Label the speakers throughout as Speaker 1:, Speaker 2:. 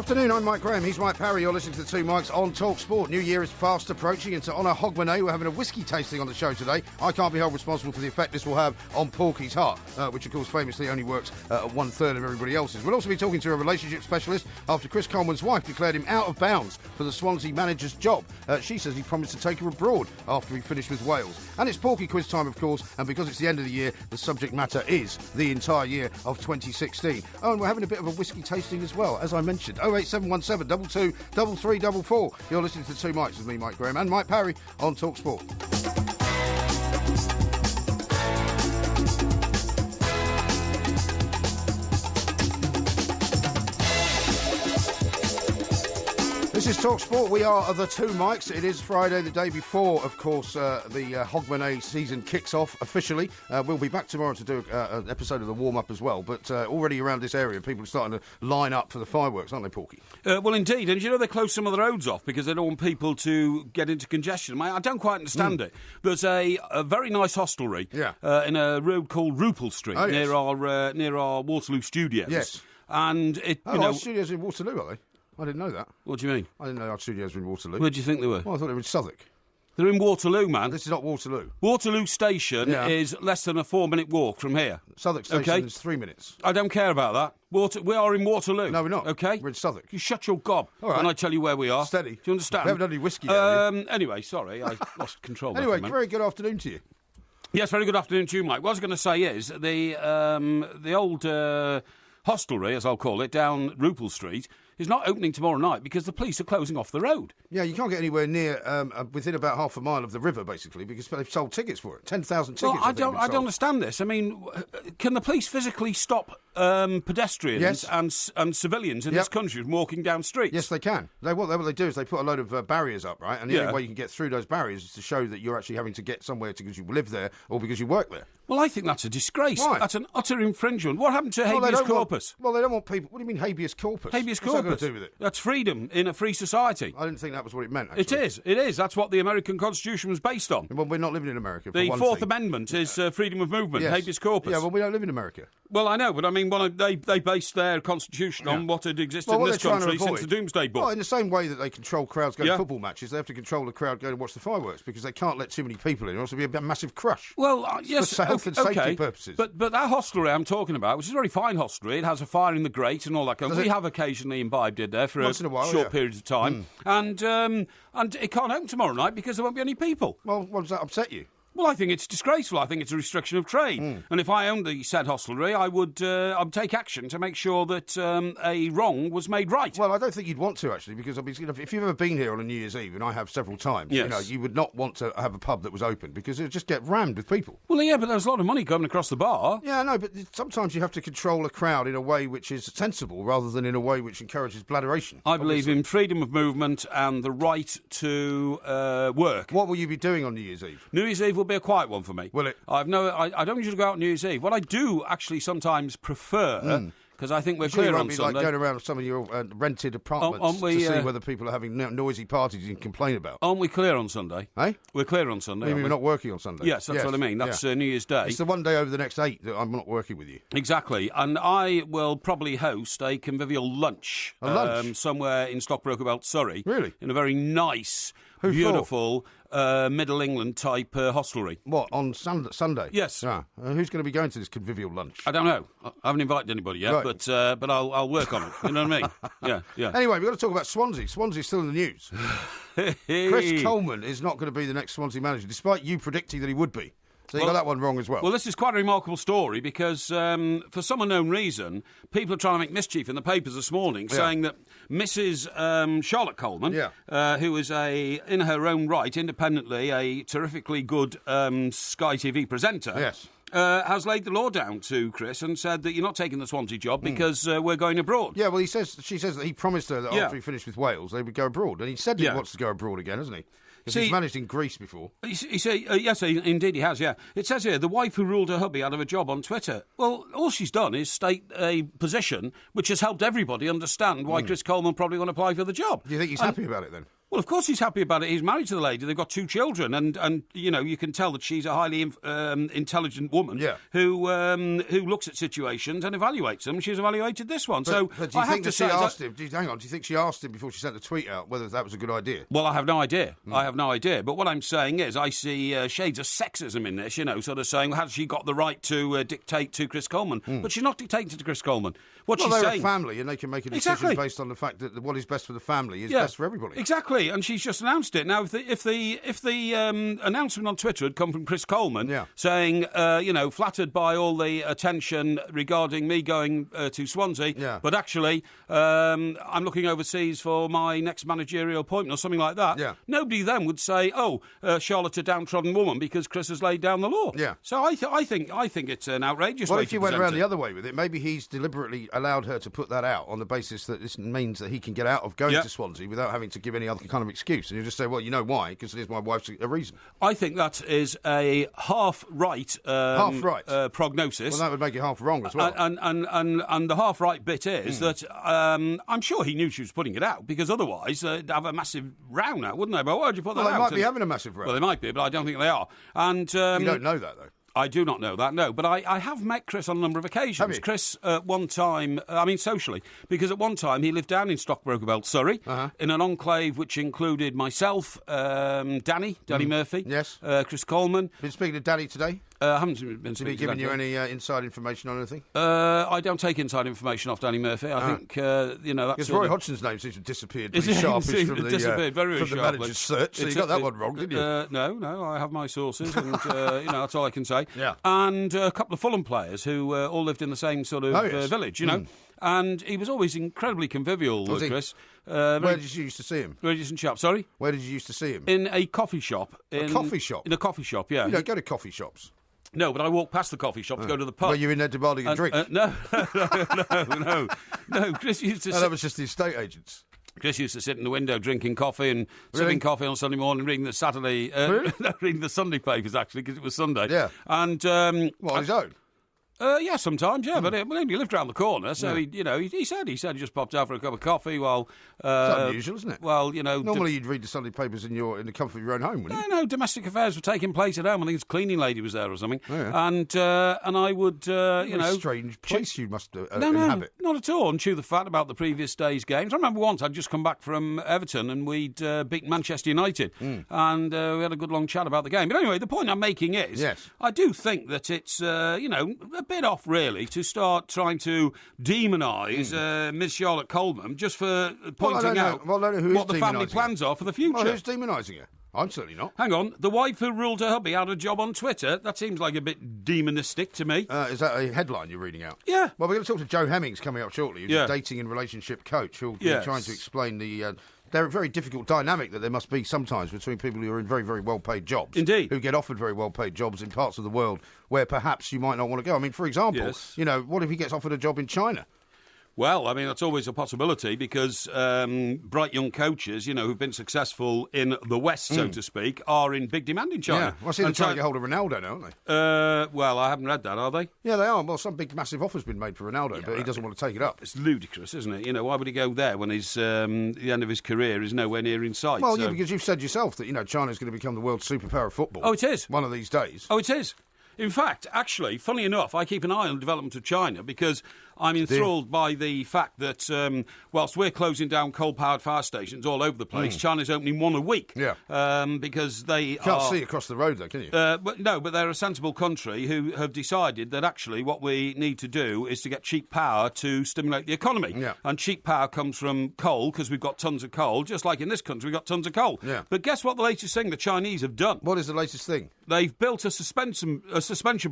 Speaker 1: Afternoon, I'm Mike Graham, he's Mike Parry, you're listening to the Two Mikes on Talk Sport. New Year is fast approaching, and to honour Hogmanay, we're having a whisky tasting on the show today. I can't be held responsible for the effect this will have on Porky's heart, which of course famously only works at 1/3 of everybody else's. We'll also be talking to a relationship specialist after Chris Coleman's wife declared him out of bounds for the Swansea manager's job. She says he promised to take her abroad after he finished with Wales. And it's Porky quiz time, of course, and because it's the end of the year, the subject matter is the entire year of 2016. Oh, and we're having a bit of a whisky tasting as well, as I mentioned. 08717 22 3344. You're listening to the Two Mikes with me, Mike Graham, and Mike Parry on Talk Sport. This is Talk Sport. We are the Two Mikes. It is Friday, the day before, of course, the Hogmanay season kicks off officially. We'll be back tomorrow to do an episode of the warm-up as well. But already around this area, people are starting to line up for the fireworks, aren't they, Porky?
Speaker 2: Well, indeed. And you know, they close some of the roads off because they don't want people to get into congestion. I don't quite understand it. There's a very nice hostelry in a road called Rupel Street near our Waterloo studios.
Speaker 1: Yes.
Speaker 2: And
Speaker 1: our studios in Waterloo, are they? I didn't know that.
Speaker 2: What do you mean?
Speaker 1: I didn't know our studios were in Waterloo.
Speaker 2: Where do you think they were?
Speaker 1: Well, I thought they were in Southwark.
Speaker 2: They're in Waterloo, man.
Speaker 1: This is not Waterloo.
Speaker 2: Waterloo Station is less than a 4-minute walk from here.
Speaker 1: Southwark Station is 3 minutes.
Speaker 2: I don't care about that. We are in Waterloo.
Speaker 1: No, we're not.
Speaker 2: Okay?
Speaker 1: We're in Southwark.
Speaker 2: You shut your gob
Speaker 1: when
Speaker 2: I tell you where we are.
Speaker 1: Steady.
Speaker 2: Do you understand?
Speaker 1: We haven't done any whiskey yet.
Speaker 2: Anyway, sorry, I lost control.
Speaker 1: Anyway, very good afternoon to you.
Speaker 2: Yes, very good afternoon to you, Mike. What I was going to say is the old hostelry, as I'll call it, down Rupel Street, is not opening tomorrow night because the police are closing off the road. Yeah,
Speaker 1: you can't get anywhere near, within about half a mile of the river, basically, because they've sold tickets for it. 10,000 tickets.
Speaker 2: Well, I don't understand this. I mean, can the police physically stop pedestrians and civilians in this country from walking down streets?
Speaker 1: Yes, they can. What they do is they put a load of barriers up, right? And the only way you can get through those barriers is to show that you're actually having to get somewhere because you live there or because you work there.
Speaker 2: Well, I think that's a disgrace.
Speaker 1: Why?
Speaker 2: That's an utter infringement. What happened to habeas corpus?
Speaker 1: They don't want people... What do you mean habeas corpus?
Speaker 2: Habeas corpus.
Speaker 1: What's that got to do with it?
Speaker 2: That's freedom in a free society.
Speaker 1: I didn't think that was what it meant, actually.
Speaker 2: It is. That's what the American Constitution was based on.
Speaker 1: Well, we're not living in America,
Speaker 2: The Fourth Amendment is freedom of movement, habeas corpus.
Speaker 1: Yeah, well, we don't live in America.
Speaker 2: Well, I know, but I mean, they based their constitution on what had existed in this country since the Doomsday Book.
Speaker 1: Well, in the same way that they control crowds going to football matches, they have to control the crowd going to watch the fireworks because they can't let too many people in, or else it'll be a massive crush.
Speaker 2: Well, yes,
Speaker 1: for health and safety purposes.
Speaker 2: But that hostelry I'm talking about, which is a very fine hostelry, it has a fire in the grate and all that kind of. We have occasionally imbibed it there for
Speaker 1: once in a while,
Speaker 2: short periods of time, and it can't open tomorrow night because there won't be any people.
Speaker 1: Well, what does that upset you?
Speaker 2: Well, I think it's disgraceful. I think it's a restriction of trade. And if I owned the said hostelry, I would I'd take action to make sure that a wrong was made right.
Speaker 1: Well, I don't think you'd want to, actually, because if you've ever been here on a New Year's Eve, and I have several times, you would not want to have a pub that was open because it would just get rammed with people.
Speaker 2: Well, yeah, but there's a lot of money coming across the bar.
Speaker 1: Yeah, I know, but sometimes you have to control a crowd in a way which is sensible rather than in a way which encourages bladderation.
Speaker 2: I believe in freedom of movement and the right to work.
Speaker 1: What will you be doing on New Year's Eve?
Speaker 2: New Year's Eve will be a quiet one for me.
Speaker 1: Will it?
Speaker 2: I don't usually go out on New Year's Eve. What I do actually sometimes prefer, because I think we're clear on Sunday.
Speaker 1: Like going around some of your rented apartments to see whether people are having noisy parties you can complain about.
Speaker 2: Aren't we clear on Sunday?
Speaker 1: Eh?
Speaker 2: We're clear on Sunday.
Speaker 1: You mean we're not working on Sunday?
Speaker 2: Yes, that's what I mean. That's New Year's Day.
Speaker 1: It's the one day over the next 8 that I'm not working with you.
Speaker 2: Exactly. And I will probably host a convivial lunch.
Speaker 1: A lunch?
Speaker 2: Somewhere in Stockbroke-about Surrey.
Speaker 1: Really?
Speaker 2: In a very nice, beautiful... Middle England type hostelry.
Speaker 1: What, on Sunday?
Speaker 2: Yes.
Speaker 1: Yeah. Who's going to be going to this convivial lunch?
Speaker 2: I don't know. I haven't invited anybody yet, right. but I'll work on it. You know what I mean? Yeah.
Speaker 1: Anyway, we've got to talk about Swansea. Swansea's still in the news. Chris Coleman is not going to be the next Swansea manager, despite you predicting that he would be. So you got that one wrong as well.
Speaker 2: Well, this is quite a remarkable story because for some unknown reason, people are trying to make mischief in the papers this morning, saying that Mrs. Charlotte Coleman, who is in her own right, independently, a terrifically good Sky TV presenter, has laid the law down to Chris and said that you're not taking the Swansea job because we're going abroad.
Speaker 1: Yeah, well, she says that he promised her that after he finished with Wales, they would go abroad. And he said he wants to go abroad again, hasn't he? Because he's managed in Greece before.
Speaker 2: Yes, indeed he has, yeah. It says here, the wife who ruled her hubby out of a job on Twitter. Well, all she's done is state a position which has helped everybody understand why Chris Coleman probably won't apply for the job.
Speaker 1: Do you think he's happy about it then?
Speaker 2: Well, of course he's happy about it. He's married to the lady. They've got 2 children, and you can tell that she's a highly intelligent woman who looks at situations and evaluates them. She's evaluated this one.
Speaker 1: But do you think that she asked him? Do you think she asked him before she sent the tweet out whether that was a good idea?
Speaker 2: Well, I have no idea. I have no idea. But what I'm saying is, I see shades of sexism in this. Sort of saying, has she got the right to dictate to Chris Coleman? But she's not dictating to Chris Coleman. What she's saying,
Speaker 1: they're a family, and they can make a decision based on the fact that what is best for the family is best for everybody.
Speaker 2: Exactly. And she's just announced it. Now, if the announcement on Twitter had come from Chris Coleman saying, flattered by all the attention regarding me going to Swansea, but actually I'm looking overseas for my next managerial appointment or something like that, nobody then would say, Charlotte, a downtrodden woman, because Chris has laid down the law.
Speaker 1: Yeah.
Speaker 2: So I think it's an outrageous way to
Speaker 1: if you went around the other way with it, maybe he's deliberately allowed her to put that out on the basis that this means that he can get out of going to Swansea without having to give any other kind of excuse, and you just say, well, you know why? Because here's my wife's a reason.
Speaker 2: I think that is a half-right prognosis.
Speaker 1: Well, that would make it half wrong as well.
Speaker 2: And the half-right bit is that I'm sure he knew she was putting it out, because otherwise they'd have a massive row now, wouldn't they? But why would you put that out?
Speaker 1: Well, they might be having a massive row.
Speaker 2: Well, they might be, but I don't think they are. And
Speaker 1: you don't know that, though.
Speaker 2: I do not know that, no. But I have met Chris on a number of occasions.
Speaker 1: Have you?
Speaker 2: Chris, at one time, socially, because at one time he lived down in Stockbroker Belt, Surrey, in an enclave which included myself, Danny Murphy, Chris Coleman.
Speaker 1: Been speaking to Danny today?
Speaker 2: I haven't been speaking
Speaker 1: to Danny. Has he given you any inside information on anything?
Speaker 2: I don't take inside information off Danny Murphy. I think, that's...
Speaker 1: Because Roy Hodgson's name seems to have disappeared pretty sharpish from the manager's search, so you got that one wrong, didn't you?
Speaker 2: No, I have my sources, and, that's all I can say.
Speaker 1: Yeah.
Speaker 2: And a couple of Fulham players who all lived in the same sort of village, And he was always incredibly convivial, Chris.
Speaker 1: Where did you used to see him?
Speaker 2: Radius and Sharp, sorry?
Speaker 1: Where did you used to see him?
Speaker 2: In a coffee shop.
Speaker 1: A coffee shop?
Speaker 2: In a coffee shop, yeah.
Speaker 1: You don't go to coffee shops.
Speaker 2: No, but I walked past the coffee shop to go to the pub.
Speaker 1: Were you in there demanding a drink?
Speaker 2: No. Chris used to...
Speaker 1: that was just the estate agents.
Speaker 2: Chris used to sit in the window drinking coffee and sipping coffee on Sunday morning, reading the reading the Sunday papers, actually, because it was Sunday.
Speaker 1: Yeah.
Speaker 2: And...
Speaker 1: on his own?
Speaker 2: Yeah, sometimes, yeah, but he lived around the corner, so he said he just popped out for a cup of coffee while...
Speaker 1: it's unusual, isn't it?
Speaker 2: Well,
Speaker 1: normally you'd read the Sunday papers in the comfort of your own home, wouldn't you?
Speaker 2: No, domestic affairs were taking place at home. I think his cleaning lady was there or something. And I would,
Speaker 1: a strange place you must inhabit.
Speaker 2: No, not at all, and chew the fat about the previous day's games. I remember once I'd just come back from Everton and we'd beaten Manchester United, and we had a good long chat about the game. But anyway, the point I'm making is, I do think that it's, a bit off, really, to start trying to demonise Ms. Charlotte Coleman just for pointing out what the family plans are for the future.
Speaker 1: Well, who's demonising her? I'm certainly not.
Speaker 2: Hang on. The wife who ruled her hubby out of a job on Twitter? That seems like a bit demonistic to me.
Speaker 1: Is that a headline you're reading out?
Speaker 2: Yeah.
Speaker 1: Well, we're going to talk to Joe Hemmings coming up shortly, who's a dating and relationship coach who'll be trying to explain the very difficult dynamic that there must be sometimes between people who are in very, very well-paid jobs.
Speaker 2: Indeed.
Speaker 1: Who get offered very well-paid jobs in parts of the world where perhaps you might not want to go. I mean, for example, what if he gets offered a job in China?
Speaker 2: Well, I mean, that's always a possibility because bright young coaches, who've been successful in the West, so to speak, are in big demand in China.
Speaker 1: Yeah, well, I see they're trying to get hold of Ronaldo now, aren't they?
Speaker 2: Well, I haven't read that, are they?
Speaker 1: Yeah, they are. Well, some big, massive offer's been made for Ronaldo, but he doesn't want to take it up.
Speaker 2: It's ludicrous, isn't it? Why would he go there when the end of his career is nowhere near in sight?
Speaker 1: Well, yeah, because you've said yourself that, China's going to become the world's superpower of football.
Speaker 2: Oh, it is.
Speaker 1: One of these days.
Speaker 2: Oh, it is. In fact, actually, funny enough, I keep an eye on the development of China because I'm enthralled by the fact that whilst we're closing down coal-powered fire stations all over the place, China's opening one a week.
Speaker 1: Yeah.
Speaker 2: Because they
Speaker 1: can't see across the road, though, can you?
Speaker 2: But they're a sensible country who have decided that actually what we need to do is to get cheap power to stimulate the economy.
Speaker 1: Yeah.
Speaker 2: And cheap power comes from coal because we've got tons of coal, just like in this country we've got tons of coal.
Speaker 1: Yeah.
Speaker 2: But guess what the latest thing the Chinese have done?
Speaker 1: What is the latest thing?
Speaker 2: They've built a suspension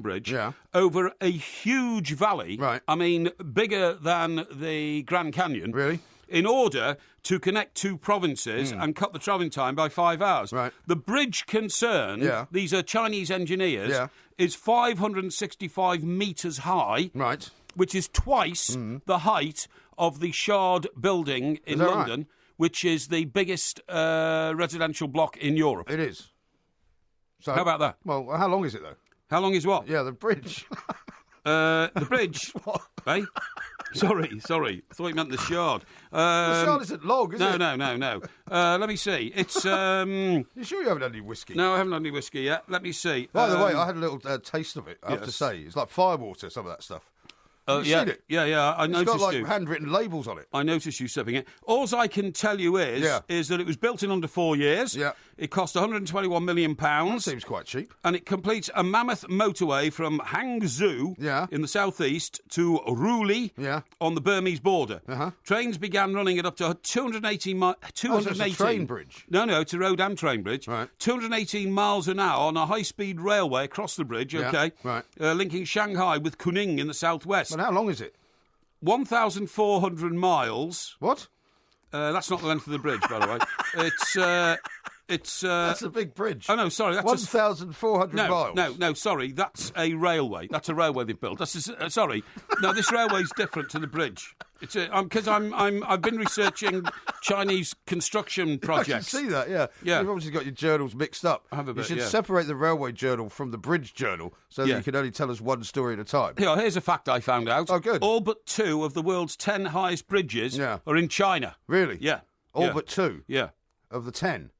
Speaker 2: bridge over a huge valley.
Speaker 1: Right.
Speaker 2: I mean, bigger than the Grand Canyon.
Speaker 1: Really?
Speaker 2: In order to connect two provinces and cut the travelling time by 5 hours.
Speaker 1: Right.
Speaker 2: The bridge concerned, these are Chinese engineers, is 565 metres high.
Speaker 1: Right.
Speaker 2: Which is twice the height of the Shard building in London, which is the biggest residential block in Europe.
Speaker 1: It is. So,
Speaker 2: how about that?
Speaker 1: Well, how long is it, though?
Speaker 2: How long is what?
Speaker 1: Yeah, the bridge.
Speaker 2: The bridge.
Speaker 1: What?
Speaker 2: Eh? Sorry. I thought you meant the Shard.
Speaker 1: The Shard isn't long, is it?
Speaker 2: No. Let me see. It's...
Speaker 1: You sure you haven't had any whiskey?
Speaker 2: No, I haven't had any whiskey yet. Let me see.
Speaker 1: By the way, I had a little taste of it, I have to say. It's like firewater, some of that stuff. Have you seen it?
Speaker 2: Yeah, I noticed
Speaker 1: It's got,
Speaker 2: you.
Speaker 1: handwritten labels on it.
Speaker 2: I noticed you sipping it. All I can tell you is that it was built in under 4 years.
Speaker 1: Yeah.
Speaker 2: It cost £121 million.
Speaker 1: That seems quite cheap.
Speaker 2: And it completes a mammoth motorway from Hangzhou in the southeast to Ruli on the Burmese border.
Speaker 1: Uh-huh.
Speaker 2: Trains began running at up to 218 miles...
Speaker 1: So it's a train bridge?
Speaker 2: No, it's a road and train bridge.
Speaker 1: Right.
Speaker 2: 218 miles an hour on a high-speed railway across the bridge, linking Shanghai with Kunming in the southwest.
Speaker 1: But how long is it?
Speaker 2: 1,400 miles.
Speaker 1: What?
Speaker 2: That's not the length of the bridge, by the way. It's
Speaker 1: that's a big bridge.
Speaker 2: Oh no, sorry, that's
Speaker 1: 1,400 miles.
Speaker 2: No, sorry, that's a railway. That's a railway they've built. Sorry, no, this railway's different to the bridge. It's because I've been researching Chinese construction projects.
Speaker 1: I can see that. Yeah. You've obviously got your journals mixed up.
Speaker 2: I have a bit.
Speaker 1: You should separate the railway journal from the bridge journal so that you can only tell us one story at a time.
Speaker 2: Here's a fact I found out.
Speaker 1: Oh, good.
Speaker 2: All but 2 of the world's 10 highest bridges are in China.
Speaker 1: Really?
Speaker 2: Yeah.
Speaker 1: All but 2.
Speaker 2: Yeah.
Speaker 1: Of the 10.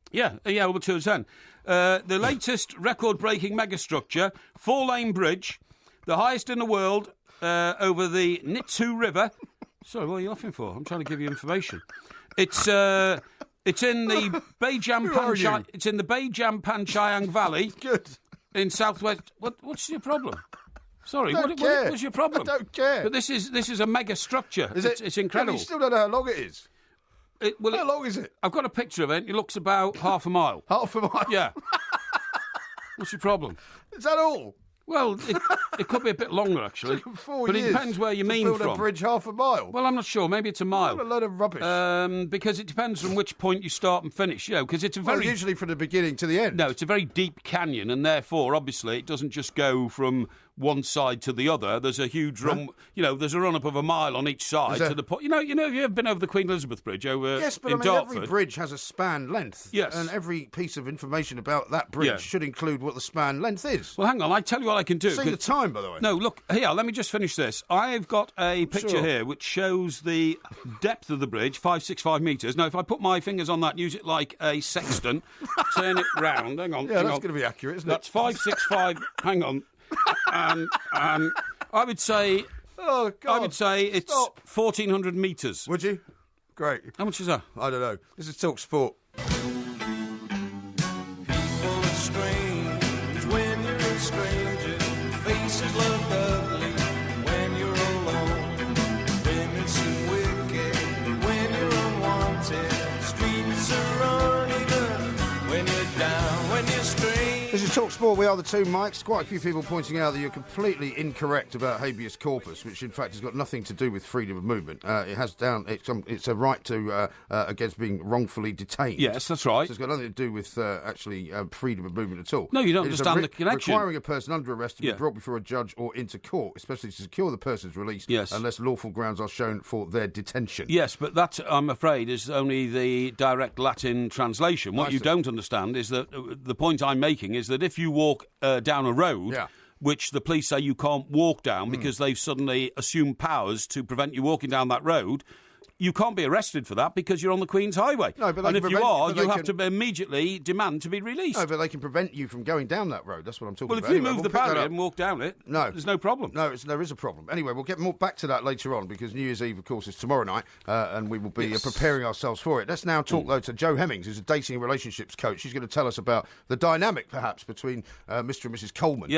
Speaker 2: Yeah, all but 2 of 10. The latest record-breaking megastructure, 4-lane bridge, the highest in the world over the Nitsu River. Sorry, what are you laughing for? I'm trying to give you information. It's in the It's in the Beijing Panchayang Valley.
Speaker 1: Good.
Speaker 2: In southwest. What's your problem? Sorry, what's your problem?
Speaker 1: I don't care.
Speaker 2: But this is a megastructure. It's incredible.
Speaker 1: You still don't know how long it is. How long is it?
Speaker 2: I've got a picture of it. It looks about half a mile.
Speaker 1: Half a mile?
Speaker 2: Yeah. What's your problem?
Speaker 1: Is that all?
Speaker 2: Well, it could be a bit longer, actually.
Speaker 1: 4
Speaker 2: but
Speaker 1: years
Speaker 2: it depends where you mean
Speaker 1: build
Speaker 2: from.
Speaker 1: A bridge half a mile?
Speaker 2: Well, I'm not sure. Maybe it's a mile.
Speaker 1: What a load of rubbish.
Speaker 2: Because it depends from which point you start and finish, because it's a very...
Speaker 1: Well, usually from the beginning to the end.
Speaker 2: No, it's a very deep canyon, and therefore, obviously, it doesn't just go from one side to the other. There's a huge run, there's a run-up of a mile on each side to the point... You know, have you ever been over the Queen Elizabeth Bridge over
Speaker 1: Yes, but
Speaker 2: in Dartford?
Speaker 1: every bridge has a span length.
Speaker 2: Yes.
Speaker 1: And every piece of information about that bridge should include what the span length is.
Speaker 2: Well, hang on, I tell you what I can do.
Speaker 1: See the time, by the way.
Speaker 2: No, look, here, let me just finish this. I've got a picture here which shows the depth of the bridge, 565 metres. Now, if I put my fingers on that, use it like a sextant, turn it round, hang on.
Speaker 1: Yeah, that's going to be accurate, isn't it?
Speaker 2: That's 565, hang on. And I would say...
Speaker 1: Oh, God.
Speaker 2: I would say it's 1,400 metres.
Speaker 1: Would you? Great.
Speaker 2: How much is that?
Speaker 1: I don't know. This is Talk Sport. This is Talk Sport. We are the two Mikes. Quite a few people pointing out that you're completely incorrect about habeas corpus, which in fact has got nothing to do with freedom of movement. It's a right to against being wrongfully detained.
Speaker 2: Yes, that's right.
Speaker 1: So it's got nothing to do with freedom of movement at all.
Speaker 2: No, you don't understand the connection.
Speaker 1: Requiring a person under arrest to be brought before a judge or into court, especially to secure the person's release, unless lawful grounds are shown for their detention.
Speaker 2: Yes, but that, I'm afraid, is only the direct Latin translation. What you don't understand is that the point I'm making is that if you walk down a road, which the police say you can't walk down because they've suddenly assumed powers to prevent you walking down that road, you can't be arrested for that because you're on the Queen's Highway.
Speaker 1: No, but
Speaker 2: and if you are, you have to immediately demand to be released.
Speaker 1: No, but they can prevent you from going down that road. That's what I'm talking about.
Speaker 2: Well, if you move the barrier and walk down it, there's no problem.
Speaker 1: No, there is a problem. Anyway, we'll get more back to that later on because New Year's Eve, of course, is tomorrow night, and we will be preparing ourselves for it. Let's now talk, though, to Jo Hemmings, who's a dating and relationships coach. She's going to tell us about the dynamic, perhaps, between Mr. and Mrs. Coleman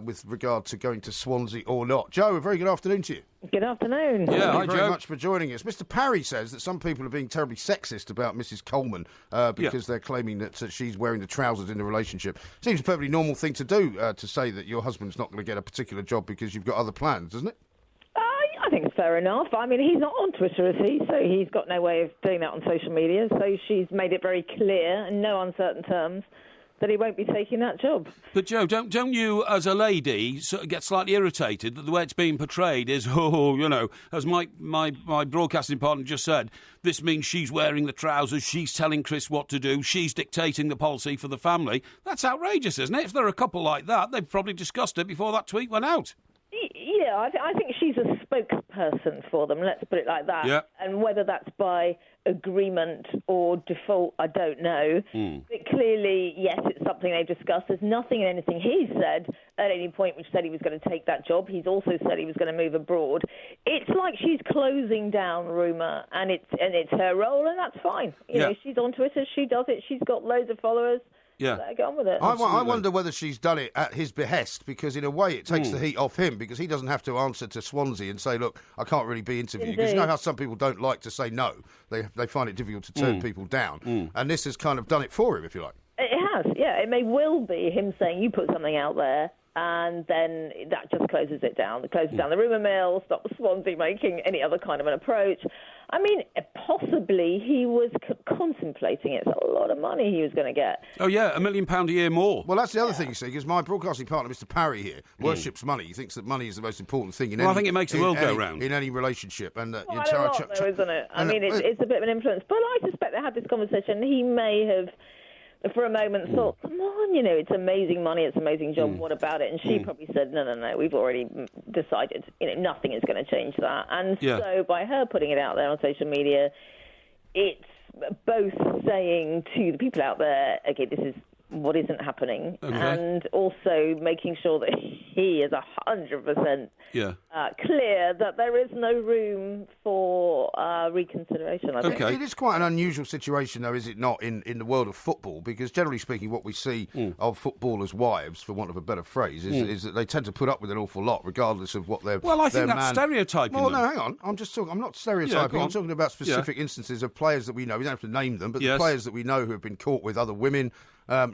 Speaker 1: with regard to going to Swansea or not. Jo, a very good afternoon to you.
Speaker 3: Good afternoon.
Speaker 2: Yeah,
Speaker 1: Thank you very much for joining us. Mr. Parry says that some people are being terribly sexist about Mrs. Coleman because they're claiming that she's wearing the trousers in the relationship. Seems a perfectly normal thing to do, to say that your husband's not going to get a particular job because you've got other plans, doesn't it?
Speaker 3: I think it's fair enough. I mean, he's not on Twitter, is he? So he's got no way of doing that on social media. So she's made it very clear, in no uncertain terms, that he won't be taking that job.
Speaker 2: But, Jo, don't you, as a lady, sort of get slightly irritated that the way it's being portrayed is, as my broadcasting partner just said, this means she's wearing the trousers, she's telling Chris what to do, she's dictating the policy for the family. That's outrageous, isn't it? If there are a couple like that, they've probably discussed it before that tweet went out.
Speaker 3: Yeah, Yeah, I think she's a spokesperson for them, let's put it like that.
Speaker 2: Yeah.
Speaker 3: And whether that's by agreement or default, I don't know. But clearly, yes, it's something they've discussed. There's nothing in anything he's said at any point which said he was going to take that job. He's also said he was going to move abroad. It's like she's closing down rumour, and it's her role, and that's fine. You know, she's on Twitter, she does it, she's got loads of followers.
Speaker 2: Yeah.
Speaker 3: Get on with it.
Speaker 1: I wonder whether she's done it at his behest, because in a way it takes the heat off him, because he doesn't have to answer to Swansea and say, look, I can't really be interviewed. Because you know how some people don't like to say no. They find it difficult to turn people down. And this has kind of done it for him, if you like.
Speaker 3: It has, yeah. It may well be him saying, you put something out there, and then that just closes it down. It closes down the rumour mill, stops Swansea making any other kind of an approach. I mean, possibly he was contemplating it. It's a lot of money he was going to get.
Speaker 2: Oh, yeah, £1 million a year more.
Speaker 1: Well, that's the other thing, you see, because my broadcasting partner, Mr. Parry here, worships money. He thinks that money is the most important thing in
Speaker 2: I think it makes the world go round.
Speaker 1: In any relationship. And
Speaker 3: Quite a lot, though, isn't it? I mean, it's a bit of an influence. But I suspect they had this conversation. He may have, for a moment, thought, come on, you know, it's amazing money, it's an amazing job, what about it? And she probably said, no, we've already decided, you know, nothing is going to change that. And so by her putting it out there on social media, it's both saying to the people out there, okay, this is what isn't happening, and also making sure that he is 100% clear that there is no room for reconsideration. I think.
Speaker 1: It is quite an unusual situation, though, is it not, in the world of football? Because generally speaking, what we see of footballers' wives, for want of a better phrase, is that they tend to put up with an awful lot, regardless of what their
Speaker 2: Well, I think that's stereotyping.
Speaker 1: Well,
Speaker 2: them.
Speaker 1: no, hang on. I'm not stereotyping. I'm talking about specific instances of players that we know. We don't have to name them, but the players that we know who have been caught with other women.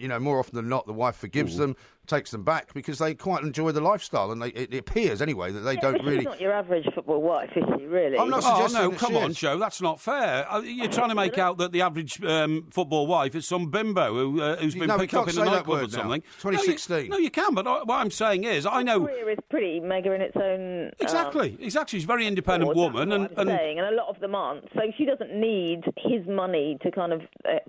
Speaker 1: You know, more often than not, the wife forgives them, takes them back, because they quite enjoy the lifestyle, and it appears anyway that they don't really.
Speaker 3: She's not your average football wife, is she? Really?
Speaker 1: I'm not
Speaker 2: Oh
Speaker 1: suggesting
Speaker 2: no, come on, Joe, that's not fair. You're trying to make out that the average football wife is some bimbo who's been picked up in a nightclub or something.
Speaker 1: 2016.
Speaker 2: No, you can, but what I'm saying is, I know.
Speaker 3: Her career is pretty mega in its own.
Speaker 2: Exactly. She's a very independent woman,
Speaker 3: and a lot of them aren't. So she doesn't need his money to kind of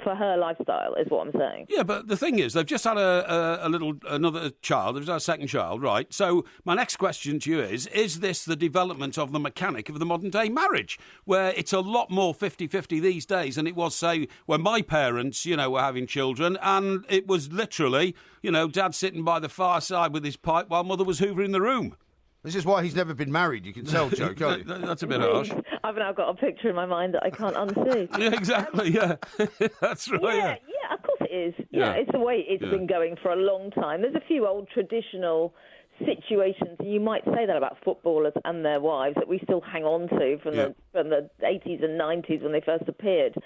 Speaker 3: for her lifestyle, is what I'm saying.
Speaker 2: Yeah, but the thing is, they've just had another child. They've had a second child, right? So my next question to you is this the development of the mechanic of the modern day marriage, where it's a lot more 50-50 these days than it was, say, when my parents, you know, were having children, and it was literally, you know, dad sitting by the fireside with his pipe while mother was hoovering the room.
Speaker 1: This is why he's never been married, you can tell, Joe, can't you?
Speaker 2: That's a bit harsh.
Speaker 3: I've now got a picture in my mind that I can't unsee.
Speaker 2: Yeah, exactly, yeah. That's right.
Speaker 3: Yeah, of course it is. Yeah, it's the way it's been going for a long time. There's a few old traditional situations, and you might say that about footballers and their wives, that we still hang on to from the 80s and 90s when they first appeared.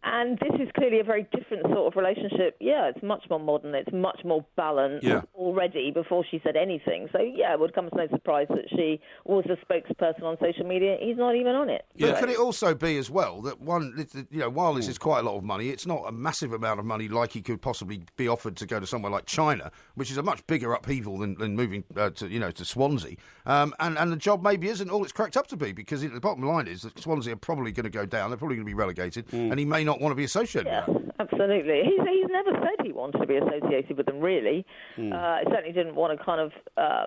Speaker 3: And this is clearly a very different sort of relationship. Yeah, it's much more modern. It's much more balanced already before she said anything. So, yeah, it would come as no surprise that she was a spokesperson on social media. He's not even on it.
Speaker 1: But could it also be as well that, while this is quite a lot of money, it's not a massive amount of money like he could possibly be offered to go to somewhere like China, which is a much bigger upheaval than moving to Swansea. And the job maybe isn't all it's cracked up to be, because the bottom line is that Swansea are probably going to go down. They're probably going to be relegated, and he may not want to be associated with them.
Speaker 3: Absolutely. He's never said he wanted to be associated with them, really. He certainly didn't want to kind of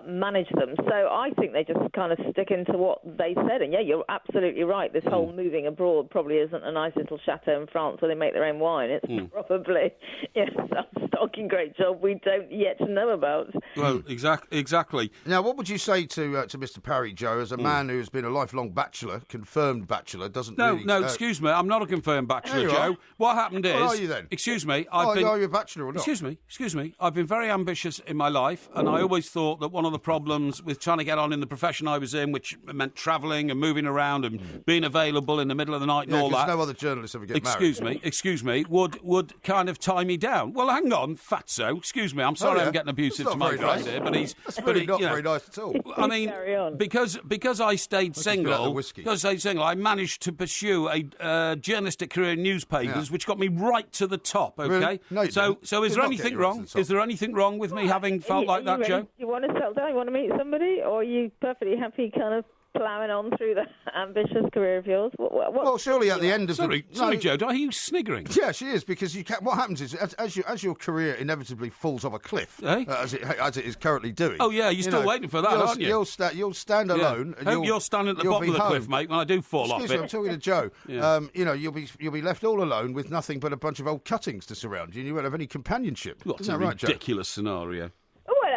Speaker 3: manage them. So I think they just kind of stick into what they said. And, yeah, you're absolutely right. This whole moving abroad probably isn't a nice little chateau in France where they make their own wine. It's probably some stocking great job we don't yet know about.
Speaker 2: Well, exactly.
Speaker 1: Now, what would you say to Mr. Parry, Joe, as a man who's been a lifelong bachelor, confirmed bachelor, doesn't really...
Speaker 2: No, excuse me, I'm not a confirmed bachelor, Joe. What happened is...
Speaker 1: What are you then?
Speaker 2: Excuse me,
Speaker 1: are you a bachelor or not?
Speaker 2: Excuse me, I've been very ambitious in my life, and I always thought that one of the problems with trying to get on in the profession I was in, which meant travelling and moving around and being available in the middle of the night and all that...
Speaker 1: no other journalists ever get married.
Speaker 2: Excuse me, would kind of tie me down. Well, hang on, fatso, excuse me, I'm sorry I'm getting abusive to my friend here, but he's...
Speaker 1: That's really not very nice at all.
Speaker 2: I mean, because I stayed single, I managed to pursue a journalistic career in newspapers, which got me right to the top, okay?
Speaker 1: Really? No,
Speaker 2: so is there anything wrong? Is there anything wrong with me having felt like that, Joe?
Speaker 3: Do you want to settle down? You want to meet somebody? Or are you perfectly happy kind of ploughing on through the ambitious career of yours?
Speaker 1: Well, surely at the end of
Speaker 2: Sorry, Joe, are you sniggering?
Speaker 1: Yeah, she is, because what happens is, as your career inevitably falls off a cliff, as it is currently doing.
Speaker 2: Oh, yeah, you're still waiting for that, aren't you?
Speaker 1: You'll stand alone.
Speaker 2: I hope you're standing at the bottom of the cliff, mate, when I do fall off it.
Speaker 1: I'm talking to Joe. You'll be left all alone with nothing but a bunch of old cuttings to surround you, and you won't have any companionship.
Speaker 2: What's a ridiculous scenario?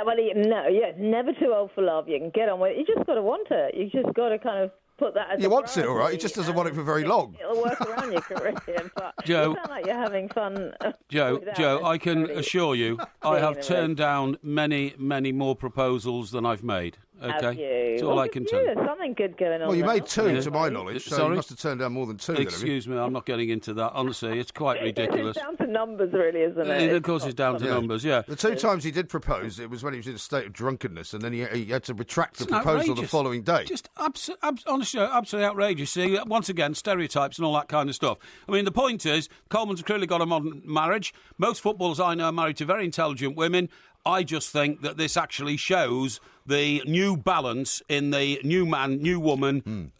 Speaker 3: Well, it's never too old for love. You can get on with it. You just got to want it. You just got to kind of put that as
Speaker 1: He wants it, all right. He just doesn't want it for very long.
Speaker 3: It'll work around your career. But
Speaker 2: Joe,
Speaker 3: you sound like you're having fun.
Speaker 2: Joe, I can assure you, I have turned down many, many more proposals than I've made. Okay, that's all I can tell you.
Speaker 3: There's something good going on.
Speaker 1: Well, you made two, to my knowledge, so you must have turned down more than two.
Speaker 2: Excuse me, I'm not getting into that. Honestly, it's quite ridiculous.
Speaker 3: It's down to numbers, really, isn't it?
Speaker 2: Of course, it's down to numbers. Yeah.
Speaker 1: The two times he did propose, it was when he was in a state of drunkenness, and then he had to retract the proposal the following day.
Speaker 2: Just honestly, absolutely outrageous. See, once again, stereotypes and all that kind of stuff. I mean, the point is, Coleman's clearly got a modern marriage. Most footballers I know are married to very intelligent women. I just think that this actually shows the new balance in the new man, new woman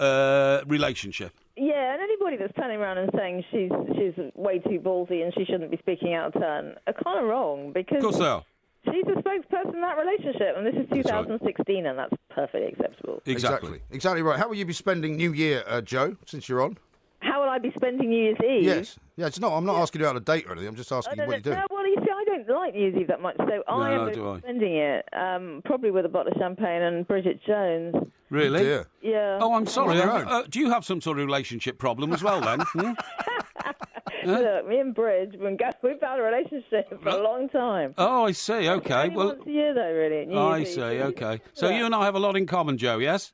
Speaker 2: relationship. Yeah,
Speaker 3: and anybody that's turning around and saying she's way too ballsy and she shouldn't be speaking out of turn are kind of wrong, because...
Speaker 2: Of course they are.
Speaker 3: She's the spokesperson in that relationship, and this is 2016, and that's perfectly acceptable.
Speaker 1: Exactly right. How will you be spending New Year, Joe, since you're on?
Speaker 3: How will I be spending New Year's Eve?
Speaker 1: Yes. Yeah, I'm not asking you out on a date or anything. I'm just asking you what you do.
Speaker 3: No, well, you see, I don't like New Year's Eve that much, so I am spending it probably with a bottle of champagne and Bridget Jones.
Speaker 2: Really?
Speaker 1: Oh, dear.
Speaker 3: Yeah.
Speaker 2: Oh, I'm sorry. Do you have some sort of relationship problem as well, then?
Speaker 3: Look, me and Bridge, we've had a relationship for a long time.
Speaker 2: Oh, I see. Okay.
Speaker 3: Only once a year, though, really.
Speaker 2: I see. Okay. So you and I have a lot in common, Joe, yes?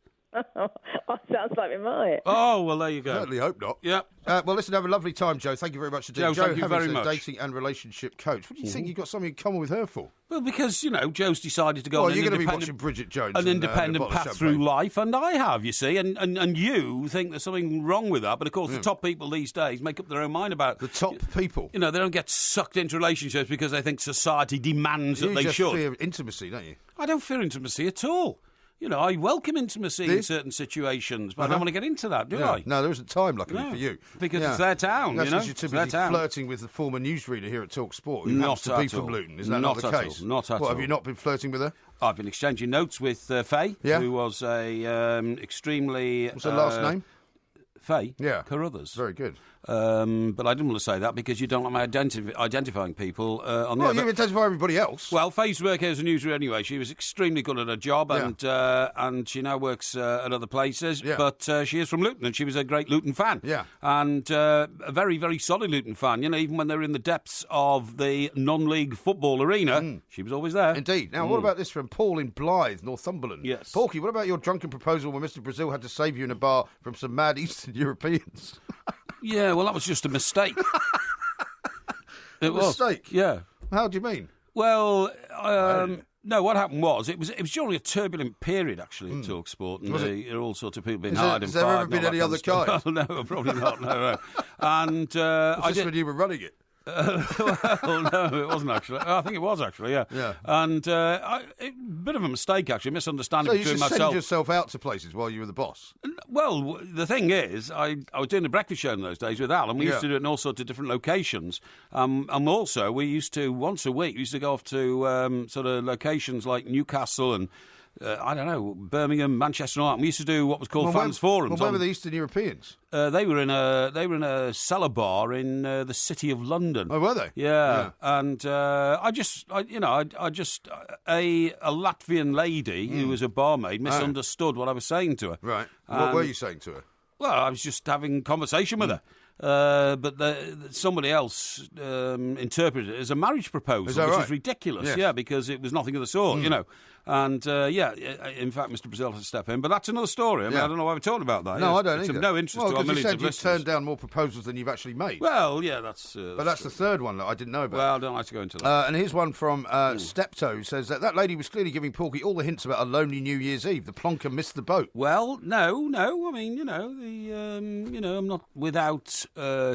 Speaker 3: Sounds like we might.
Speaker 2: Oh, well, there you go.
Speaker 1: Certainly hope not.
Speaker 2: Yeah.
Speaker 1: Well, listen, have a lovely time, Joe. Thank you very much indeed.
Speaker 2: Joe, thank you very much.
Speaker 1: Dating and relationship coach. What do you think you've got something in common with her for?
Speaker 2: Well, because, Joe's decided to go on
Speaker 1: you're going to be watching Bridget Jones.
Speaker 2: An independent path through life, and I have, you see, and you think there's something wrong with that, but of course the top people these days make up their own mind about...
Speaker 1: The top people?
Speaker 2: They don't get sucked into relationships because they think society demands that they should.
Speaker 1: You just fear intimacy, don't you?
Speaker 2: I don't fear intimacy at all. I welcome intimacy in certain situations, but I don't want to get into that, do I?
Speaker 1: No, there isn't time, luckily, for you.
Speaker 2: Because it's their town,
Speaker 1: That's because you're too busy flirting with the former newsreader here at Talk Sport, who happens to be from Luton. Isn't that not the case?
Speaker 2: Not at all.
Speaker 1: What, have you not been flirting with her?
Speaker 2: I've been exchanging notes with Faye, who was a extremely...
Speaker 1: What's her last name?
Speaker 2: Faye?
Speaker 1: Yeah.
Speaker 2: Carruthers.
Speaker 1: Very good.
Speaker 2: But I didn't want to say that because you don't like my identifying people on the
Speaker 1: Well, you identify everybody else.
Speaker 2: Well, Faye's work here as a newsreader anyway. She was extremely good at her job, and she now works at other places.
Speaker 1: Yeah.
Speaker 2: But she is from Luton, and she was a great Luton fan.
Speaker 1: Yeah.
Speaker 2: And a very, very solid Luton fan. Even when they were in the depths of the non-league football arena, she was always there.
Speaker 1: Indeed. Now, what about this from Paul in Blythe, Northumberland?
Speaker 2: Yes.
Speaker 1: Porky, what about your drunken proposal when Mr. Brazil had to save you in a bar from some mad Eastern Europeans?
Speaker 2: Yeah, well, that was just a mistake.
Speaker 1: It was. Mistake?
Speaker 2: Yeah.
Speaker 1: How do you mean?
Speaker 2: Well, no, what happened was it was during a turbulent period, actually, at Talk Sport, and there are all sorts of people being hired and fired.
Speaker 1: Has there ever been any other kind?
Speaker 2: No, probably not, no. And
Speaker 1: was this when you were running it?
Speaker 2: Well, no, it wasn't actually. I think it was actually, yeah. And a bit of a mistake, actually, misunderstanding between myself.
Speaker 1: So you just send yourself out to places while you were the boss?
Speaker 2: Well, the thing is, I was doing the breakfast show in those days with Al, and we used to do it in all sorts of different locations. And also, we used to, once a week, we used to go off to sort of locations like Newcastle and I don't know, Birmingham, Manchester, and all that. We used to do what was called fans forums.
Speaker 1: Where were the Eastern Europeans?
Speaker 2: They were in a cellar bar in the city of London.
Speaker 1: Oh, were they?
Speaker 2: Yeah. And a Latvian lady who was a barmaid misunderstood what I was saying to her.
Speaker 1: Right. What were you saying to her?
Speaker 2: Well, I was just having conversation with her. But somebody else interpreted it as a marriage proposal, which is ridiculous. Yes. Yeah, because it was nothing of the sort, And, in fact, Mr. Brazil has to step in. But that's another story. I mean, I don't know why we're talking about that.
Speaker 1: No, I don't either.
Speaker 2: It's of no interest to our millions of listeners.
Speaker 1: You said you've turned down more proposals than you've actually made.
Speaker 2: Well, yeah, that's
Speaker 1: but that's the third one that I didn't know about.
Speaker 2: Well, I don't like to go into that.
Speaker 1: And here's one from Steptoe, who says that lady was clearly giving Porky all the hints about a lonely New Year's Eve. The plonker missed the boat.
Speaker 2: Well, no. I mean, I'm not without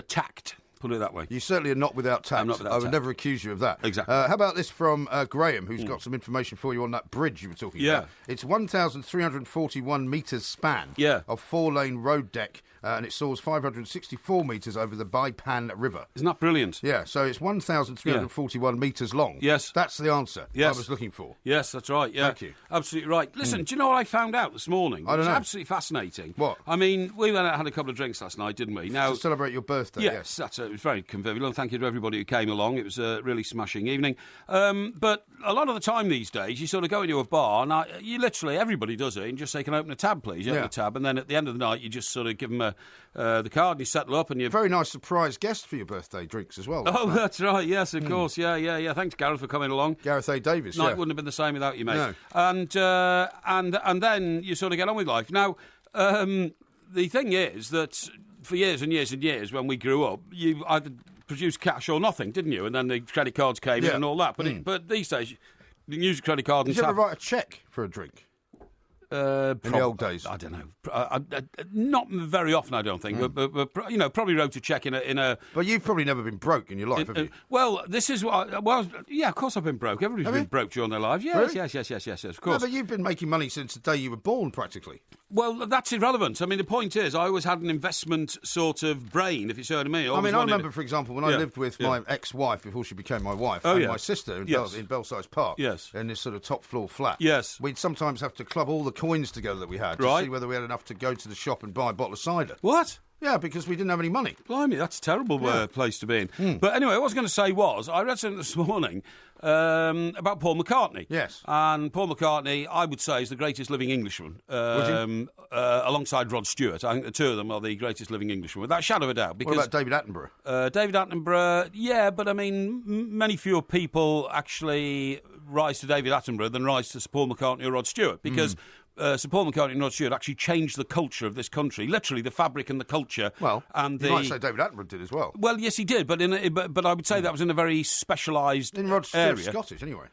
Speaker 2: tact. Put it that way.
Speaker 1: You certainly are not without tact.
Speaker 2: I'm not without
Speaker 1: I would
Speaker 2: tact.
Speaker 1: never accuse you of that.
Speaker 2: Exactly.
Speaker 1: How about this from Graham, who's got some information for you on that bridge you were talking about? It's 1,341 metres span of 4-lane road deck, and it soars 564 metres over the Baipan River.
Speaker 2: Isn't that brilliant?
Speaker 1: Yeah, so it's 1,341 metres long.
Speaker 2: Yes.
Speaker 1: That's the answer I was looking for.
Speaker 2: Yes, that's right, yeah.
Speaker 1: Thank you.
Speaker 2: Absolutely right. Listen, do you know what I found out this morning?
Speaker 1: I don't know.
Speaker 2: It's absolutely fascinating.
Speaker 1: What?
Speaker 2: I mean, we went out and had a couple of drinks last night, didn't we? Now,
Speaker 1: to celebrate your birthday,
Speaker 2: yes. It was very convivial. Thank you to everybody who came along. It was a really smashing evening. But a lot of the time these days, you sort of go into a bar, and you literally, everybody does it, and just say, can I open a tab, please? You open a tab, and then at the end of the night, you just sort of give them the card, you settle up, and you...
Speaker 1: Very nice surprise guest for your birthday drinks as well.
Speaker 2: Oh, that's right, yes, of course, yeah. Thanks, Gareth, for coming along.
Speaker 1: Gareth A. Davis,
Speaker 2: Night wouldn't have been the same without you, mate.
Speaker 1: No.
Speaker 2: And then you sort of get on with life. Now, the thing is that for years and years and years, when we grew up, you either produced cash or nothing, didn't you? And then the credit cards came in and all that. But these days, you can use a credit card and...
Speaker 1: Did you ever write a cheque for a drink? In the old days?
Speaker 2: I don't know. Not very often, I don't think. But probably wrote a cheque in a...
Speaker 1: But you've probably never been broke in your life, have you?
Speaker 2: Well, this is what... of course I've been broke. Everybody's been broke during their lives. Yes,
Speaker 1: really?
Speaker 2: yes, of course.
Speaker 1: No, but you've been making money since the day you were born, practically.
Speaker 2: Well, that's irrelevant. I mean, the point is, I always had an investment sort of brain, if you see what I mean.
Speaker 1: I remember, for example, when I lived with my ex-wife before she became my wife, and my sister in Belsize Park, in this sort of top-floor flat.
Speaker 2: Yes.
Speaker 1: We'd sometimes have to club all the coins together that we had to see whether we had enough to go to the shop and buy a bottle of cider.
Speaker 2: What?
Speaker 1: Yeah, because we didn't have any money.
Speaker 2: Blimey, that's a terrible place to be in. But anyway, what I was going to say was, I read something this morning about Paul McCartney.
Speaker 1: Yes.
Speaker 2: And Paul McCartney, I would say, is the greatest living Englishman, alongside Rod Stewart. I think the two of them are the greatest living Englishmen, without a shadow of a doubt. Because,
Speaker 1: what about David Attenborough?
Speaker 2: David Attenborough, yeah, but I mean, many fewer people actually rise to David Attenborough than rise to Sir Paul McCartney or Rod Stewart, because... Sir Paul McCartney and Rod Stewart actually changed the culture of this country, literally the fabric and the culture.
Speaker 1: Well,
Speaker 2: and
Speaker 1: you might say David Attenborough did as well.
Speaker 2: Well, yes, he did, but but I would say that was in a very specialised area.
Speaker 1: Rod Stewart's Scottish, anyway.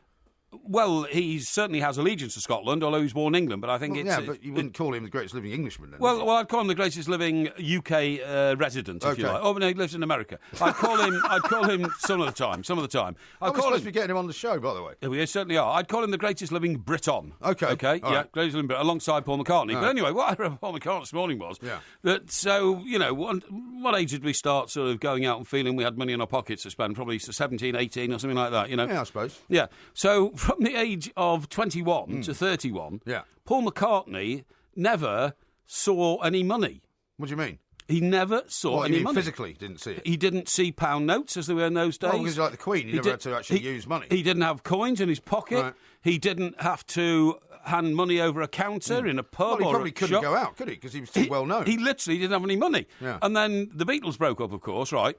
Speaker 2: Well, he certainly has allegiance to Scotland, although he's born in England, but I think it's...
Speaker 1: Yeah, but you wouldn't call him the greatest living Englishman, then,
Speaker 2: Well, I'd call him the greatest living UK resident, if you like. Oh, no, he lives in America. I'd call him some of the time.
Speaker 1: We're supposed to be getting him on the show, by the way.
Speaker 2: We certainly are. I'd call him the greatest living Briton.
Speaker 1: Okay.
Speaker 2: Yeah,
Speaker 1: right.
Speaker 2: greatest living Briton, alongside Paul McCartney. But anyway, what I read about Paul McCartney this morning was that, so, what age did we start sort of going out and feeling we had money in our pockets to spend? Probably 17, 18 or something like that,
Speaker 1: Yeah, I suppose.
Speaker 2: Yeah. So, from the age of 21 to 31, Paul McCartney never saw any money.
Speaker 1: What do you mean?
Speaker 2: He never saw any money.
Speaker 1: Physically didn't see it?
Speaker 2: He didn't see pound notes as they were in those days.
Speaker 1: Well, because like the Queen, he never had to actually use money.
Speaker 2: He didn't have coins in his pocket.
Speaker 1: Right.
Speaker 2: He didn't have to hand money over a counter in a pub or a shop.
Speaker 1: Well, he probably couldn't go out, could he? Because he was too well known.
Speaker 2: He literally didn't have any money.
Speaker 1: Yeah.
Speaker 2: And then the Beatles broke up, of course, right?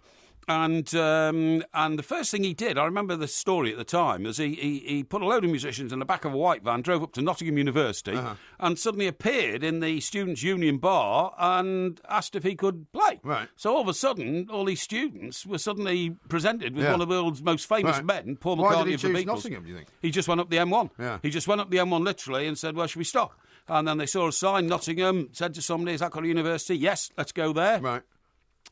Speaker 2: And the first thing he did, I remember the story at the time, was he put a load of musicians in the back of a white van, drove up to Nottingham University, and suddenly appeared in the Students' Union bar and asked if he could play.
Speaker 1: Right.
Speaker 2: So all of a sudden, all these students were suddenly presented with one of the world's most famous men, Paul McCartney of the Beatles.
Speaker 1: Why did he choose Nottingham, do you think?
Speaker 2: He just went up the M1.
Speaker 1: Yeah.
Speaker 2: He just went up the M1 literally and said, well, should we stop? And then they saw a sign, Nottingham, said to somebody, is that got a university? Yes, let's go there.
Speaker 1: Right.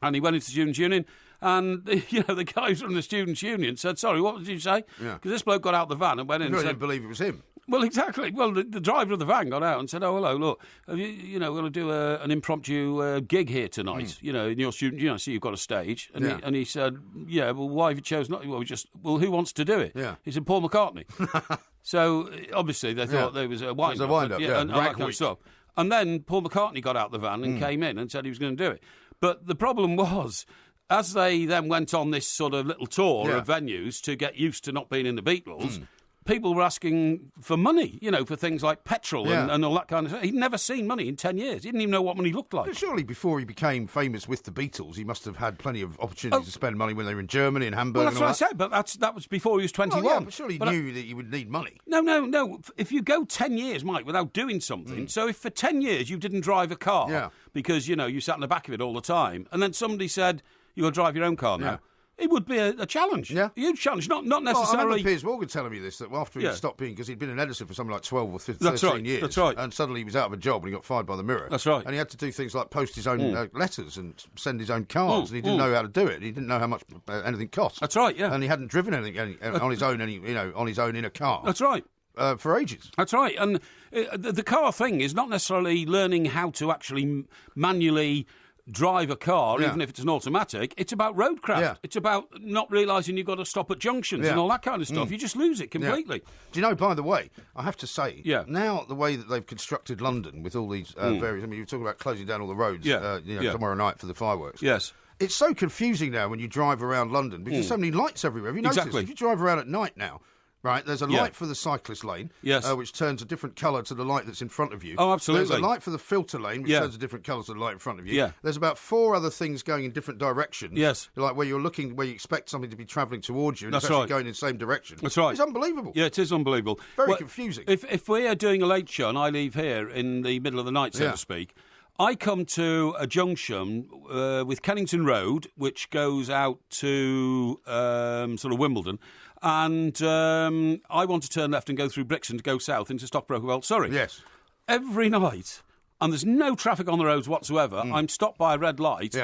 Speaker 2: And he went into the Students' Union. And, the guys from the Students' Union said, sorry, what did you say? Because this bloke got out the van and went in and said...
Speaker 1: didn't believe it was him.
Speaker 2: Well, exactly. Well, the driver of the van got out and said, oh, hello, look, we're going to do an impromptu gig here tonight, in your student, so you've got a stage. And, he said, well, why have you chosen not... Well, who wants to do it?
Speaker 1: Yeah.
Speaker 2: He said, Paul McCartney. So, obviously, they thought there was a wind-up.
Speaker 1: It was a wind-up,
Speaker 2: and all that kind of stuff. And then Paul McCartney got out the van and came in and said he was going to do it. But the problem was... As they then went on this sort of little tour of venues to get used to not being in the Beatles, people were asking for money, for things like petrol and all that kind of stuff. He'd never seen money in 10 years. He didn't even know what money looked like.
Speaker 1: But surely before he became famous with the Beatles, he must have had plenty of opportunities to spend money when they were in Germany and Hamburg.
Speaker 2: Well, that's what I said, but that was before he was 21.
Speaker 1: Well, yeah, but surely he knew that you would need money.
Speaker 2: No. If you go 10 years, Mike, without doing something, so if for 10 years you didn't drive a car because, you sat in the back of it all the time, and then somebody said, you'll drive your own car now. It would be a challenge. Yeah. A huge challenge. Not necessarily...
Speaker 1: Well, I remember Piers Morgan telling me this, that after he stopped being... Because he'd been an editor for something like 12 or 13 years.
Speaker 2: That's right.
Speaker 1: And suddenly he was out of a job and he got fired by the Mirror.
Speaker 2: That's right.
Speaker 1: And he had to do things like post his own letters and send his own cards. And he didn't know how to do it. He didn't know how much anything cost.
Speaker 2: That's right, yeah.
Speaker 1: And he hadn't driven anything on his own, on his own in a car.
Speaker 2: That's right.
Speaker 1: For ages.
Speaker 2: That's right. And the car thing is not necessarily learning how to actually manually drive a car, even if it's an automatic. It's about roadcraft. Yeah. It's about not realising you've got to stop at junctions and all that kind of stuff. You just lose it completely. Yeah.
Speaker 1: Do you know, by the way, I have to say, now the way that they've constructed London with all these various... I mean, you're talking about closing down all the roads tomorrow night for the fireworks.
Speaker 2: Yes.
Speaker 1: It's so confusing now when you drive around London because there's so many lights everywhere. Have you noticed?
Speaker 2: Exactly.
Speaker 1: If you drive around at night now... Right, there's a light for the cyclist lane, which turns a different colour to the light that's in front of you.
Speaker 2: Oh, absolutely.
Speaker 1: There's a light for the filter lane, which turns a different colour to the light in front of you. Yeah. There's about 4 other things going in different directions.
Speaker 2: Yes.
Speaker 1: Like where you're looking, where you expect something to be travelling towards you, and it's actually going in the same direction.
Speaker 2: That's right.
Speaker 1: It's unbelievable.
Speaker 2: Yeah, it is unbelievable.
Speaker 1: Very confusing.
Speaker 2: If we are doing a late show and I leave here in the middle of the night, so to speak, I come to a junction with Kennington Road, which goes out to sort of Wimbledon, and I want to turn left and go through Brixton to go south into Stockbroke Well, Surrey.
Speaker 1: Yes.
Speaker 2: Every night, and there's no traffic on the roads whatsoever, I'm stopped by a red light,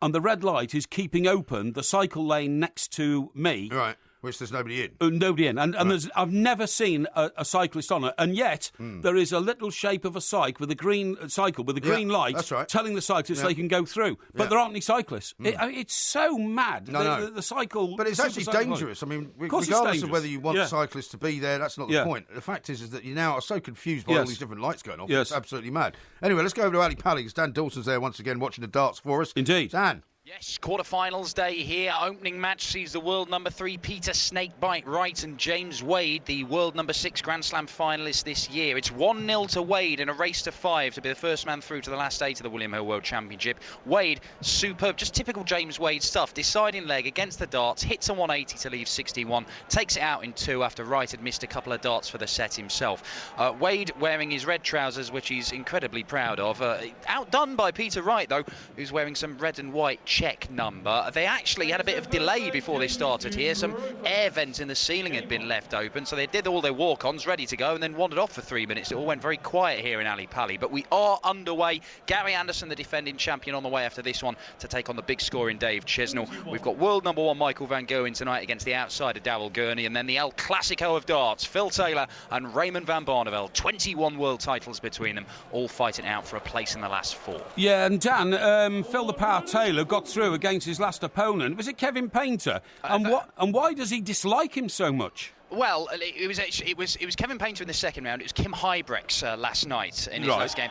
Speaker 2: and the red light is keeping open the cycle lane next to me.
Speaker 1: Right. Which there's nobody in.
Speaker 2: Nobody in. And I've never seen a cyclist on it. And yet, there is a little shape of a cycle with a green light telling the cyclists they can go through. But there aren't any cyclists. It's so mad. The cycle...
Speaker 1: But it's actually dangerous. I mean, regardless of whether you want cyclists to be there, that's not the point. The fact is that you now are so confused by all these different lights going off. It's absolutely mad. Anyway, let's go over to Ali Pally, because Dan Dawson's there once again watching the darts for us.
Speaker 2: Indeed.
Speaker 1: Dan.
Speaker 4: Yes, quarterfinals day here. Opening match sees the world number 3 Peter Snakebite Wright and James Wade, the world number 6 Grand Slam finalist this year. It's 1-0 to Wade in a race to 5 to be the first man through to the last 8 of the William Hill World Championship. Wade, superb, just typical James Wade stuff. Deciding leg against the darts, hits a 180 to leave 61, takes it out in 2 after Wright had missed a couple of darts for the set himself. Wade wearing his red trousers, which he's incredibly proud of. Outdone by Peter Wright, though, who's wearing some red and white check number. They actually had a bit of delay before they started here. Some air vents in the ceiling had been left open, so they did all their walk-ons ready to go and then wandered off for 3 minutes. It all went very quiet here in Ali Pally, but we are underway. Gary Anderson, the defending champion, on the way after this one to take on the big scoring Dave Chesnell. We've got world number 1 Michael van Gerwen tonight against the outsider Darryl Gurney, and then the El Clasico of darts, Phil Taylor and Raymond van Barneveld. 21 world titles between them, all fighting out for a place in the last 4.
Speaker 2: Yeah, and Dan, Phil the Power Taylor got through against his last opponent. Was it Kevin Painter? And why does he dislike him so much?
Speaker 4: Well, it was Kevin Painter in the second round. It was Kim Huybrechts last night in his last game.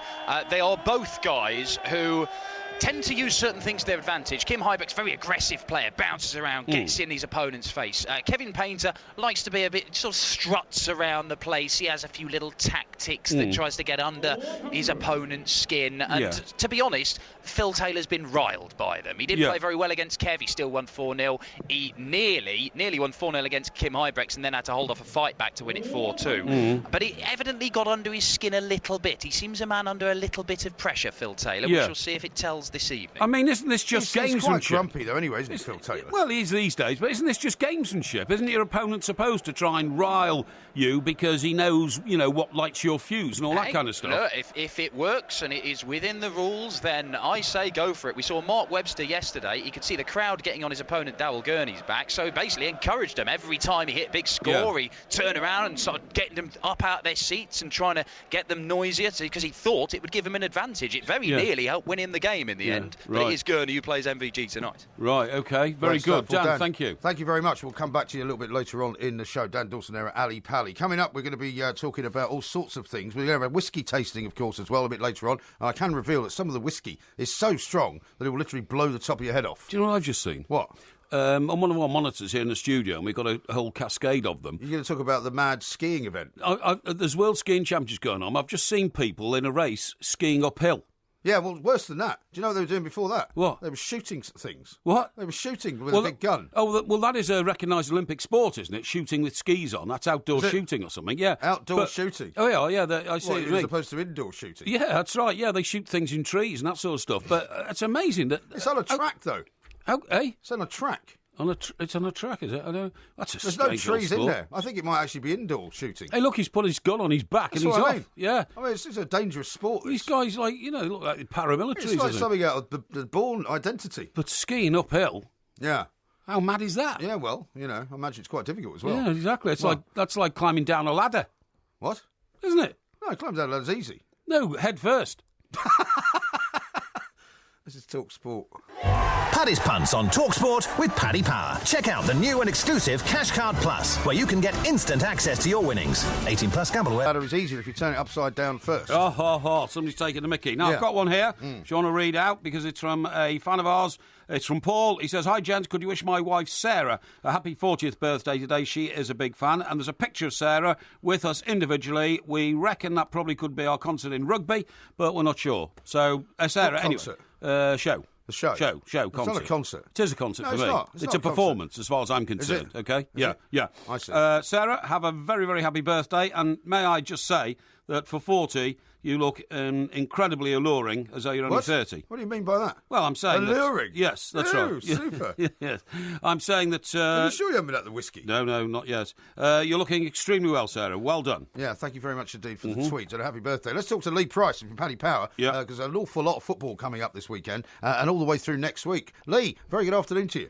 Speaker 4: They are both guys who tend to use certain things to their advantage. Kim Huybrechts, very aggressive player, bounces around, gets in his opponent's face. Kevin Painter likes to be a bit, sort of struts around the place. He has a few little tactics that tries to get under his opponent's skin. And to be honest, Phil Taylor's been riled by them. He didn't play very well against Kev. He still won 4-0. He nearly won 4-0 against Kim Huybrechts and then had to hold off a fight back to win it 4-2. But he evidently got under his skin a little bit. He seems a man under a little bit of pressure, Phil Taylor. We shall see if it tells this evening.
Speaker 2: I mean, isn't this just gamesmanship?
Speaker 1: He's quite grumpy, though, anyway, isn't he, Phil Taylor?
Speaker 2: Well, he is these days, but isn't this just gamesmanship? Isn't your opponent supposed to try and rile you because he knows, what lights your fuse and all that kind of stuff?
Speaker 4: Look, if it works and it is within the rules, then I say go for it. We saw Mark Webster yesterday. He could see the crowd getting on his opponent Darryl Gurney's back, so basically encouraged him. Every time he hit a big score, he turned around and started getting them up out of their seats and trying to get them noisier because he thought it would give him an advantage. It very nearly helped win him the game in the end. But it is Gurney who plays MVG tonight.
Speaker 2: Right, OK. Very good. Dan, thank you.
Speaker 1: Thank you very much. We'll come back to you a little bit later on in the show. Dan Dawson there at Ali Pally. Coming up, we're going to be talking about all sorts of things. We're going to have a whiskey tasting, of course, as well, a bit later on. And I can reveal that some of the whiskey is so strong that it will literally blow the top of your head off.
Speaker 2: Do you know what I've just seen?
Speaker 1: What?
Speaker 2: On one of our monitors here in the studio, and we've got a whole cascade of them.
Speaker 1: You're going to talk about the mad skiing event?
Speaker 2: There's World Skiing Championships going on. I've just seen people in a race skiing uphill.
Speaker 1: Yeah, well, worse than that. Do you know what they were doing before that?
Speaker 2: What?
Speaker 1: They were shooting things.
Speaker 2: What?
Speaker 1: They were shooting with a big gun.
Speaker 2: Oh, well, that is a recognised Olympic sport, isn't it? Shooting with skis on. That's outdoor shooting or something, yeah.
Speaker 1: Outdoor shooting?
Speaker 2: Oh, yeah, I see
Speaker 1: as opposed to indoor shooting?
Speaker 2: Yeah, that's right, yeah. They shoot things in trees and that sort of stuff. But it's amazing that...
Speaker 1: It's on a track, though.
Speaker 2: Eh?
Speaker 1: It's on a track.
Speaker 2: It's on a track, is it? I know.
Speaker 1: There's no trees in there. I think it might actually be indoor shooting.
Speaker 2: Hey, look, he's put his gun on his back and he's off. Yeah.
Speaker 1: I mean, it's a dangerous sport.
Speaker 2: These guys, look like paramilitaries.
Speaker 1: It's like something out of the Bourne Identity.
Speaker 2: But skiing uphill.
Speaker 1: Yeah.
Speaker 2: How mad is that?
Speaker 1: Yeah, well, I imagine it's quite difficult as well.
Speaker 2: Yeah, exactly. That's like climbing down a ladder.
Speaker 1: What?
Speaker 2: Isn't it?
Speaker 1: No, climbing down a ladder's easy.
Speaker 2: No, head first.
Speaker 1: This is Talk Sport.
Speaker 5: Paddy's Punts on Talk Sport with Paddy Power. Check out the new and exclusive Cash Card Plus, where you can get instant access to your winnings. 18 plus gamble aware.
Speaker 1: Ladder is easier if you turn it upside down first.
Speaker 2: Somebody's taking the mickey. Now, I've got one here. If you want to read out, because it's from a fan of ours. It's from Paul. He says, "Hi, gents. Could you wish my wife, Sarah, a happy 40th birthday today? She is a big fan." And there's a picture of Sarah with us individually. We reckon that probably could be our concert in Rugby, but we're not sure. So, Sarah, anyway. Show.
Speaker 1: The show?
Speaker 2: Show, concert.
Speaker 1: It's not a concert.
Speaker 2: It is a concert for me.
Speaker 1: It's
Speaker 2: a performance, as far as I'm concerned, okay? Yeah.
Speaker 1: I see.
Speaker 2: Sarah, have a very, very happy birthday, and may I just say that for 40, you look incredibly alluring as though you're only 30.
Speaker 1: What do you mean by that?
Speaker 2: Well, I'm saying
Speaker 1: alluring?
Speaker 2: Yes, that's right.
Speaker 1: Super.
Speaker 2: Yes. I'm saying that...
Speaker 1: Are you sure you haven't been at the whiskey?
Speaker 2: No, not yet. You're looking extremely well, Sarah. Well done.
Speaker 1: Yeah, thank you very much indeed for the tweet and a happy birthday. Let's talk to Lee Price from Paddy Power, because an awful lot of football coming up this weekend and all the way through next week. Lee, very good afternoon to you.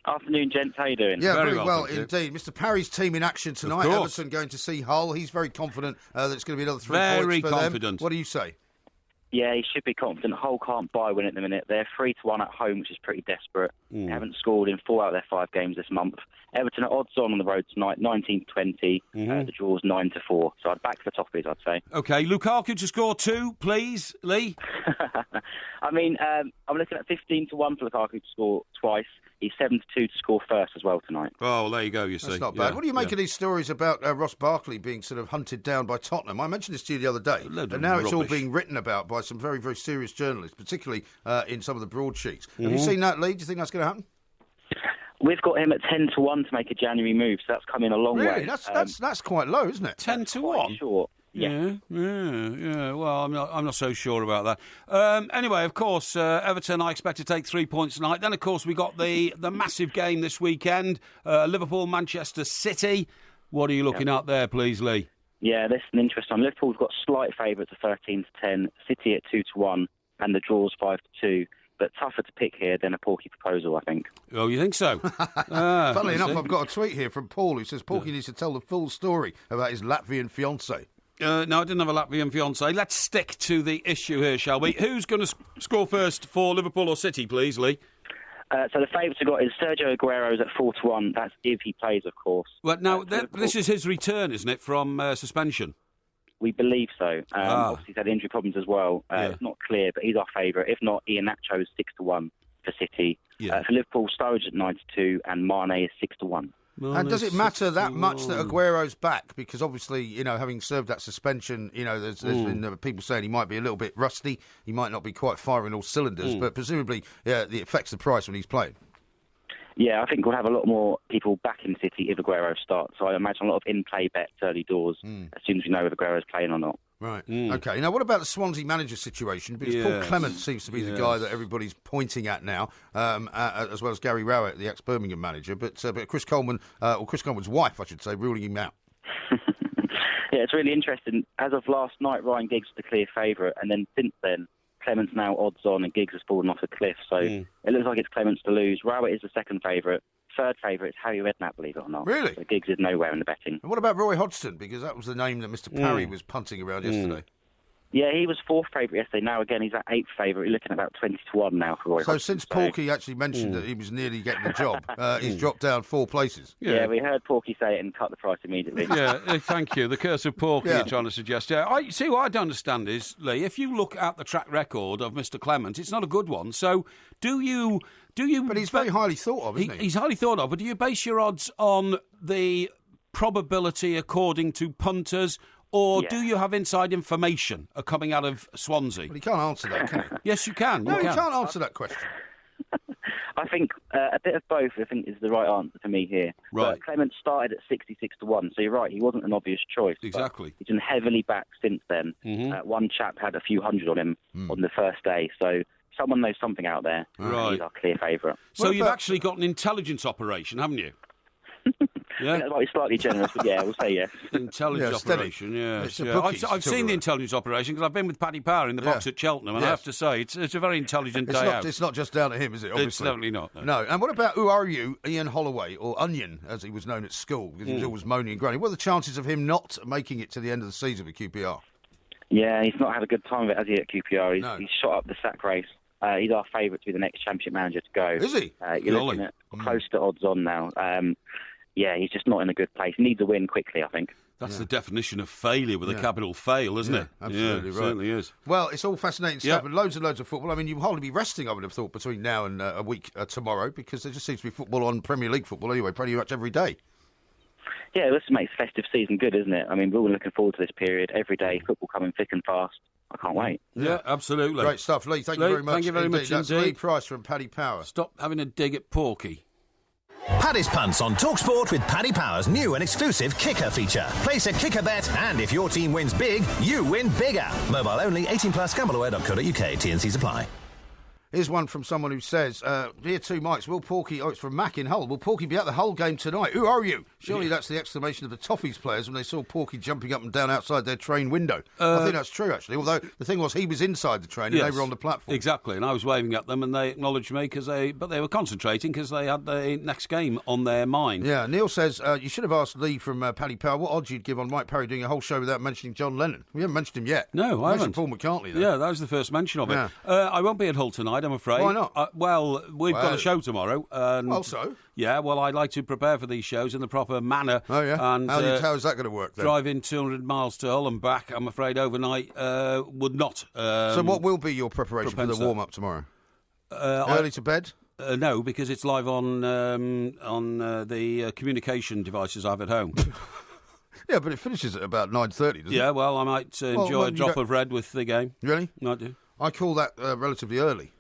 Speaker 6: Afternoon, gents. How you doing?
Speaker 1: Yeah, very well indeed. Mr. Parry's team in action tonight. Everton going to see Hull. He's very confident that it's going to be another 3 points for them.
Speaker 2: Very confident.
Speaker 1: What do you say?
Speaker 6: Yeah, he should be confident. Hull can't buy a win at the minute. They're 3-1 at home, which is pretty desperate. They haven't scored in 4 out of their 5 games this month. Everton are odds on the road tonight, 19-20. The draw's 9-4. So I'd back the Toffees, I'd say.
Speaker 2: OK, Lukaku to score 2, please, Lee.
Speaker 6: I mean, I'm looking at 15-1 for Lukaku to score twice. He's 7-2 to score first as well tonight.
Speaker 2: Oh, well, there you go, you see.
Speaker 1: That's not bad. What do you make of these stories about Ross Barkley being sort of hunted down by Tottenham? I mentioned this to you the other day. And now it's all being written about by some very, very serious journalists, particularly in some of the broadsheets. Have you seen that, Lee? Do you think that's going to happen?
Speaker 6: We've got him at 10-1 to make a January move, so that's coming a long way.
Speaker 1: That's quite low, isn't it?
Speaker 6: 10-1? Sure. Yeah.
Speaker 2: Well, I'm not so sure about that. Anyway, of course, Everton, I expect to take 3 points tonight. Then, of course, we got the massive game this weekend, Liverpool-Manchester City. What are you looking at there, please, Lee?
Speaker 6: Yeah, this is an interesting one. Liverpool's got slight favourites of 13-10, City at 2-1, and the draw's 5-2. But tougher to pick here than a Porky proposal, I think.
Speaker 2: Oh, you think so?
Speaker 1: Funnily enough, I've got a tweet here from Paul who says Porky needs to tell the full story about his Latvian fiancée.
Speaker 2: No, I didn't have a Latvian fiancée. Let's stick to the issue here, shall we? Who's going to score first for Liverpool or City, please, Lee?
Speaker 6: So the favourites we've got is Sergio Aguero's at 4-1. That's if he plays, of course.
Speaker 2: Well, now, this is his return, isn't it, from suspension?
Speaker 6: We believe so. Obviously, he's had injury problems as well. It's not clear, but he's our favourite. If not, Iheanacho's 6-1 for City. For Liverpool, Sturridge at 9-2, and Mane is 6-1.
Speaker 1: And does it matter that much that Aguero's back? Because obviously, having served that suspension, there's been people saying he might be a little bit rusty. He might not be quite firing all cylinders, but presumably it affects the price when he's playing.
Speaker 6: Yeah, I think we'll have a lot more people back in City if Aguero starts. So I imagine a lot of in-play bets early doors as soon as we know if Aguero's playing or not.
Speaker 1: Right. OK. Now, what about the Swansea manager situation? Because Paul Clement seems to be the guy that everybody's pointing at now, as well as Gary Rowett, the ex-Birmingham manager. But Chris Coleman, or Chris Coleman's wife, I should say, ruling him out.
Speaker 6: Yeah, it's really interesting. As of last night, Ryan Giggs was the clear favourite, and then since then, Clement's now odds on and Giggs has fallen off a cliff. So it looks like it's Clement's to lose. Rowett is the second favourite. Third favourite is Harry Redknapp, believe it or not.
Speaker 1: Really?
Speaker 6: So Giggs is nowhere in the betting.
Speaker 1: And what about Roy Hodgson? Because that was the name that Mr. Parry was punting around yesterday.
Speaker 6: Yeah, he was fourth favourite yesterday. Now, again, he's at eighth favourite. We're looking at about 20-1 now for Roy Hodgson.
Speaker 1: So since Porky actually mentioned that he was nearly getting the job, he's dropped down 4 places.
Speaker 6: Yeah, we heard Porky say it and cut the price immediately.
Speaker 2: Thank you. The curse of Porky you're trying to suggest. Yeah, see, what I don't understand is, Lee, if you look at the track record of Mr. Clement, it's not a good one. So do you...
Speaker 1: But he's very highly thought of, isn't he?
Speaker 2: He's highly thought of, but do you base your odds on the probability according to punters, or do you have inside information coming out of Swansea?
Speaker 1: Well, he can't answer that, can he?
Speaker 2: Yes, you can.
Speaker 1: No, he can't answer that question.
Speaker 6: I think a bit of both, I think, is the right answer for me here.
Speaker 2: Right.
Speaker 6: Clement started at 66-1, so you're right, he wasn't an obvious choice.
Speaker 2: Exactly.
Speaker 6: He's been heavily backed since then. One chap had a few hundred on him on the first day, so someone knows something out there.
Speaker 2: Right.
Speaker 6: He's our clear favourite.
Speaker 2: So you've actually got an intelligence operation, haven't you?
Speaker 6: Yeah, that might be slightly generous, but yeah, we'll say yes.
Speaker 2: Intelligence operation,
Speaker 1: It's
Speaker 2: yeah. I've seen the
Speaker 1: right.
Speaker 2: intelligence operation because I've been with Paddy Power in the box at Cheltenham, and I have to say it's a very intelligent day out.
Speaker 1: It's not just down to him, is it? Obviously.
Speaker 2: It's definitely not.
Speaker 1: No. And what about who are you, Ian Holloway, or Onion, as he was known at school, because he was always moaning and groaning. What are the chances of him not making it to the end of the season with QPR?
Speaker 6: Yeah, he's not had a good time of it, has he, at QPR? He's shot up the sack race. He's our favourite to be the next Championship manager to go.
Speaker 1: Is he?
Speaker 6: You're looking at close to odds on now. Yeah, he's just not in a good place. He needs a win quickly, I think.
Speaker 2: That's the definition of failure with a capital fail, isn't it?
Speaker 1: Absolutely right.
Speaker 2: It certainly is.
Speaker 1: Well, it's all fascinating stuff and loads of football. I mean, you'll hardly be resting, I would have thought, between now and a week tomorrow, because there just seems to be football on, Premier League football anyway, pretty much every day.
Speaker 6: Yeah, this makes festive season good, isn't it? I mean, we're all looking forward to this period. Every day, football coming thick and fast. I can't wait.
Speaker 2: Yeah, absolutely.
Speaker 1: Great stuff, Lee. Thank you very much.
Speaker 2: Thank you very much
Speaker 1: That's
Speaker 2: indeed.
Speaker 1: Lee Price from Paddy Power.
Speaker 2: Stop having a dig at Porky.
Speaker 5: Paddy's Punts on TalkSport with Paddy Power's new and exclusive kicker feature. Place a kicker bet, and if your team wins big, you win bigger. Mobile only, 18+, gambleaware.co.uk. T&Cs apply.
Speaker 1: Here's one from someone who says, Dear Two Mikes, will Porky... Oh, it's from Mac in Hull. Will Porky be at the Hull game tonight? Who are you? Surely that's the exclamation of the Toffees players when they saw Porky jumping up and down outside their train window. I think that's true, actually. Although the thing was, he was inside the train and they were on the platform.
Speaker 2: Exactly, and I was waving at them and they acknowledged me, but they were concentrating because they had the next game on their mind.
Speaker 1: Yeah, Neil says, you should have asked Lee from Paddy Power what odds you'd give on Mike Parry doing a whole show without mentioning John Lennon. We haven't mentioned him yet.
Speaker 2: No, I haven't.
Speaker 1: Paul McCartney, though.
Speaker 2: Yeah, that was the first mention of it.
Speaker 1: Yeah.
Speaker 2: I won't be at Hull tonight, I'm afraid.
Speaker 1: Why not?
Speaker 2: We've got a show tomorrow. And
Speaker 1: so?
Speaker 2: Yeah, well, I'd like to prepare for these shows in the proper manner.
Speaker 1: Oh, yeah?
Speaker 2: And,
Speaker 1: how is that going to work, then?
Speaker 2: Driving 200 miles to Hull and back, I'm afraid, overnight would not.
Speaker 1: So what will be your preparation for the warm-up tomorrow? Early to bed?
Speaker 2: No, because it's live on the communication devices I have at home.
Speaker 1: Yeah, but it finishes at about 9:30, doesn't it?
Speaker 2: Yeah, well, I might enjoy a drop of red with the game.
Speaker 1: Really?
Speaker 2: I do.
Speaker 1: I call that relatively early.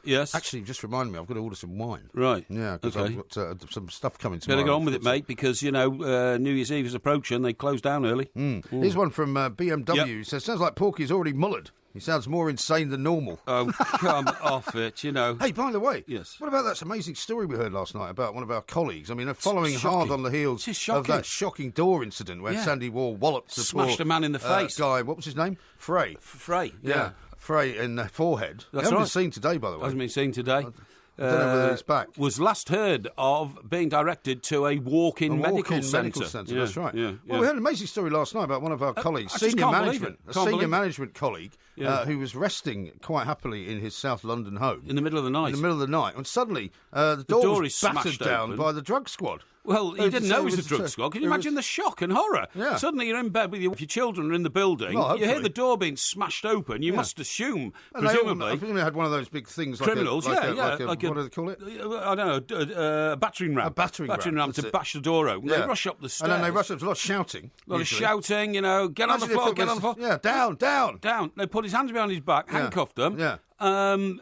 Speaker 2: Yes.
Speaker 1: Actually, just reminded me, I've got to order some wine.
Speaker 2: Right.
Speaker 1: Yeah, because I've got some stuff coming tomorrow.
Speaker 2: Better get on with it, mate, because, New Year's Eve is approaching. They close down early.
Speaker 1: Here's one from BMW. He says, sounds like Porky's already mullered. He sounds more insane than normal.
Speaker 2: Oh, come off it,
Speaker 1: Hey, by the way,
Speaker 2: yes.
Speaker 1: What about that amazing story we heard last night about one of our colleagues? I mean, they're following hard on the heels of that shocking door incident where Sandy Wall walloped the
Speaker 2: smashed a man in the face.
Speaker 1: Guy, what was his name? Frey.
Speaker 2: Yeah.
Speaker 1: Frey in the forehead.
Speaker 2: That's
Speaker 1: hasn't been seen today, by the way.
Speaker 2: Hasn't been seen today.
Speaker 1: I don't know whether he's back.
Speaker 2: Was last heard of being directed to a walk-in medical centre.
Speaker 1: That's right.
Speaker 2: Yeah.
Speaker 1: Well, we had an amazing story last night about one of our colleagues, senior management colleague, who was resting quite happily in his South London home.
Speaker 2: In the middle of the night.
Speaker 1: And suddenly the door was battered down by the drug squad.
Speaker 2: Well, he didn't know it was the drug squad. Can you imagine the shock and horror?
Speaker 1: Yeah.
Speaker 2: Suddenly you're in bed with your children are in the building.
Speaker 1: Well,
Speaker 2: you hear the door being smashed open. You must assume, presumably...
Speaker 1: I think they had one of those big things like
Speaker 2: criminals,
Speaker 1: what do they call it?
Speaker 2: I don't know, a battering ram.
Speaker 1: A battering ram
Speaker 2: to bash the door open.
Speaker 1: Yeah.
Speaker 2: They rush up the stairs.
Speaker 1: And then they rush up, there's a lot of shouting.
Speaker 2: A lot of shouting, get on the floor, get on the floor.
Speaker 1: Yeah, down.
Speaker 2: They put his hands behind his back, handcuffed him.
Speaker 1: Yeah.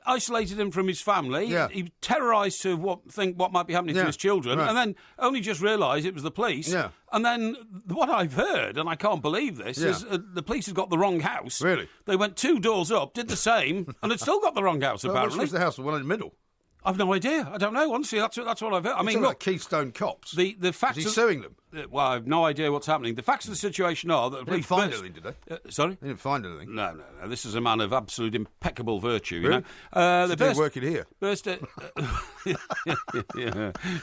Speaker 2: Isolated him from his family.
Speaker 1: Yeah.
Speaker 2: He terrorised to think what might be happening to his children, and then only just realised it was the police.
Speaker 1: Yeah.
Speaker 2: And then what I've heard, and I can't believe this, is the police had got the wrong house.
Speaker 1: Really?
Speaker 2: They went 2 doors up, did the same, and had still got the wrong house, apparently.
Speaker 1: Which was the house, the one in the middle?
Speaker 2: I've no idea. I don't know. Honestly, that's what I've heard. I mean, look,
Speaker 1: like Keystone Cops.
Speaker 2: The facts.
Speaker 1: Is he suing them?
Speaker 2: Well, I have no idea what's happening. The facts of the situation are that the police
Speaker 1: didn't find anything, did they?
Speaker 2: Sorry?
Speaker 1: They didn't find anything.
Speaker 2: No. This is a man of absolute impeccable virtue.
Speaker 1: Really?
Speaker 2: You know,
Speaker 1: they're working here.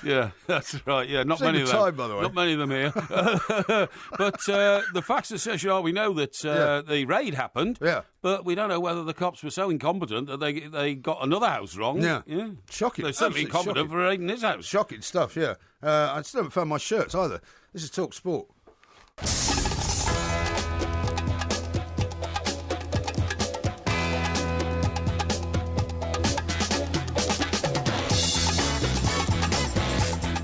Speaker 2: Yeah, that's right. Yeah, not many of them.
Speaker 1: Time, by the way.
Speaker 2: Not many of them here. But the facts of the situation are we know that the raid happened.
Speaker 1: Yeah.
Speaker 2: But we don't know whether the cops were so incompetent that they got another house wrong.
Speaker 1: Yeah.
Speaker 2: Shocking. They're certainly incompetent for raiding his house.
Speaker 1: Shocking stuff, yeah. I still haven't found my shirts either. This is Talk Sport.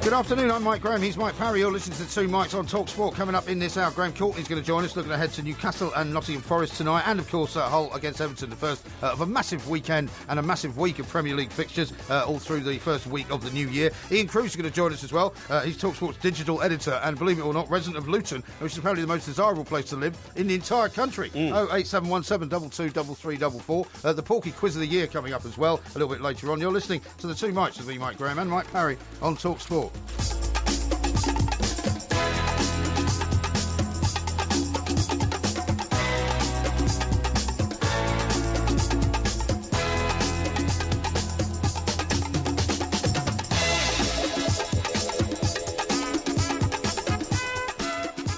Speaker 1: Good afternoon, I'm Mike Graham, he's Mike Parry. You're listening to the Two Mikes on Talk Sport. Coming up in this hour, Graham Courtney's going to join us, looking ahead to Newcastle and Nottingham Forest tonight, and of course Hull against Everton, the first of a massive weekend and a massive week of Premier League fixtures all through the first week of the new year. Ian Cruz is going to join us as well. He's Talk Sport's digital editor and, believe it or not, resident of Luton, which is apparently the most desirable place to live in the entire country. 08717 223344. The Porky Quiz of the Year coming up as well a little bit later on. You're listening to the Two Mikes with me, Mike Graham, and Mike Parry on Talk Sport.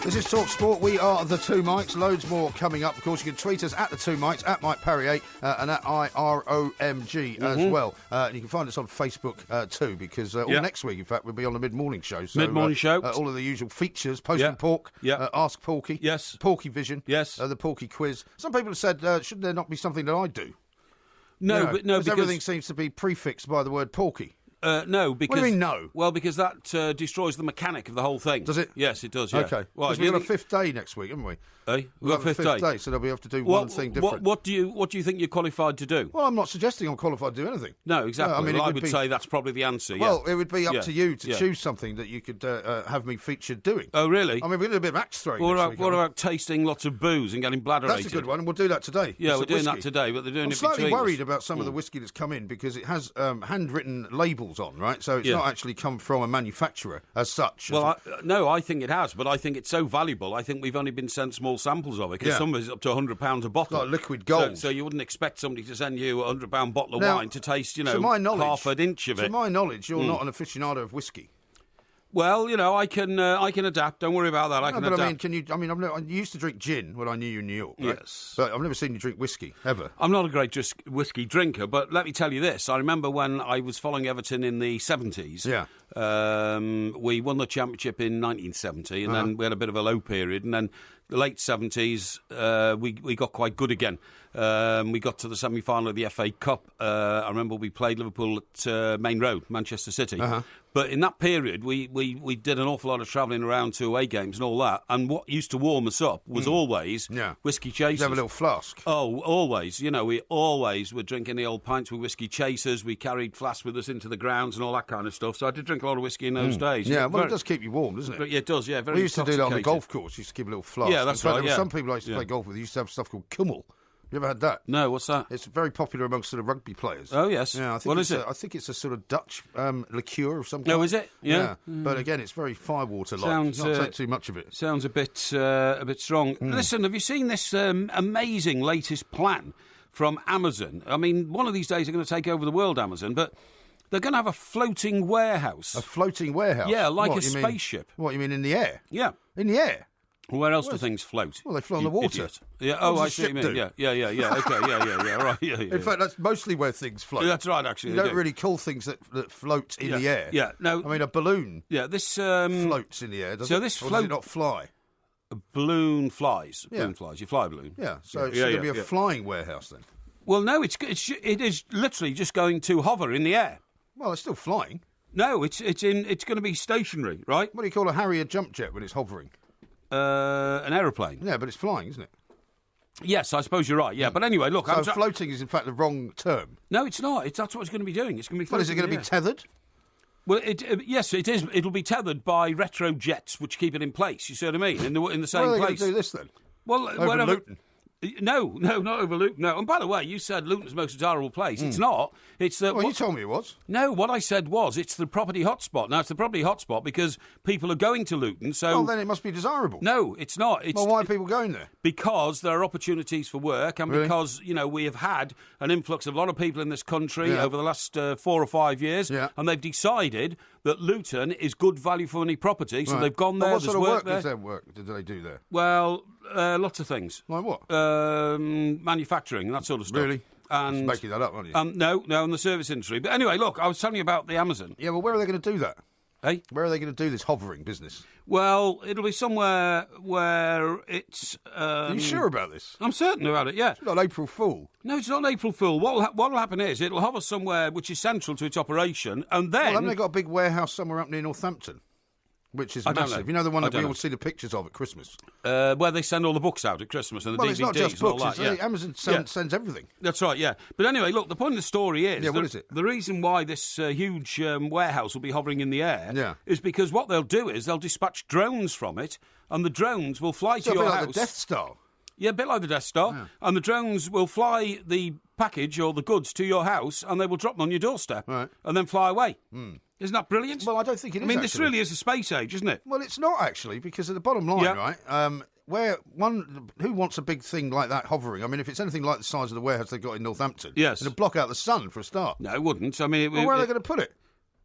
Speaker 1: This is Talk Sport. We are the Two Mikes. Loads more coming up. Of course, you can tweet us at the Two Mikes, at Mike Parry 8, and at IROMG as well. And you can find us on Facebook too, because all next week, in fact, we'll be on the mid-morning show. So,
Speaker 2: mid-morning show.
Speaker 1: All of the usual features: Post and Pork, Ask Porky, Porky Vision, the Porky Quiz. Some people have said, shouldn't there not be something that I do?
Speaker 2: No, because
Speaker 1: everything seems to be prefixed by the word Porky.
Speaker 2: No, because...
Speaker 1: What do you mean, no?
Speaker 2: Well, because that destroys the mechanic of the whole thing.
Speaker 1: Does it?
Speaker 2: Yes, it does, yeah.
Speaker 1: OK.
Speaker 2: Well,
Speaker 1: we've got a fifth day next week, haven't we?
Speaker 2: We've got a fifth day.
Speaker 1: So we have to do one thing different.
Speaker 2: What do you think you're qualified to do?
Speaker 1: Well, I'm not suggesting I'm qualified to do anything.
Speaker 2: No, exactly.
Speaker 1: No,
Speaker 2: I would say that's probably the answer,
Speaker 1: Well, it would be up to you to choose something that you could have me featured doing.
Speaker 2: Oh, really?
Speaker 1: I mean, we're going to do a bit of axe throwing
Speaker 2: What about tasting lots of booze and getting bladderated?
Speaker 1: That's a good one, and we'll do that today.
Speaker 2: Yeah, we're doing that today, but they're doing it between us.
Speaker 1: I'm slightly worried about some of the whiskey that's come in, because it has handwritten labels on, right? So it's not actually come from a manufacturer as such.
Speaker 2: Well, no, I think it has, but I think it's so valuable. I think we've only been sent small samples of it, because some of it's up to £100 a bottle.
Speaker 1: Like liquid gold.
Speaker 2: So you wouldn't expect somebody to send you a £100 bottle of wine to taste, half an inch of it.
Speaker 1: To my knowledge, you're not an aficionado of whiskey.
Speaker 2: Well, I can adapt. Don't worry about that. I can adapt.
Speaker 1: I used to drink gin when I knew you in New York. Right? Yes, but I've never seen you drink whiskey ever.
Speaker 2: I'm not a great whiskey drinker, but let me tell you this: I remember when I was following Everton in the 70s. Yeah, we won the championship in 1970, and then we had a bit of a low period, and then the late 70s we got quite good again. We got to the semi-final of the FA Cup. I remember we played Liverpool at Main Road, Manchester City. But in that period, we did an awful lot of travelling around to away games and all that. And what used to warm us up was always whiskey chasers.
Speaker 1: You have a little flask.
Speaker 2: Oh, always. We always were drinking the old pints with whiskey chasers. We carried flasks with us into the grounds and all that kind of stuff. So I did drink a lot of whiskey in those days.
Speaker 1: Yeah, well, it does keep you warm, doesn't it?
Speaker 2: Yeah, it does, yeah. Very
Speaker 1: We used to do that on the golf course. Used to keep a little flask.
Speaker 2: Yeah, that's right.
Speaker 1: Some people I used to play golf with used to have stuff called Kummel. You ever had that?
Speaker 2: No, what's that?
Speaker 1: It's very popular amongst sort of rugby players.
Speaker 2: Oh, yes.
Speaker 1: Yeah, I think
Speaker 2: what is it?
Speaker 1: I think it's a sort of Dutch liqueur of some kind.
Speaker 2: Oh, is it? Yeah.
Speaker 1: But again, it's very firewater-like. Not take too much of it.
Speaker 2: Sounds a bit strong. Listen, have you seen this amazing latest plan from Amazon? I mean, one of these days they're going to take over the world, Amazon, but they're going to have a floating warehouse.
Speaker 1: A floating warehouse?
Speaker 2: Yeah, like a spaceship.
Speaker 1: What, you mean in the air?
Speaker 2: Yeah.
Speaker 1: In the air?
Speaker 2: Where else do things float?
Speaker 1: Well, they float on the water.
Speaker 2: Idiot. Yeah. Oh, I see what you mean. Yeah. Okay. Yeah. Right. Yeah.
Speaker 1: In fact, that's mostly where things float.
Speaker 2: That's right. Actually,
Speaker 1: you don't really call things that float in the air.
Speaker 2: Yeah. No.
Speaker 1: I mean, a balloon.
Speaker 2: Yeah. This
Speaker 1: floats in the air. Does it? Or does it not fly?
Speaker 2: A balloon flies.
Speaker 1: Yeah.
Speaker 2: Balloon flies. You fly a balloon.
Speaker 1: Yeah. So it's going to be a flying warehouse then.
Speaker 2: Well, no. It is literally just going to hover in the air.
Speaker 1: Well, it's still flying.
Speaker 2: No. It's going to be stationary, right?
Speaker 1: What do you call a Harrier jump jet when it's hovering?
Speaker 2: An aeroplane.
Speaker 1: Yeah, but it's flying, isn't it?
Speaker 2: Yes, I suppose you're right. Yeah, but anyway, look.
Speaker 1: So floating is in fact the wrong term.
Speaker 2: No, it's not. That's what it's going to be doing. It's going to be.
Speaker 1: Well, is it going to be tethered?
Speaker 2: Well, yes, it is. It'll be tethered by retro jets, which keep it in place. You see what I mean? In the same
Speaker 1: Where are they
Speaker 2: place.
Speaker 1: going to do this then?
Speaker 2: Well,
Speaker 1: over Luton.
Speaker 2: No, not over Luton. No, and by the way, you said Luton's most desirable place. It's not. It's the.
Speaker 1: Well, you told me it was.
Speaker 2: No, what I said was it's the property hotspot. Now it's the property hotspot because people are going to Luton. So
Speaker 1: well, then it must be desirable.
Speaker 2: No, it's not.
Speaker 1: Well, why are people going there?
Speaker 2: Because there are opportunities for work, and because we have had an influx of a lot of people in this country over the last 4 or 5 years, and they've decided that Luton is good value for money property. So they've gone there.
Speaker 1: What sort of work do they do there?
Speaker 2: Well, lots of things.
Speaker 1: Like what?
Speaker 2: Manufacturing, that sort of stuff.
Speaker 1: Really?
Speaker 2: And
Speaker 1: just making that up, aren't you?
Speaker 2: No, in the service industry. But anyway, look, I was telling you about the Amazon.
Speaker 1: Yeah, well, where are they going to do that?
Speaker 2: Eh?
Speaker 1: Where are they going to do this hovering business?
Speaker 2: Well, it'll be somewhere where it's...
Speaker 1: Are you sure about this?
Speaker 2: I'm certain about it, yeah.
Speaker 1: It's not April Fool.
Speaker 2: No, it's not April Fool. What'll happen is it'll hover somewhere which is central to its operation, and then...
Speaker 1: Well, haven't they got a big warehouse somewhere up near Northampton? Which is massive. You know the one that we all see the pictures of at Christmas?
Speaker 2: Where they send all the books out at Christmas and the DVDs
Speaker 1: it's not just books.
Speaker 2: and all that.
Speaker 1: Amazon sends everything.
Speaker 2: That's right, yeah. But anyway, look, the point of the story is...
Speaker 1: Yeah, what is it?
Speaker 2: The reason why this huge warehouse will be hovering in the air is because what they'll do is they'll dispatch drones from it, and the drones will fly to your house.
Speaker 1: A bit like the Death Star.
Speaker 2: Yeah, a bit like the Death Star. Yeah. And the drones will fly the package or the goods to your house, and they will drop them on your doorstep and then fly away. Isn't that brilliant?
Speaker 1: Well, I don't think it is.
Speaker 2: I mean, this really is a space age, isn't it?
Speaker 1: Well, it's not actually, because at the bottom line, right? Who wants a big thing like that hovering? I mean, if it's anything like the size of the warehouse they've got in Northampton, it'll block out the sun for a start.
Speaker 2: No, it wouldn't. I mean,
Speaker 1: where are they going to put it?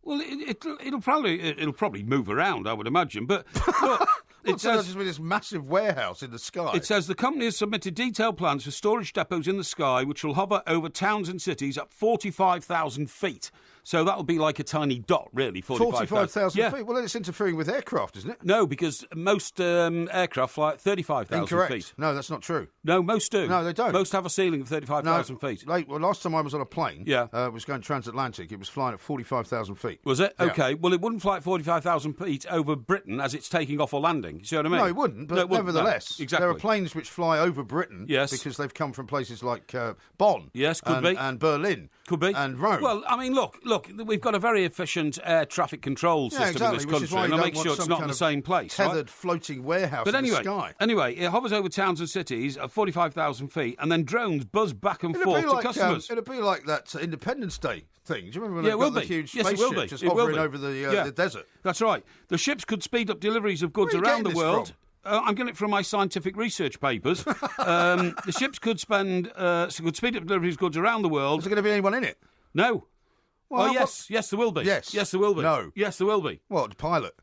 Speaker 2: Well, it'll probably move around, I would imagine. But look,
Speaker 1: it says just with this massive warehouse in the sky.
Speaker 2: It says the company has submitted detailed plans for storage depots in the sky, which will hover over towns and cities at 45,000 feet. So that'll be like a tiny dot, really.
Speaker 1: 45,000 feet. Well, then it's interfering with aircraft, isn't it?
Speaker 2: No, because most aircraft fly at 35,000 feet.
Speaker 1: No, that's not true.
Speaker 2: No, most do.
Speaker 1: No, they don't.
Speaker 2: Most have a ceiling of 35,000 feet.
Speaker 1: Well, last time I was on a plane, was going transatlantic, it was flying at 45,000 feet.
Speaker 2: Was it?
Speaker 1: Yeah.
Speaker 2: Okay. Well, it wouldn't fly at 45,000 feet over Britain as it's taking off or landing. You see what I mean?
Speaker 1: No, it wouldn't, but nevertheless,
Speaker 2: exactly.
Speaker 1: There are planes which fly over Britain because they've come from places like Bonn.
Speaker 2: Yes, could be.
Speaker 1: And Berlin.
Speaker 2: Could be.
Speaker 1: And Rome.
Speaker 2: Well, I mean, look, we've got a very efficient air traffic control system in this country, and I'll make sure it's not in the same place.
Speaker 1: Tethered floating warehouse in the sky.
Speaker 2: Anyway, it hovers over towns and cities at 45,000 feet, and then drones buzz back and forth to customers.
Speaker 1: It'll be like that Independence Day thing. Do you remember when they got the huge
Speaker 2: spaceship
Speaker 1: just hovering over the desert?
Speaker 2: That's right. The ships could speed up deliveries of goods around the world. I'm getting it from my scientific research papers. The ships could speed up deliveries of goods around the world.
Speaker 1: Is there going to be anyone in it?
Speaker 2: No. Well, yes, there will be.
Speaker 1: Yes,
Speaker 2: there will be.
Speaker 1: No,
Speaker 2: yes, there will be.
Speaker 1: What, pilot?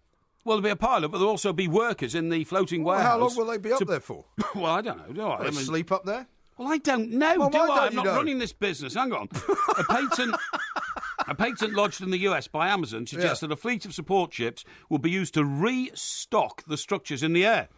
Speaker 2: Well, there'll be a pilot, but there'll also be workers in the floating warehouse.
Speaker 1: How long will they be up there for?
Speaker 2: Well, I don't know. Do I?
Speaker 1: Will they sleep up there?
Speaker 2: Well, I don't know. Do I? I'm not running this business. Hang on. A patent lodged in the US by Amazon suggests that a fleet of support ships will be used to restock the structures in the air.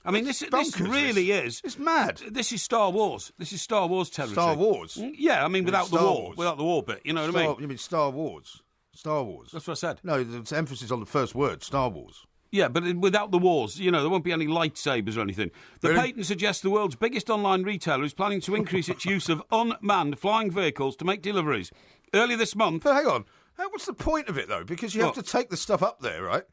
Speaker 2: I mean, this really is.
Speaker 1: It's mad.
Speaker 2: This is Star Wars. This is Star Wars territory.
Speaker 1: Star Wars?
Speaker 2: Yeah, I mean, without the war. Without the war bit, you know what I mean?
Speaker 1: You mean Star Wars? Star Wars.
Speaker 2: That's what I said.
Speaker 1: No, there's emphasis on the first word, Star Wars.
Speaker 2: Yeah, but without the wars, there won't be any lightsabers or anything. The patent suggests the world's biggest online retailer is planning to increase its use of unmanned flying vehicles to make deliveries. Earlier this month...
Speaker 1: But hang on. What's the point of it, though? Because you have to take the stuff up there, right?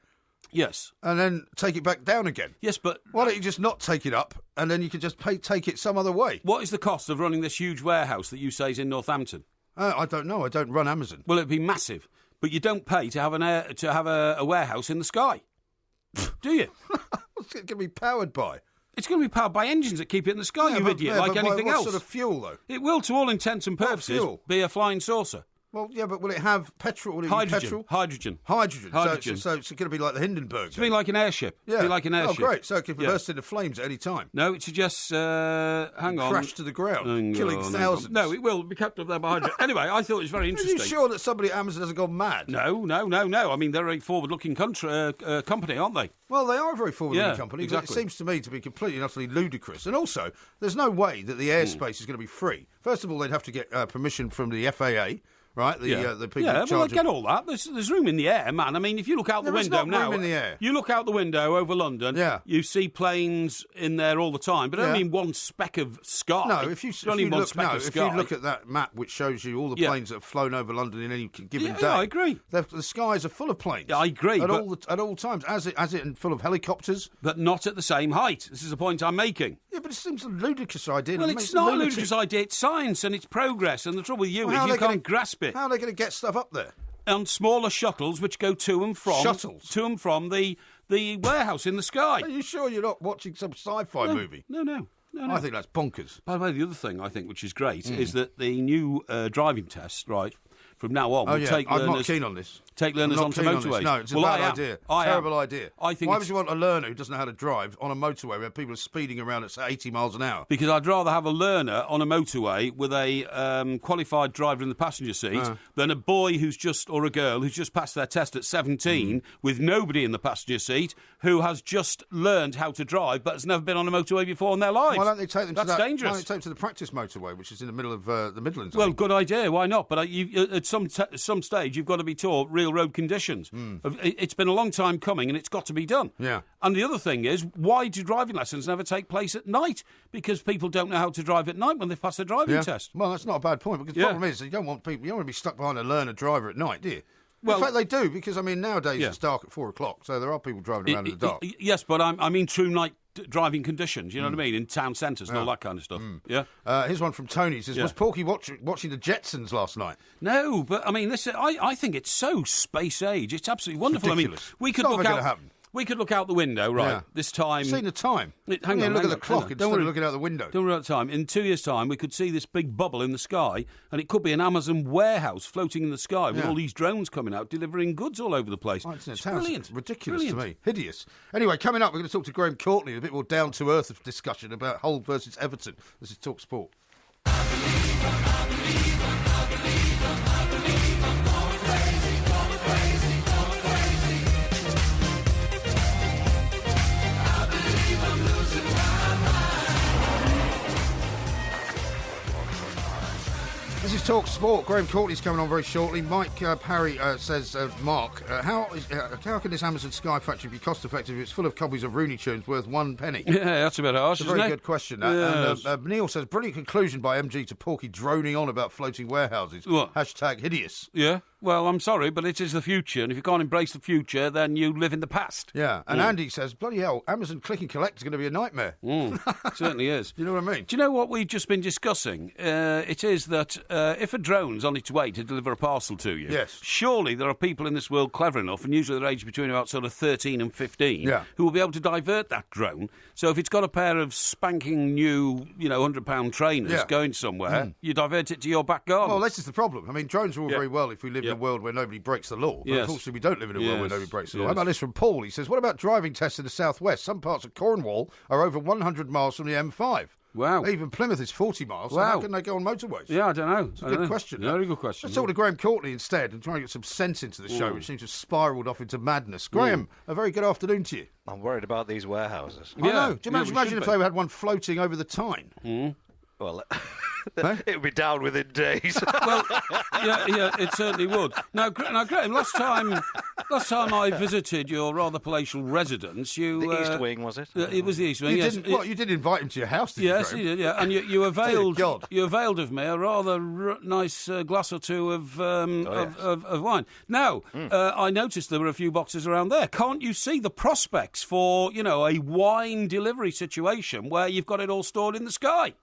Speaker 2: Yes.
Speaker 1: And then take it back down again.
Speaker 2: Yes, but...
Speaker 1: Why don't you just not take it up, and then you can just take it some other way?
Speaker 2: What is the cost of running this huge warehouse that you say is in Northampton?
Speaker 1: I don't know. I don't run Amazon.
Speaker 2: Well, it'd be massive. But you don't pay to have a warehouse in the sky. Do you?
Speaker 1: What's it going to be powered by?
Speaker 2: It's going to be powered by engines that keep it in the sky, you idiot, like anything else.
Speaker 1: What sort of fuel, though?
Speaker 2: It will, to all intents and purposes, be a flying saucer.
Speaker 1: Well, yeah, but will it have petrol? Will it
Speaker 2: Hydrogen.
Speaker 1: Hydrogen. So it's going to be like the Hindenburg.
Speaker 2: It's going to be like an airship.
Speaker 1: Yeah.
Speaker 2: Be like an airship.
Speaker 1: Oh, great. So it can burst into flames at any time.
Speaker 2: No, it suggests, hang on.
Speaker 1: Crash to the ground, killing thousands.
Speaker 2: No, it will be kept up there by hydrogen. Anyway, I thought it was very interesting.
Speaker 1: Are you sure that somebody at Amazon hasn't gone mad?
Speaker 2: No. I mean, they're a forward-looking company, aren't they?
Speaker 1: Well, they are a very forward-looking company,
Speaker 2: exactly.
Speaker 1: But it seems to me to be completely and utterly ludicrous. And also, there's no way that the airspace is going to be free. First of all, they'd have to get permission from the FAA. Right, the people in charge.
Speaker 2: Well, I get all that. There's room in the air, man. I mean, if you look out the window now,
Speaker 1: room in the air.
Speaker 2: You look out the window over London.
Speaker 1: Yeah.
Speaker 2: You see planes in there all the time, but only one speck of sky.
Speaker 1: No, if you look at that map which shows you all the planes that have flown over London in any given day,
Speaker 2: yeah, I agree.
Speaker 1: The skies are full of planes.
Speaker 2: I agree.
Speaker 1: At all times, as it full of helicopters,
Speaker 2: but not at the same height. This is the point I'm making.
Speaker 1: Yeah, but it seems a ludicrous idea.
Speaker 2: Well, it's not a ludicrous idea. It's science and it's progress. And the trouble with you is you can't grasp it.
Speaker 1: How are they going to get stuff up there?
Speaker 2: On smaller shuttles which go to and from the warehouse in the sky.
Speaker 1: Are you sure you're not watching some sci-fi movie?
Speaker 2: No.
Speaker 1: I think that's bonkers.
Speaker 2: By the way, the other thing I think which is great is that the new driving test, right, from now on.
Speaker 1: I'm not keen on this.
Speaker 2: Take learners onto motorways.
Speaker 1: No, it's a bad idea. Terrible idea.
Speaker 2: I think
Speaker 1: Why would you want a learner who doesn't know how to drive on a motorway where people are speeding around at, say, 80 miles an hour?
Speaker 2: Because I'd rather have a learner on a motorway with a qualified driver in the passenger seat than a boy or a girl who's just passed their test at 17 with nobody in the passenger seat who has just learned how to drive but has never been on a motorway before in their lives.
Speaker 1: Why don't they take them
Speaker 2: That's dangerous.
Speaker 1: Why don't they take them to the practice motorway, which is in the middle of the Midlands?
Speaker 2: Well, good idea. Why not? But at some stage, you've got to be taught real road conditions. It's been a long time coming, and it's got to be done.
Speaker 1: Yeah.
Speaker 2: And the other thing is, why do driving lessons never take place at night? Because people don't know how to drive at night when they've passed their driving test.
Speaker 1: Well, that's not a bad point, because the problem is you don't want to be stuck behind a learner driver at night, do you? Well, in fact, they do, because, nowadays it's dark at 4 o'clock, so there are people driving around in the dark.
Speaker 2: Yes, but I mean true night driving conditions, you know what I mean, in town centres and all that kind of stuff. Yeah.
Speaker 1: Here's one from Tony. He says, was Porky watching the Jetsons last night?
Speaker 2: No, but, I think it's so space age. It's absolutely wonderful.
Speaker 1: Ridiculous.
Speaker 2: We could look out... We could look out the window, right, this time...
Speaker 1: You've seen the time. Hang on, look at the clock instead of looking out the window.
Speaker 2: Don't worry about the time. In 2 years' time, we could see this big bubble in the sky, and it could be an Amazon warehouse floating in the sky with all these drones coming out, delivering goods all over the place. It's brilliant.
Speaker 1: Ridiculous to me. Hideous. Anyway, coming up, we're going to talk to Graham Courtney, a bit more down-to-earth discussion about Hull versus Everton. This is Talk Sport. This is Talk Sport. Graham Courtney's coming on very shortly. Mike Parry says, Mark, how can this Amazon Sky factory be cost effective if it's full of copies of Rooney Tunes worth 1 penny?
Speaker 2: Yeah, that's a bit harsh,
Speaker 1: isn't it? It's a very good question.
Speaker 2: Yes.
Speaker 1: And Neil says, brilliant conclusion by MG to Porky droning on about floating warehouses.
Speaker 2: What?
Speaker 1: Hashtag hideous.
Speaker 2: Yeah. Well, I'm sorry, but it is the future, and if you can't embrace the future, then you live in the past.
Speaker 1: Yeah, and Andy says, bloody hell, Amazon Click and Collect is going to be a nightmare.
Speaker 2: It certainly is.
Speaker 1: You know what I mean?
Speaker 2: Do you know what we've just been discussing? It is that if a drone's on its way to deliver a parcel to you, surely there are people in this world clever enough, and usually they're aged between about sort of 13 and 15, who will be able to divert that drone. So if it's got a pair of spanking new, £100 trainers going somewhere, you divert it to your back garden.
Speaker 1: Well, this is the problem. Drones are all very well if we live in a world where nobody breaks the law. But unfortunately, we don't live in a world where nobody breaks the law. How about this from Paul? He says, what about driving tests in the southwest? Some parts of Cornwall are over 100 miles from the M5.
Speaker 2: Wow.
Speaker 1: Even Plymouth is 40 miles, so how can they go on motorways?
Speaker 2: Yeah, I don't know.
Speaker 1: It's a good question.
Speaker 2: Very good question.
Speaker 1: Let's talk to Graham Courtney instead and try and get some sense into the show, which seems to have spiralled off into madness. Graham, a very good afternoon to you.
Speaker 7: I'm worried about these warehouses.
Speaker 1: I know. Do you imagine if they had one floating over the Tyne?
Speaker 7: Well, it would be down within days.
Speaker 2: Well, yeah, it certainly would. Now, Graham, last time I visited your rather palatial residence,
Speaker 7: the East Wing, was it?
Speaker 2: It was the East Wing.
Speaker 1: You did invite him to your house, didn't you?
Speaker 2: Yes, you did. Yeah, and you availed of me a rather nice glass or two of wine. Now, I noticed there were a few boxes around there. Can't you see the prospects for a wine delivery situation where you've got it all stored in the sky?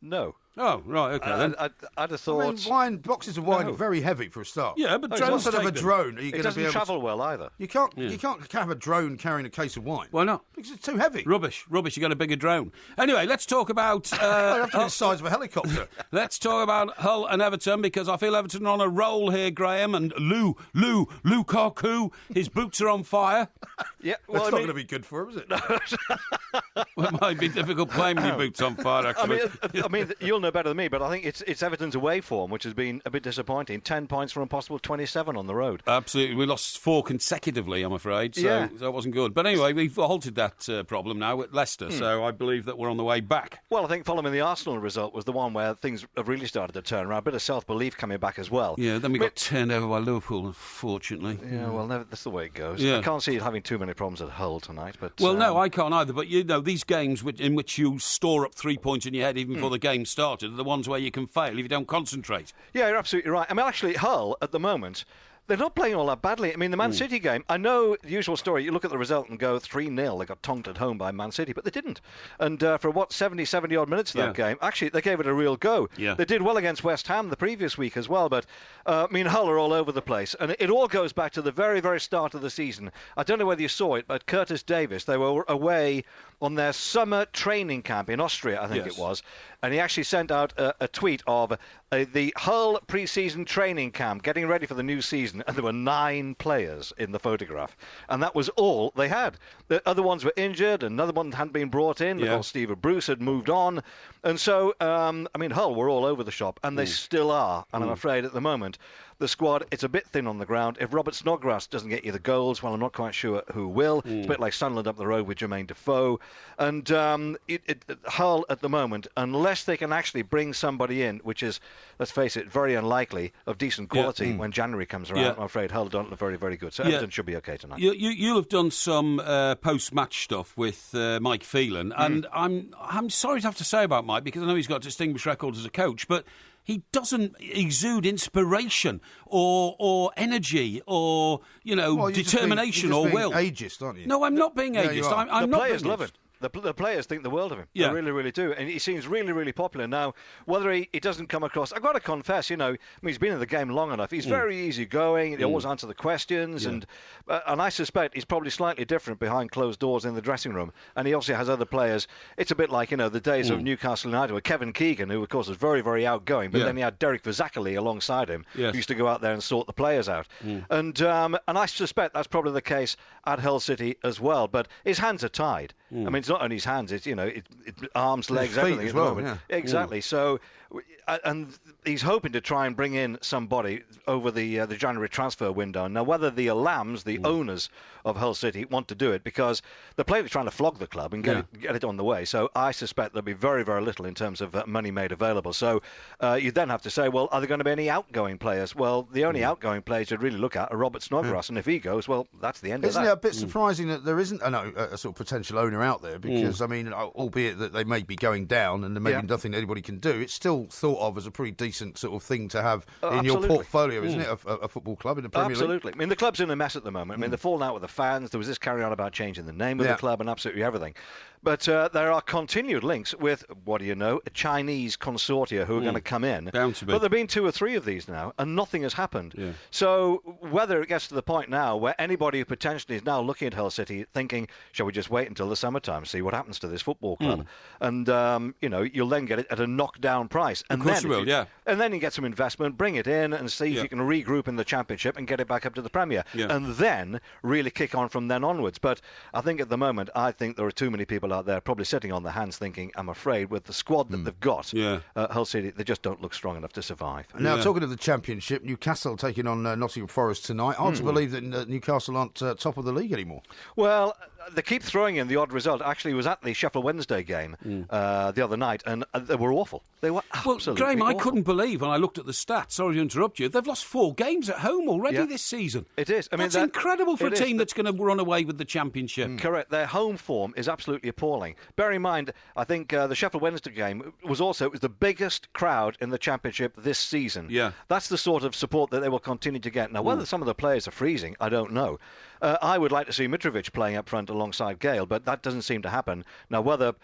Speaker 7: No.
Speaker 2: Oh, right, OK, then.
Speaker 7: I'd have thought...
Speaker 1: boxes of wine are very heavy for a start.
Speaker 2: Yeah, but drones
Speaker 1: instead of a drone, are you
Speaker 7: it doesn't travel well either.
Speaker 1: You can't have a drone carrying a case of wine.
Speaker 2: Why not?
Speaker 1: Because it's too heavy.
Speaker 2: Rubbish. You got a bigger drone. Anyway, let's talk about...
Speaker 1: I'd have to be the size of a helicopter.
Speaker 2: Let's talk about Hull and Everton, because I feel Everton are on a roll here, Graham, and Lukaku, his boots are on fire.
Speaker 7: Yeah,
Speaker 1: well, that's not going to be good for him, is it?
Speaker 2: Well, it might be difficult playing with your boots on fire, actually.
Speaker 7: I mean, you'll know better than me, but I think it's Everton's away form which has been a bit disappointing. 10 points from a possible 27 on the road.
Speaker 2: Absolutely. We lost 4 consecutively, I'm afraid, so that wasn't good. But anyway, we've halted that problem now at Leicester, so I believe that we're on the way back.
Speaker 7: Well, I think following the Arsenal result was the one where things have really started to turn around. A bit of self-belief coming back as well.
Speaker 2: Yeah, then we got turned over by Liverpool, unfortunately.
Speaker 7: Yeah, well, that's the way it goes. Yeah. I can't see it having too many problems at Hull tonight. But
Speaker 2: well, no, I can't either. But, these games in which you store up 3 points in your head even before the game started are the ones where you can fail if you don't concentrate.
Speaker 7: Yeah, you're absolutely right. I mean, actually, Hull, at the moment, they're not playing all that badly. I mean, the Man City game, I know the usual story. You look at the result and go 3-0. They got tonked at home by Man City, but they didn't. And for 70-odd minutes of that game, actually, they gave it a real go.
Speaker 2: Yeah.
Speaker 7: They did well against West Ham the previous week as well, but, Hull are all over the place. And it all goes back to the very, very start of the season. I don't know whether you saw it, but Curtis Davis, they were away on their summer training camp in Austria, I think it was. and he actually sent out a tweet of the Hull pre-season training camp, getting ready for the new season, and there were 9 players in the photograph, and that was all they had. The other ones were injured, another one hadn't been brought in, because Steve Bruce had moved on, and so, Hull were all over the shop, and they still are, and I'm afraid at the moment, the squad, it's a bit thin on the ground. If Robert Snodgrass doesn't get you the goals, well, I'm not quite sure who will. It's a bit like Sunderland up the road with Jermaine Defoe. And Hull, at the moment, unless they can actually bring somebody in, which is, let's face it, very unlikely, of decent quality when January comes around, I'm afraid Hull don't look very, very good. So Everton should be okay tonight.
Speaker 2: You'll have done some post-match stuff with Mike Phelan, and I'm sorry to have to say about Mike, because I know he's got distinguished records as a coach, but he doesn't exude inspiration or energy or, determination or will.
Speaker 1: Ageist, aren't you?
Speaker 2: No, I'm not being ageist. I'm not.
Speaker 7: Players love it. The players think the world of him.
Speaker 2: Yeah.
Speaker 7: They really, really do. And he seems really, really popular. Now, whether he doesn't come across... I've got to confess, he's been in the game long enough. He's very easygoing. He always answers the questions. And I suspect he's probably slightly different behind closed doors in the dressing room. And he also has other players. It's a bit like, the days of Newcastle United with Kevin Keegan, who, of course, was very, very outgoing. But then he had Derek Verzakali alongside him, who used to go out there and sort the players out. And I suspect that's probably the case at Hull City as well. But his hands are tied. I mean, it's not only his hands, it's, arms, legs, everything
Speaker 1: as well.
Speaker 7: Yeah. Exactly. So, and he's hoping to try and bring in somebody over the January transfer window. Now, whether the Lambs, the owners of Hull City, want to do it, because they're plainly trying to flog the club and get it on the way. So I suspect there'll be very, very little in terms of money made available. So you then have to say, well, are there going to be any outgoing players? Well, the only outgoing players you'd really look at are Robert Snodgrass, and if he goes, well, that's the end of that.
Speaker 1: Isn't it a bit surprising that there isn't a sort of potential owner out there? Because, albeit that they may be going down and there may be nothing anybody can do, it's still thought of as a pretty decent sort of thing to have in your portfolio, isn't it? A football club in the Premier League.
Speaker 7: Absolutely. I mean, the club's in a mess at the moment. I mean, they're falling out with the fans. There was this carry on about changing the name of the club and absolutely everything. But there are continued links with, what do you know, a Chinese consortia who are going to come in.
Speaker 2: Bound to be.
Speaker 7: But there have been 2 or 3 of these now, and nothing has happened. Yeah. So whether it gets to the point now where anybody who potentially is now looking at Hull City thinking, shall we just wait until the summertime, see what happens to this football club? And, you'll then get it at a knockdown price. And
Speaker 2: of course you will,
Speaker 7: And then you get some investment, bring it in and see if you can regroup in the Championship and get it back up to the Premier. Yeah. And then really kick on from then onwards. But I think at the moment, there are too many people out there probably sitting on their hands thinking, I'm afraid with the squad that they've got, Hull City, they just don't look strong enough to survive.
Speaker 1: Now, talking of the Championship, Newcastle taking on Nottingham Forest tonight. Hard to believe that Newcastle aren't top of the league anymore.
Speaker 7: Well, they keep throwing in the odd result. Actually, it was at the Sheffield Wednesday game the other night, and they were awful. They were absolutely
Speaker 2: Graham,
Speaker 7: awful.
Speaker 2: I couldn't believe when I looked at the stats, sorry to interrupt you, they've lost 4 games at home already this season.
Speaker 7: It is.
Speaker 2: That's incredible for a team that's going to run away with the Championship.
Speaker 7: Correct. Their home form is absolutely appalling. Bear in mind, I think the Sheffield Wednesday game was the biggest crowd in the Championship this season. Yeah. That's the sort of support that they will continue to get. Now, whether some of the players are freezing, I don't know. I would like to see Mitrovic playing up front alongside Gale, but that doesn't seem to happen. Now, whether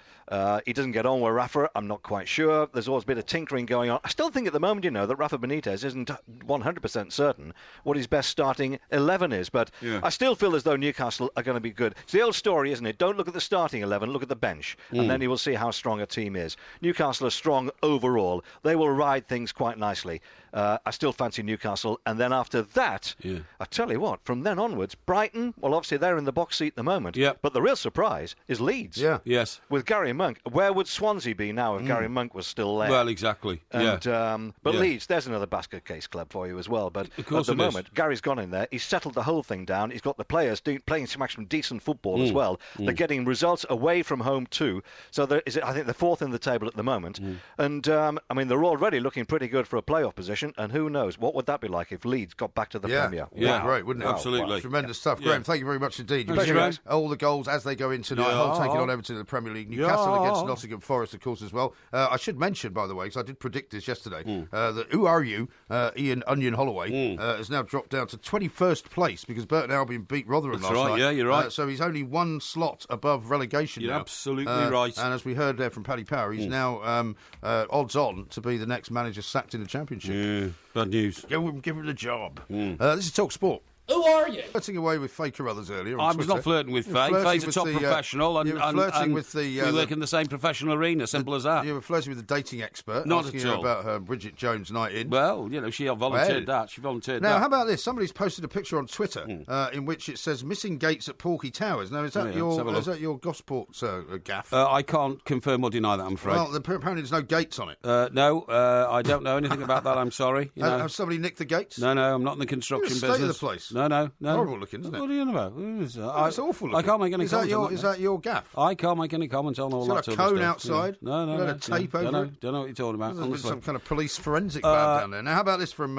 Speaker 7: he doesn't get on with Rafa, I'm not quite sure. There's always a bit of tinkering going on. I still think at the moment, that Rafa Benitez isn't 100% certain what his best starting 11 is, but I still feel as though Newcastle are going to be good. It's the old story, isn't it? Don't look at the starting 11, look at the bench, and then you will see how strong a team is. Newcastle are strong overall. They will ride things quite nicely. I still fancy Newcastle, and then after that, I tell you what, from then onwards, Brighton, well, obviously they're in the box seat at the moment, but the real surprise is Leeds.
Speaker 2: Yeah. Yes.
Speaker 7: With Gary Monk. Where would Swansea be now if Gary Monk was still there?
Speaker 2: Well, exactly.
Speaker 7: And, but Leeds, there's another basket case club for you as well. But at the moment, Gary's gone in there. He's settled the whole thing down. He's got the players playing some decent football as well. They're getting results away from home too. So I think they're 4th in the table at the moment. And, they're already looking pretty good for a playoff position. And who knows, what would that be like if Leeds got back to the Premier?
Speaker 1: Yeah, great, wouldn't it?
Speaker 2: Absolutely.
Speaker 1: Tremendous stuff. Graham, thank you very much indeed.
Speaker 2: Thanks, Graham.
Speaker 1: All the goals as they go in tonight. Hull taking on Everton in the Premier League. Newcastle against Nottingham Forest, of course, as well. I should mention, by the way, because I did predict this yesterday, that Who Are You, Ian Onion Holloway, has now dropped down to 21st place because Burton Albion beat Rotherham last night.
Speaker 2: Yeah, you're right.
Speaker 1: So he's only 1 slot above relegation now.
Speaker 2: You're absolutely right.
Speaker 1: And as we heard there from Paddy Power, he's now odds on to be the next manager sacked in the Championship.
Speaker 2: Bad news.
Speaker 1: Give him the job. This is Talk Sport.
Speaker 2: Who are you?
Speaker 1: Flirting away with Faye Carruthers earlier.
Speaker 2: I was not flirting with Faye. Faye's a top professional, and we work in the same professional arena. Simple as that.
Speaker 1: You were flirting with the dating expert.
Speaker 2: Not
Speaker 1: asking
Speaker 2: at
Speaker 1: her
Speaker 2: all.
Speaker 1: about her Bridget Jones night in.
Speaker 2: Well, she volunteered that. She volunteered that.
Speaker 1: Now, how about this? Somebody's posted a picture on Twitter in which it says missing gates at Porky Towers. Now, is that your Gosport gaff?
Speaker 2: I can't confirm or deny that, I'm afraid.
Speaker 1: Well, apparently there's no gates on it.
Speaker 2: No, I don't know anything about that. I'm sorry.
Speaker 1: Have somebody nicked the gates?
Speaker 2: No, I'm not in the construction business.
Speaker 1: State of the place.
Speaker 2: No.
Speaker 1: Horrible looking, isn't it?
Speaker 2: What are you on about?
Speaker 1: It's awful looking.
Speaker 2: I can't make any comment.
Speaker 1: Is that your gaff?
Speaker 2: I can't make any comment on all that sort of stuff.
Speaker 1: Is there a cone outside?
Speaker 2: No.
Speaker 1: A tape over it?
Speaker 2: Don't know what you're talking about.
Speaker 1: There's some kind of police forensic lab down there. Now, how about this from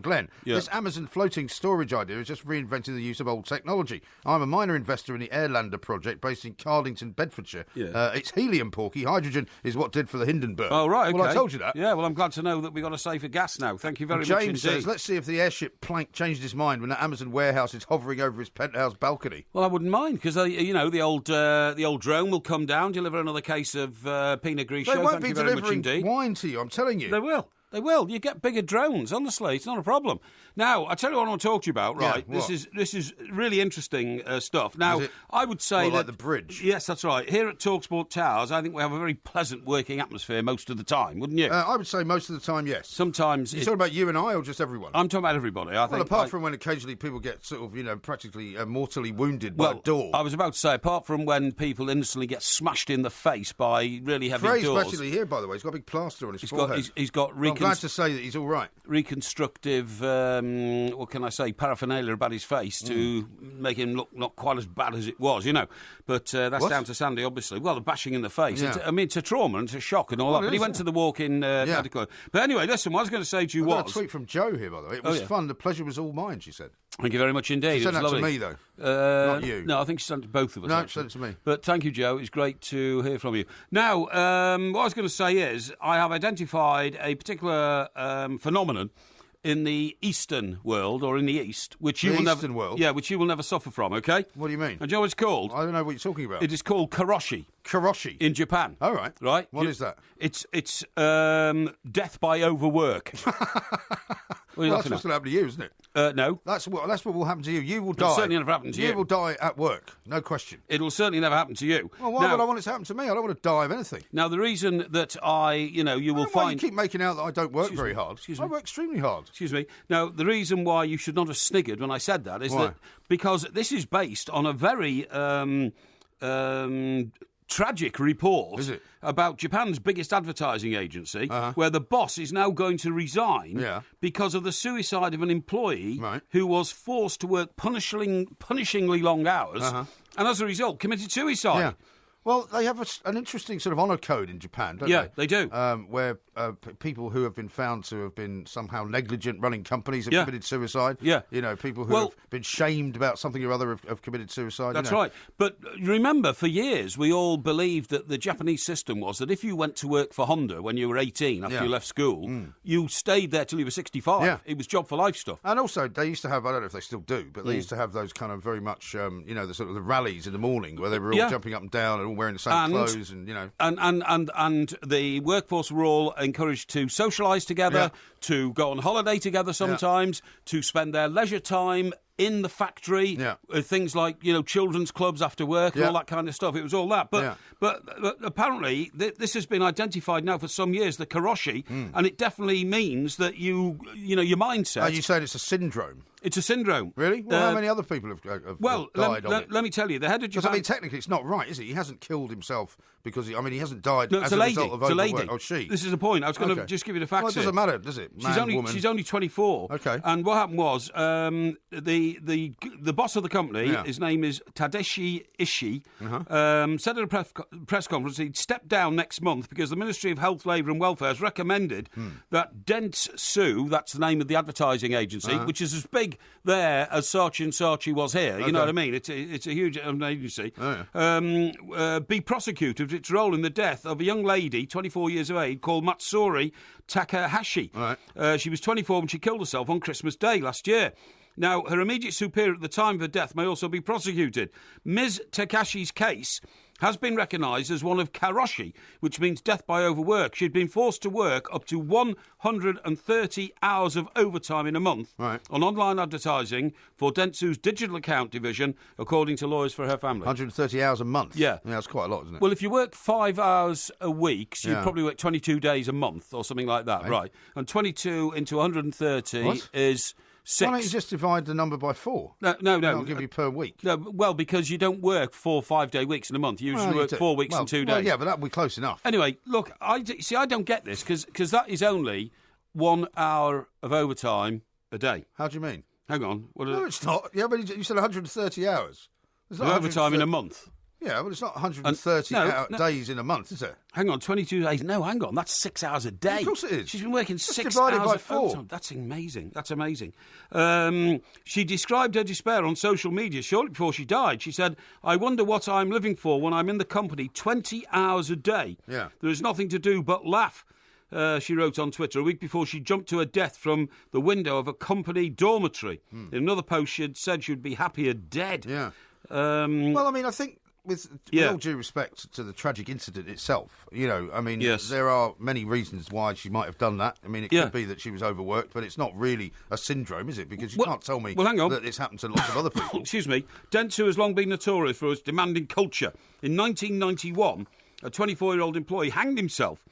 Speaker 1: Glenn?
Speaker 2: Yeah.
Speaker 1: This Amazon floating storage idea is just reinventing the use of old technology. I'm a minor investor in the Airlander project based in Cardington, Bedfordshire. Yeah. It's helium, Porky. Hydrogen is what did for the Hindenburg.
Speaker 2: Oh, right, okay.
Speaker 1: Well, I told you that.
Speaker 2: Yeah, well, I'm glad to know that we got a safer gas now. Thank you very much indeed.
Speaker 1: James says, let's see if the airship Plank changed his mind when that Amazon warehouse is hovering over his penthouse balcony.
Speaker 2: Well, I wouldn't mind, because, the old drone will come down, deliver another case of Pinot Grigio.
Speaker 1: They won't
Speaker 2: Thank
Speaker 1: be
Speaker 2: you very much
Speaker 1: delivering
Speaker 2: indeed.
Speaker 1: wine to you, I'm telling you.
Speaker 2: They will. They will. You get bigger drones, honestly. It's not a problem. Now, I tell you what I want to talk to you about, right?
Speaker 1: Yeah,
Speaker 2: this is really interesting stuff. Now, I would say that...
Speaker 1: like the bridge?
Speaker 2: Yes, that's right. Here at TalkSport Towers, I think we have a very pleasant working atmosphere most of the time, wouldn't you?
Speaker 1: I would say most of the time, yes.
Speaker 2: Sometimes...
Speaker 1: You're talking about you and I, or just everyone?
Speaker 2: I'm talking about everybody, I think.
Speaker 1: Well, apart from when occasionally people get sort of, practically mortally wounded by a door.
Speaker 2: I was about to say, apart from when people innocently get smashed in the face by really heavy doors...
Speaker 1: Frey's actually here, by the way. He's got a big plaster on his forehead.
Speaker 2: He's got...
Speaker 1: I'm glad to say that he's all right.
Speaker 2: Reconstructive, what can I say, paraphernalia about his face to make him look not quite as bad as it was, But that's down to Sandy, obviously. Well, the bashing in the face.
Speaker 1: Yeah.
Speaker 2: It's a trauma and it's a shock and all that. But he went to the walk-in medical. But anyway, listen, what I was going to say to you
Speaker 1: got a tweet from Jo here, by the way. It was fun. The pleasure was all mine, she said.
Speaker 2: Thank you very much indeed.
Speaker 1: She sent that to me, though. Not you.
Speaker 2: No, I think she sent it to both of us.
Speaker 1: No, she sent it to me.
Speaker 2: But thank you, Joe. It's great to hear from you. Now, what I was going to say is I have identified a particular phenomenon in the Eastern world, or in the East, which you will never suffer from, okay?
Speaker 1: What do you mean?
Speaker 2: And do you know what it's called?
Speaker 1: I don't know what you're talking about.
Speaker 2: It is called karoshi.
Speaker 1: Karoshi?
Speaker 2: In Japan.
Speaker 1: Oh, right.
Speaker 2: Right?
Speaker 1: What is that?
Speaker 2: It's death by overwork.
Speaker 1: Well, that's what's going to happen to you, isn't it?
Speaker 2: No.
Speaker 1: That's what will happen to you. You will die.
Speaker 2: It'll certainly never happen to you.
Speaker 1: You will die at work, no question.
Speaker 2: It'll certainly never happen to you.
Speaker 1: Well, why would I want it to happen to me? I don't want to die of anything.
Speaker 2: Now, the reason that you will find...
Speaker 1: You keep making out that I don't work very hard. I work extremely hard.
Speaker 2: Excuse me. Now, the reason why you should not have sniggered when I said that is that because this is based on a very... tragic report about Japan's biggest advertising agency, where the boss is now going to resign because of the suicide of an employee who was forced to work punishingly long hours, and as a result committed suicide.
Speaker 1: Yeah. Well, they have an interesting sort of honour code in Japan, don't they?
Speaker 2: Yeah, they do.
Speaker 1: Where people who have been found to have been somehow negligent running companies have committed suicide. Yeah. People who have been shamed about something or other have committed suicide.
Speaker 2: That's right. But remember, for years, we all believed that the Japanese system was that if you went to work for Honda when you were 18 after you left school, you stayed there till you were 65. Yeah. It was job for life stuff.
Speaker 1: And also, they used to have, I don't know if they still do, but they used to have those kind of very much, the sort of the rallies in the morning where they were all jumping up and down and all wearing the same clothes and
Speaker 2: and the workforce were all encouraged to socialise together, to go on holiday together sometimes, to spend their leisure time in the factory, things like children's clubs after work and all that kind of stuff. It was all that, but apparently this has been identified now for some years, the karoshi, and it definitely means that your mindset.
Speaker 1: Are you saying it's a syndrome?
Speaker 2: It's a syndrome.
Speaker 1: Really? Well, how many other people have died on it?
Speaker 2: Let me tell you, the head of Japan...
Speaker 1: Because, technically it's not right, is it? He hasn't killed himself because he hasn't died as a result of overwork.
Speaker 2: It's a lady.
Speaker 1: Oh, she.
Speaker 2: This is the point. I was going to just give you the facts.
Speaker 1: Well, it doesn't matter, does it?
Speaker 2: She's only 24.
Speaker 1: Okay.
Speaker 2: And what happened was the boss of the company, his name is Tadashi Ishii, said at a press conference he'd step down next month because the Ministry of Health, Labour and Welfare has recommended that Dentsu, that's the name of the advertising agency, which is as big there as Saatchi & Saatchi was here. You know what I mean? It's a huge agency. Be prosecuted for its role in the death of a young lady, 24 years of age, called Matsuri Takahashi. She was 24 when she killed herself on Christmas Day last year. Now, her immediate superior at the time of her death may also be prosecuted. Ms. Takashi's case has been recognised as one of karoshi, which means death by overwork. She'd been forced to work up to 130 hours of overtime in a month on online advertising for Dentsu's digital account division, according to lawyers for her family.
Speaker 1: 130 hours a month?
Speaker 2: Yeah.
Speaker 1: That's quite a lot, isn't it?
Speaker 2: Well, if you work 5 hours a week, so you'd probably work 22 days a month or something like that, right? And 22 into 130 is... 6.
Speaker 1: Why don't you just divide the number by 4?
Speaker 2: No.
Speaker 1: I'll give you per week.
Speaker 2: No, well, because you don't work 4 5-day weeks in a month. You usually work 4 weeks and 2 days.
Speaker 1: Well, yeah, but that would be close enough.
Speaker 2: Anyway, look, I don't get this because that is only 1 hour of overtime a day.
Speaker 1: How do you mean?
Speaker 2: Hang on.
Speaker 1: No, it's not. Yeah, but you said 130 hours.
Speaker 2: It's not overtime in a month.
Speaker 1: Yeah, but it's not 130 days in a month, is it?
Speaker 2: Hang on, 22 days. No, hang on. That's 6 hours a day.
Speaker 1: Of course it is.
Speaker 2: She's been working 6
Speaker 1: divided
Speaker 2: hours
Speaker 1: by
Speaker 2: of
Speaker 1: 4.
Speaker 2: overtime. That's amazing. That's amazing. She described her despair on social media shortly before she died. She said, "I wonder what I'm living for when I'm in the company 20 hours a day.
Speaker 1: Yeah.
Speaker 2: There is nothing to do but laugh." She wrote on Twitter a week before she jumped to her death from the window of a company dormitory. In another post, she had said she would be happier dead.
Speaker 1: Yeah. Well, I mean, I think with all due respect to the tragic incident itself, there are many reasons why she might have done that. I mean, it could be that she was overworked, but it's not really a syndrome, is it? Because you can't tell me that it's happened to lots of other people.
Speaker 2: Excuse me. Dentsu has long been notorious for its demanding culture. In 1991, a 24-year-old employee hanged himself.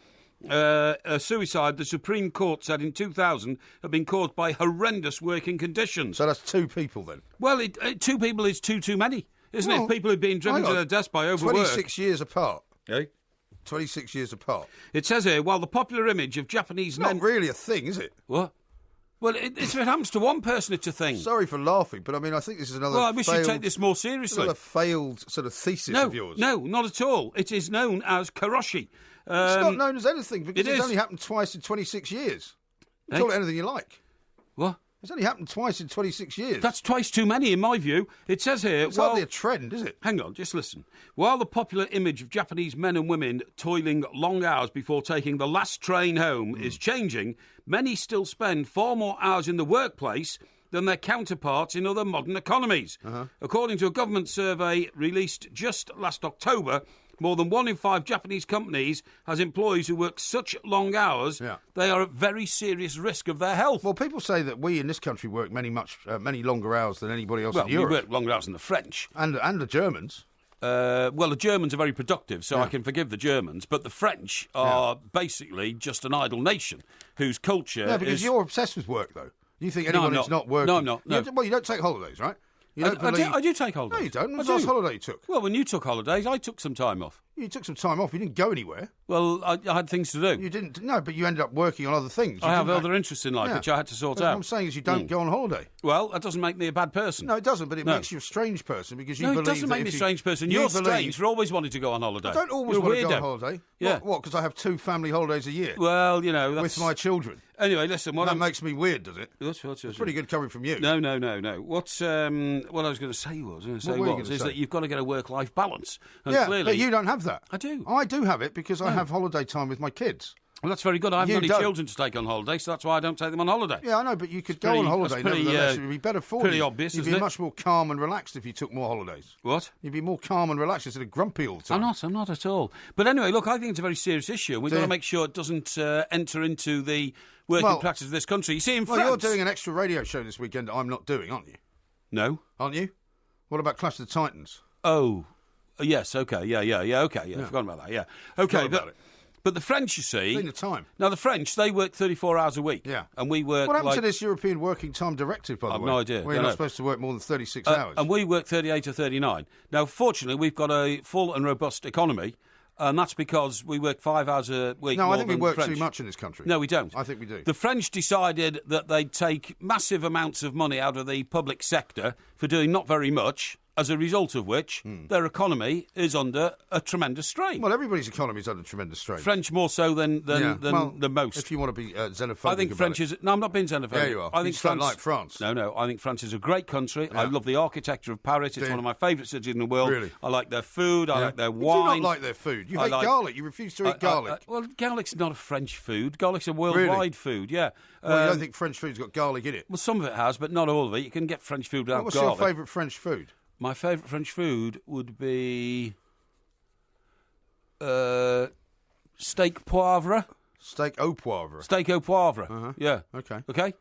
Speaker 2: A suicide, the Supreme Court said in 2000, had been caused by horrendous working conditions.
Speaker 1: So that's 2 people then?
Speaker 2: Well, 2 people is too many, isn't it? If people have been driven to their deaths by overwork.
Speaker 1: 26 years apart.
Speaker 2: Eh?
Speaker 1: 26 years apart.
Speaker 2: It says here, while the popular image of Japanese men...
Speaker 1: Not really a thing, is it?
Speaker 2: What? Well, if it happens to one person, it's a thing.
Speaker 1: Sorry for laughing, but I mean, I think this is another.
Speaker 2: Well, I wish you'd take this more seriously.
Speaker 1: Another failed sort of thesis of yours.
Speaker 2: No, not at all. It is known as karoshi.
Speaker 1: It's not known as anything because it's only happened twice in 26 years. You call it anything you like.
Speaker 2: What?
Speaker 1: It's only happened twice in 26 years.
Speaker 2: That's twice too many, in my view. It says here...
Speaker 1: It's hardly a trend, is it?
Speaker 2: Hang on, just listen. While the popular image of Japanese men and women toiling long hours before taking the last train home is changing, many still spend far more hours in the workplace than their counterparts in other modern economies. According to a government survey released just last October, more than 1 in 5 Japanese companies has employees who work such long hours, they are at very serious risk of their health.
Speaker 1: Well, people say that we in this country work many longer hours than anybody else in Europe.
Speaker 2: We work longer hours than the French.
Speaker 1: And the Germans.
Speaker 2: Well, the Germans are very productive, so I can forgive the Germans, but the French are basically just an idle nation whose culture
Speaker 1: is... because you're obsessed with work, though. You think anyone who's not working...
Speaker 2: No, I'm not. No.
Speaker 1: Well, you don't take holidays, right?
Speaker 2: I do take holidays.
Speaker 1: No, you don't. When was the last holiday you took?
Speaker 2: Well, when you took holidays, I took some time off.
Speaker 1: You took some time off. You didn't go anywhere.
Speaker 2: Well, I had things to do.
Speaker 1: You didn't. No, but you ended up working on other things.
Speaker 2: I have other interests in life, which I had to sort out.
Speaker 1: What I'm saying is you don't go on holiday.
Speaker 2: Well, that doesn't make me a bad person.
Speaker 1: No, it doesn't, but it makes you a strange person because you believe
Speaker 2: it doesn't make me a strange person. You're strange for always wanting to go on holiday.
Speaker 1: I don't always want to go on holiday.
Speaker 2: Yeah.
Speaker 1: What, because I have 2 family holidays a year?
Speaker 2: Well, that's...
Speaker 1: with my children.
Speaker 2: Anyway, listen.
Speaker 1: That makes me weird, does it?
Speaker 2: That's
Speaker 1: pretty good coming from you.
Speaker 2: No. What I was going to say is that you've got to get a work-life balance. And clearly,
Speaker 1: but you don't have that.
Speaker 2: I do.
Speaker 1: I do have it because I have holiday time with my kids.
Speaker 2: Well, that's very good. I haven't got any children to take on holiday, so that's why I don't take them on holiday.
Speaker 1: Yeah, I know, but you could go on holiday. Nevertheless, it would be better for you.
Speaker 2: Pretty obvious,
Speaker 1: You'd be much more calm and relaxed if you took more holidays.
Speaker 2: What?
Speaker 1: You'd be more calm and relaxed instead of grumpy all the time.
Speaker 2: I'm not at all. But anyway, look, I think it's a very serious issue. We've got to make sure it doesn't enter into the working practice of this country. You see, in France...
Speaker 1: you're doing an extra radio show this weekend that I'm not doing, aren't you?
Speaker 2: No.
Speaker 1: Aren't you? What about Clash of the Titans?
Speaker 2: Oh, yes, okay, yeah, okay, I forgot about that, yeah. Okay, but the French, you see...
Speaker 1: Think the time.
Speaker 2: Now, the French, they work 34 hours a week.
Speaker 1: Yeah.
Speaker 2: And we work
Speaker 1: What happened to this European Working Time Directive, by the way?
Speaker 2: I've no idea.
Speaker 1: We're not supposed to work more than 36 hours.
Speaker 2: And we work 38 or 39. Now, fortunately, we've got a full and robust economy, and that's because we work 5 hours a week.
Speaker 1: No, I think we work
Speaker 2: French.
Speaker 1: too much in this country.
Speaker 2: No, we don't.
Speaker 1: I think we do.
Speaker 2: The French decided that they'd take massive amounts of money out of the public sector for doing not very much, as a result of which their economy is under a tremendous strain.
Speaker 1: Well, everybody's economy is under tremendous strain.
Speaker 2: French more so than most.
Speaker 1: If you want to be xenophobic,
Speaker 2: I think French is... No, I'm not being xenophobic.
Speaker 1: There you are.
Speaker 2: I think
Speaker 1: you don't like France.
Speaker 2: No. I think France is a great country. Yeah. I love the architecture of Paris. It's one of my favourite cities in the world.
Speaker 1: Really?
Speaker 2: I like their food. I like their wine.
Speaker 1: You do not like their food. You hate garlic. You refuse to eat garlic.
Speaker 2: Well, garlic's not a French food. Garlic's a worldwide food, yeah.
Speaker 1: Well, you don't think French food's got garlic in it?
Speaker 2: Well, some of it has, but not all of it. You can get French food without garlic.
Speaker 1: What's your favourite French food?
Speaker 2: My favourite French food would be... steak poivre.
Speaker 1: Steak au poivre.
Speaker 2: Steak au poivre. Yeah. Okay.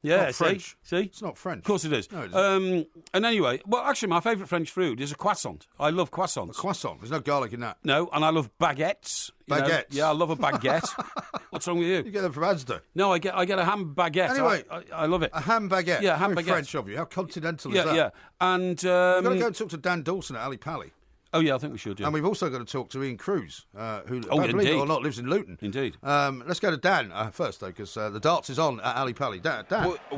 Speaker 2: Yeah,
Speaker 1: not French.
Speaker 2: See?
Speaker 1: It's not French.
Speaker 2: Of course it is.
Speaker 1: No, it isn't.
Speaker 2: And anyway, well, actually, my favourite French food is a croissant. I love croissants.
Speaker 1: A croissant. There's no garlic in that.
Speaker 2: No, and I love baguettes.
Speaker 1: Baguettes?
Speaker 2: Yeah, I love a baguette. What's wrong with you?
Speaker 1: You get them from Asda.
Speaker 2: No, I get a ham baguette.
Speaker 1: Anyway,
Speaker 2: I love it.
Speaker 1: A ham baguette.
Speaker 2: Yeah, ham
Speaker 1: Very
Speaker 2: baguette.
Speaker 1: French of you. How continental is that?
Speaker 2: Yeah. And
Speaker 1: We've got to go and talk to Dan Dawson at Ali Pally.
Speaker 2: oh yeah, I think we should. Yeah.
Speaker 1: And we've also got to talk to Ian Cruz, who, believe
Speaker 2: indeed.
Speaker 1: it or not, lives in Luton.
Speaker 2: Indeed.
Speaker 1: Let's go to Dan first, though, because the darts is on at Ali Pally. Dan.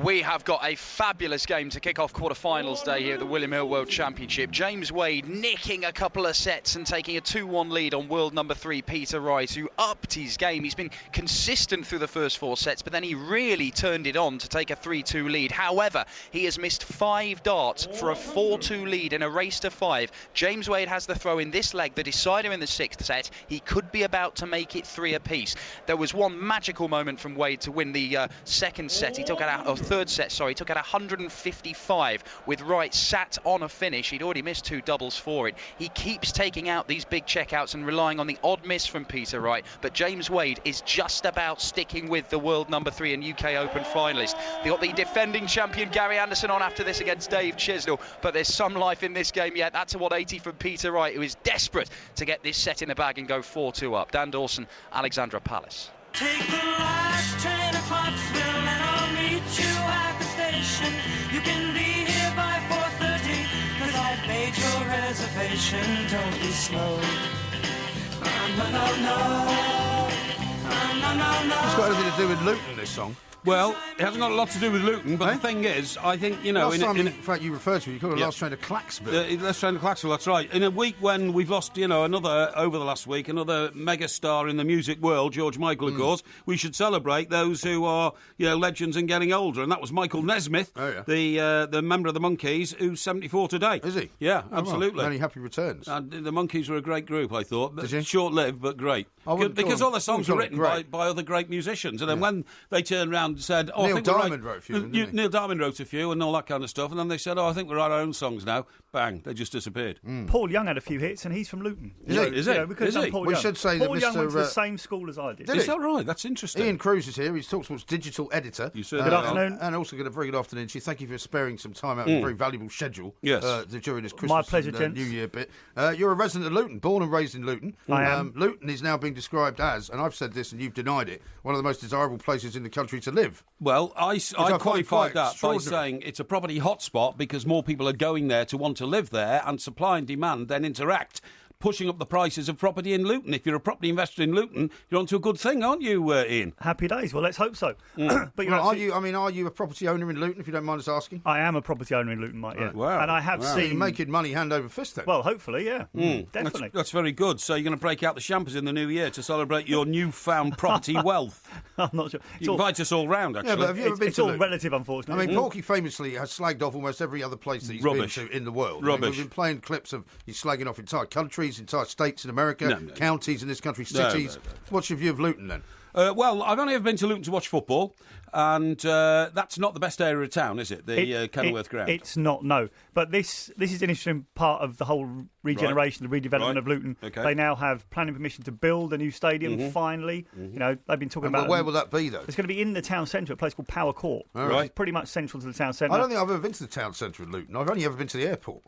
Speaker 4: We have got a fabulous game to kick off quarter-finals day here at the William Hill World Championship. James Wade nicking a couple of sets and taking a 2-1 lead on world number 3, Peter Wright, who upped his game. He's been consistent through the first 4 sets, but then he really turned it on to take a 3-2 lead. However, he has missed 5 darts for a 4-2 lead in a race to 5. James Wade has the throw in this leg, the decider in the 6th set. He could be about to make it 3 apiece. There was one magical moment from Wade to win the 2nd set. He took out, or 3rd set, sorry, he took out 155 with Wright sat on a finish. He'd already missed 2 doubles for it. He keeps taking out these big checkouts and relying on the odd miss from Peter Wright, but James Wade is just about sticking with the world number 3 and UK Open finalist. They got the defending champion Gary Anderson on after this against Dave Chisnell, but there's some life in this game yet. That's a 180 from Peter Wright, who is desperate to get this set in the bag and go 4-2 up. Dan Dawson, Alexandra Palace.
Speaker 8: Take the last train to Clarksville and I'll meet you at the station. You can be here by 4:30 'cause I've made your reservation. Don't be slow. No.
Speaker 1: It's got anything to do with Luton, this song.
Speaker 2: Well, it hasn't got a lot to do with Luton, but the thing is, I think, you know...
Speaker 1: in fact, you referred to it, you called it Last Train to Clacksville.
Speaker 2: Last Train to Clacksville, that's right. In a week when we've lost, over the last week, another megastar in the music world, George Michael, of course, we should celebrate those who are, legends and getting older. And that was Michael Nesmith, the member of the Monkees, who's 74 today.
Speaker 1: Is he?
Speaker 2: Yeah, absolutely.
Speaker 1: Well, many happy returns.
Speaker 2: And the Monkees were a great group, I thought.
Speaker 1: Did you?
Speaker 2: Short-lived, but great. Because all their songs were written by other great musicians. And then when they turned around and said,
Speaker 1: Neil Diamond wrote a few, didn't he?
Speaker 2: Neil Diamond wrote a few and all that kind of stuff. And then they said, I think we're our own songs now. Bang, they just disappeared.
Speaker 9: Paul Young had a few hits and he's from Luton.
Speaker 1: Is he?
Speaker 9: We could have done Paul Young.
Speaker 1: We should say
Speaker 9: Paul
Speaker 1: that
Speaker 9: Young
Speaker 1: Mr.
Speaker 9: went to the same school as I did.
Speaker 2: Is that right? That's interesting.
Speaker 1: Ian Cruz is here. He's TalkSport's digital editor.
Speaker 2: Good
Speaker 9: afternoon.
Speaker 1: And also got a very good afternoon to you. Thank you for sparing some time out of a very valuable schedule during this Christmas
Speaker 9: My pleasure,
Speaker 1: and New Year bit. You're a resident of Luton, born and raised in Luton.
Speaker 9: I am.
Speaker 1: Luton is now being described as, and I've said this and you've denied it, one of the most desirable places in the country to live.
Speaker 2: Well, I qualified that by
Speaker 1: extraordinary.
Speaker 2: saying it's a property hotspot because more people are going there to want to live there, and supply and demand then interact, pushing up the prices of property in Luton. If you're a property investor in Luton, you're onto a good thing, aren't you, Ian?
Speaker 9: Happy days. Well, let's hope so. But
Speaker 1: are you a property owner in Luton, if you don't mind us asking?
Speaker 9: I am a property owner in Luton, Mike, yeah.
Speaker 2: Wow.
Speaker 9: And I have seen...
Speaker 1: You're making money hand over fist then?
Speaker 9: Well, hopefully, yeah. Definitely.
Speaker 2: That's very good. So you're going to break out the champers in the new year to celebrate your newfound property wealth.
Speaker 9: I'm not sure.
Speaker 2: You invite us all round, actually.
Speaker 1: Yeah, but have you ever been
Speaker 9: it's
Speaker 1: to
Speaker 9: all
Speaker 1: Luton?
Speaker 9: relative, unfortunately.
Speaker 1: I mean, Porky famously has slagged off almost every other place that he's been to in the world.
Speaker 2: Rubbish.
Speaker 1: We've been playing clips of he's slagging off entire countries, entire states in America, counties in this country, cities.
Speaker 2: No.
Speaker 1: What's your view of Luton then?
Speaker 2: Well, I've only ever been to Luton to watch football, and that's not the best area of town, is it? The Kenilworth ground.
Speaker 9: It's not, no. But this is an interesting part of the whole regeneration, the redevelopment of Luton.
Speaker 2: Okay.
Speaker 9: They now have planning permission to build a new stadium, finally. They've been talking about...
Speaker 1: Where will that be, though?
Speaker 9: It's going to be in the town centre, a place called Power Court.
Speaker 1: Right.
Speaker 9: It's pretty much central to the town centre.
Speaker 1: I don't think I've ever been to the town centre of Luton. I've only ever been to the airport.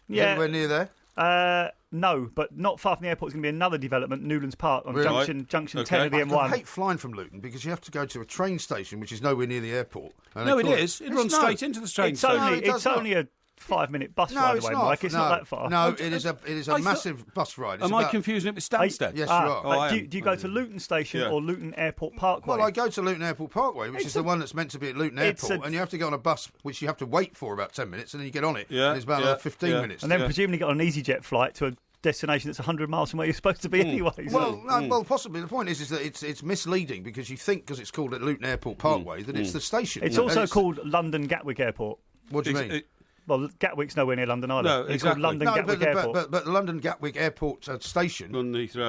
Speaker 9: Yeah.
Speaker 1: Anywhere near there?
Speaker 9: No, but not far from the airport is going to be another development, Newlands Park, on Junction 10 of the M1.
Speaker 1: I hate flying from Luton because you have to go to a train station which is nowhere near the airport.
Speaker 2: No, it is. It runs straight into the train station.
Speaker 9: It's only a 5-minute bus ride away, Mike. It's not that far.
Speaker 1: No, it is a massive bus ride.
Speaker 2: Am I confusing it with Stansted?
Speaker 1: Yes, you are.
Speaker 9: Do you go to Luton Station or Luton Airport Parkway?
Speaker 1: Well, I go to Luton Airport Parkway, which is the one that's meant to be at Luton Airport, and you have to go on a bus which you have to wait for about 10 minutes, and then you get on it, and it's about 15 minutes.
Speaker 9: And then presumably get on an EasyJet flight to a destination that's 100 miles from where you're supposed to be anyway.
Speaker 1: Well, well, possibly. The point is that it's misleading because you think because it's called at Luton Airport Parkway that it's the station.
Speaker 9: It's also called London Gatwick Airport.
Speaker 1: What do you mean?
Speaker 9: Well, Gatwick's nowhere near London either.
Speaker 2: No,
Speaker 9: It's
Speaker 2: exactly.
Speaker 9: called London Gatwick Airport.
Speaker 1: But London Gatwick Airport station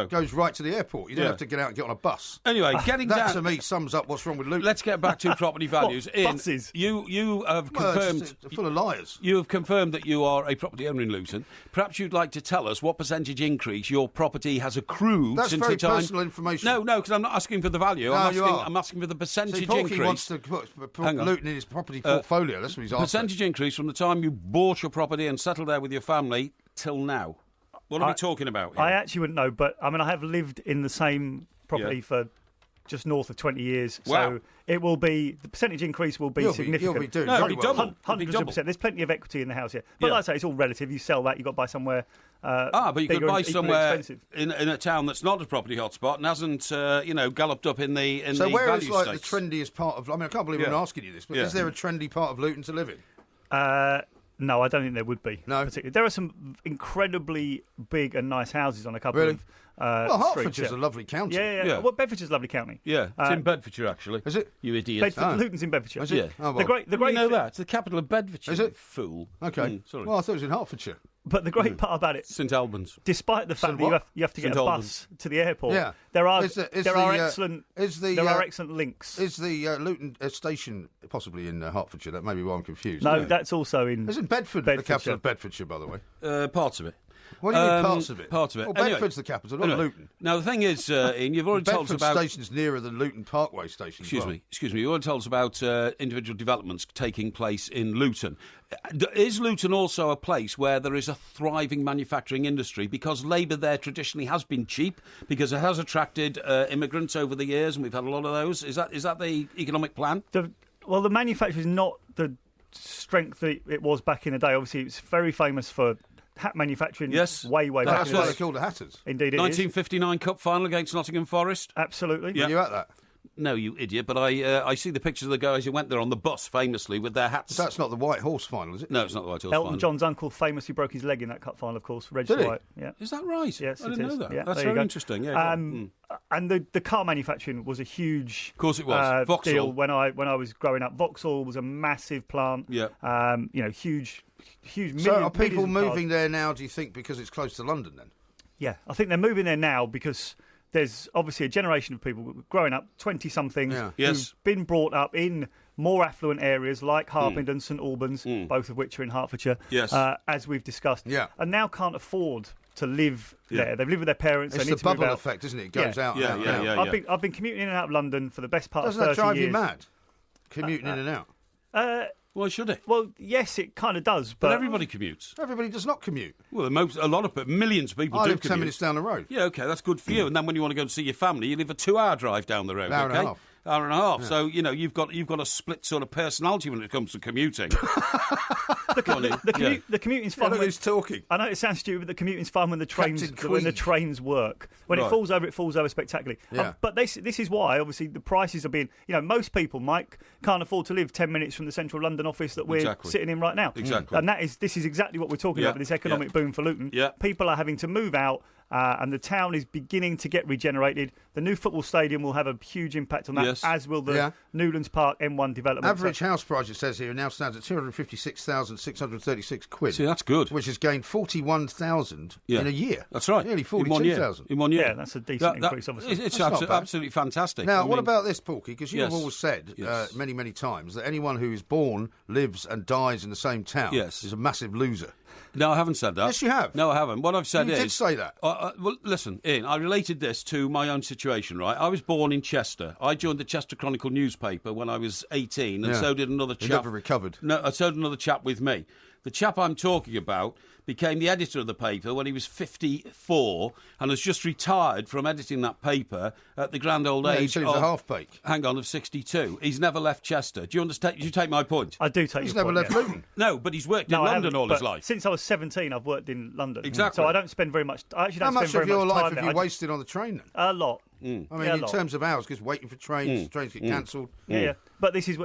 Speaker 1: goes right to the airport. You don't have to get out and get on a bus.
Speaker 2: Anyway, getting
Speaker 1: that
Speaker 2: down...
Speaker 1: to me sums up what's wrong with Luton.
Speaker 2: Let's get back to property values.
Speaker 9: Buses?
Speaker 2: You have confirmed...
Speaker 1: It's full of liars.
Speaker 2: You have confirmed that you are a property owner in Luton. Perhaps you'd like to tell us what percentage increase your property has accrued
Speaker 1: That's
Speaker 2: since
Speaker 1: very
Speaker 2: the time...
Speaker 1: personal information.
Speaker 2: No, because I'm not asking for the value. I'm asking for the percentage increase.
Speaker 1: He wants to put Luton in his property portfolio. That's what he's asking.
Speaker 2: Percentage increase from the time you bought your property and settled there with your family till now. What are we talking about here?
Speaker 9: I actually wouldn't know, but I mean, I have lived in the same property for just north of 20 years.
Speaker 2: Wow.
Speaker 9: So it will be, the percentage increase will be significant.
Speaker 1: You'll be doing
Speaker 2: very well.
Speaker 1: double.
Speaker 9: Hundreds of percent. There's plenty of equity in the house here. But like I say, it's all relative. You sell that, you've got to buy somewhere
Speaker 2: but you could buy somewhere
Speaker 9: in
Speaker 2: a town that's not a property hotspot and hasn't, galloped up in the value
Speaker 1: So where is
Speaker 2: stakes.
Speaker 1: the trendiest part of... I mean, I can't believe I'm asking you this, but is there a trendy part of Luton to live in?
Speaker 9: No, I don't think there would be.
Speaker 1: No.
Speaker 9: Particularly. There are some incredibly big and nice houses on a couple of
Speaker 1: well, Hertfordshire's a lovely county.
Speaker 9: Yeah. Well, Bedfordshire's a lovely county.
Speaker 2: Yeah, it's in Bedfordshire, actually.
Speaker 1: Is it?
Speaker 2: You idiot.
Speaker 9: Luton's in Bedfordshire.
Speaker 1: Is it?
Speaker 2: Yeah.
Speaker 1: Oh, well.
Speaker 9: The great
Speaker 2: you know that? It's the capital of Bedfordshire.
Speaker 1: Is it?
Speaker 2: Fool.
Speaker 1: Okay.
Speaker 2: Sorry.
Speaker 1: Well, I thought it was in Hertfordshire.
Speaker 9: But the great part about it,
Speaker 2: St Albans.
Speaker 9: despite the fact that you have to get a bus to the airport, there are excellent links.
Speaker 1: Is the Luton station possibly in Hertfordshire? That may be why I'm confused.
Speaker 9: No, that's also in...
Speaker 1: Isn't Bedford the capital of Bedfordshire, by the way?
Speaker 2: Parts of it.
Speaker 1: What do you mean parts of it?
Speaker 2: Parts of it.
Speaker 1: Well, Bedford's the capital, not Luton.
Speaker 2: Now, the thing is, Ian, you've already told us about...
Speaker 1: Bedford station's nearer than Luton Parkway station.
Speaker 2: Excuse me. You already told us about individual developments taking place in Luton. Is Luton also a place where there is a thriving manufacturing industry? Because labour there traditionally has been cheap, because it has attracted immigrants over the years, and we've had a lot of those. Is that the economic plan?
Speaker 9: The manufacture is not the strength that it was back in the day. Obviously, it's very famous for hat manufacturing.
Speaker 2: Yes.
Speaker 9: Way back.
Speaker 1: That's why they're called the Hatters.
Speaker 9: Indeed, it
Speaker 2: 1959 Cup final against Nottingham Forest.
Speaker 9: Absolutely.
Speaker 1: Were you at that?
Speaker 2: No, you idiot, but I see the pictures of the guys who went there on the bus, famously, with their hats.
Speaker 1: That's not the White Horse final, is it?
Speaker 2: No, it's not the White Horse final.
Speaker 9: Elton John's uncle famously broke his leg in that cup final, of course. Reg
Speaker 1: Did he?
Speaker 9: White. Yeah.
Speaker 2: Is that right?
Speaker 9: Yes,
Speaker 2: I didn't know that.
Speaker 9: Yeah,
Speaker 2: that's very interesting. Yeah,
Speaker 9: and the car manufacturing was a huge
Speaker 2: of course it was. Vauxhall.
Speaker 9: Deal when I was growing up. Vauxhall was a massive plant.
Speaker 2: Yeah.
Speaker 9: Huge.
Speaker 1: So are people moving there now, do you think, because it's close to London then?
Speaker 9: Yeah, I think they're moving there now because there's obviously a generation of people growing up, 20-somethings, who've been brought up in more affluent areas like Harpenden, St Albans, both of which are in Hertfordshire, as we've discussed, and now can't afford to live there. They've lived with their parents.
Speaker 1: It's
Speaker 9: they need
Speaker 1: the
Speaker 9: to move
Speaker 1: bubble
Speaker 9: out.
Speaker 1: effect, isn't it? It goes out.
Speaker 9: I've been commuting in and out of London for the best part of 30 years.
Speaker 1: Doesn't that drive you mad? Commuting in and out?
Speaker 2: Why should it?
Speaker 9: Well, yes, it kind of does,
Speaker 2: but everybody commutes.
Speaker 1: Everybody does not commute.
Speaker 2: Well, millions of people
Speaker 1: I
Speaker 2: do
Speaker 1: live 10 minutes down the road.
Speaker 2: Yeah, okay, that's good for you. And then when you want to go and see your family, you live a 2-hour drive down the road.
Speaker 1: Hour and a half.
Speaker 2: Hour and a half. Yeah. So, you've got a split sort of personality when it comes to commuting.
Speaker 9: The commuting's fun.
Speaker 1: Look who's talking.
Speaker 9: I know it sounds stupid, but the commuting's fun when the trains work. When it falls over spectacularly.
Speaker 1: Yeah.
Speaker 9: But this is why, obviously, the prices are being... most people, Mike, can't afford to live 10 minutes from the central London office that we're sitting in right now.
Speaker 2: Exactly.
Speaker 9: And this is exactly what we're talking about with this economic boom for Luton.
Speaker 2: Yeah.
Speaker 9: People are having to move out. And the town is beginning to get regenerated. The new football stadium will have a huge impact on that, as will the Newlands Park M1 development.
Speaker 1: Average house price, it says here, now stands at £256,636.
Speaker 2: See, that's good.
Speaker 1: Which has gained 41,000 in a year.
Speaker 2: That's right.
Speaker 1: Nearly 42,000.
Speaker 2: In 1 year.
Speaker 9: Yeah, that's a decent increase, obviously.
Speaker 2: It's absolutely fantastic.
Speaker 1: Now, what about this, Porky? Because you have always said many, many times that anyone who is born, lives and dies in the same town is a massive loser.
Speaker 2: No, I haven't said that.
Speaker 1: Yes, you have.
Speaker 2: No, I haven't. What I've said
Speaker 1: you did say that.
Speaker 2: Well, listen, Ian, I related this to my own situation, right? I was born in Chester. I joined the Chester Chronicle newspaper when I was 18, and so did another chap.
Speaker 1: You never recovered.
Speaker 2: No, so did another chap with me. The chap I'm talking about became the editor of the paper when he was 54 and has just retired from editing that paper at the grand old age
Speaker 1: of a half-bake.
Speaker 2: Hang on, of 62. He's never left Chester. Do you understand? Do you take my point?
Speaker 9: I do take
Speaker 1: He's
Speaker 9: your
Speaker 1: never
Speaker 9: point.
Speaker 1: left Luton.
Speaker 2: No, but he's worked in London all his life.
Speaker 9: Since I was 17, I've worked in London.
Speaker 2: Exactly.
Speaker 9: So I don't spend very much... I actually don't
Speaker 1: How much
Speaker 9: spend
Speaker 1: of
Speaker 9: very
Speaker 1: your
Speaker 9: much
Speaker 1: life
Speaker 9: time
Speaker 1: have
Speaker 9: there.
Speaker 1: you wasted on the train then?
Speaker 9: A lot.
Speaker 1: I mean, in terms of hours, because waiting for trains, trains get cancelled.
Speaker 9: Yeah. But this is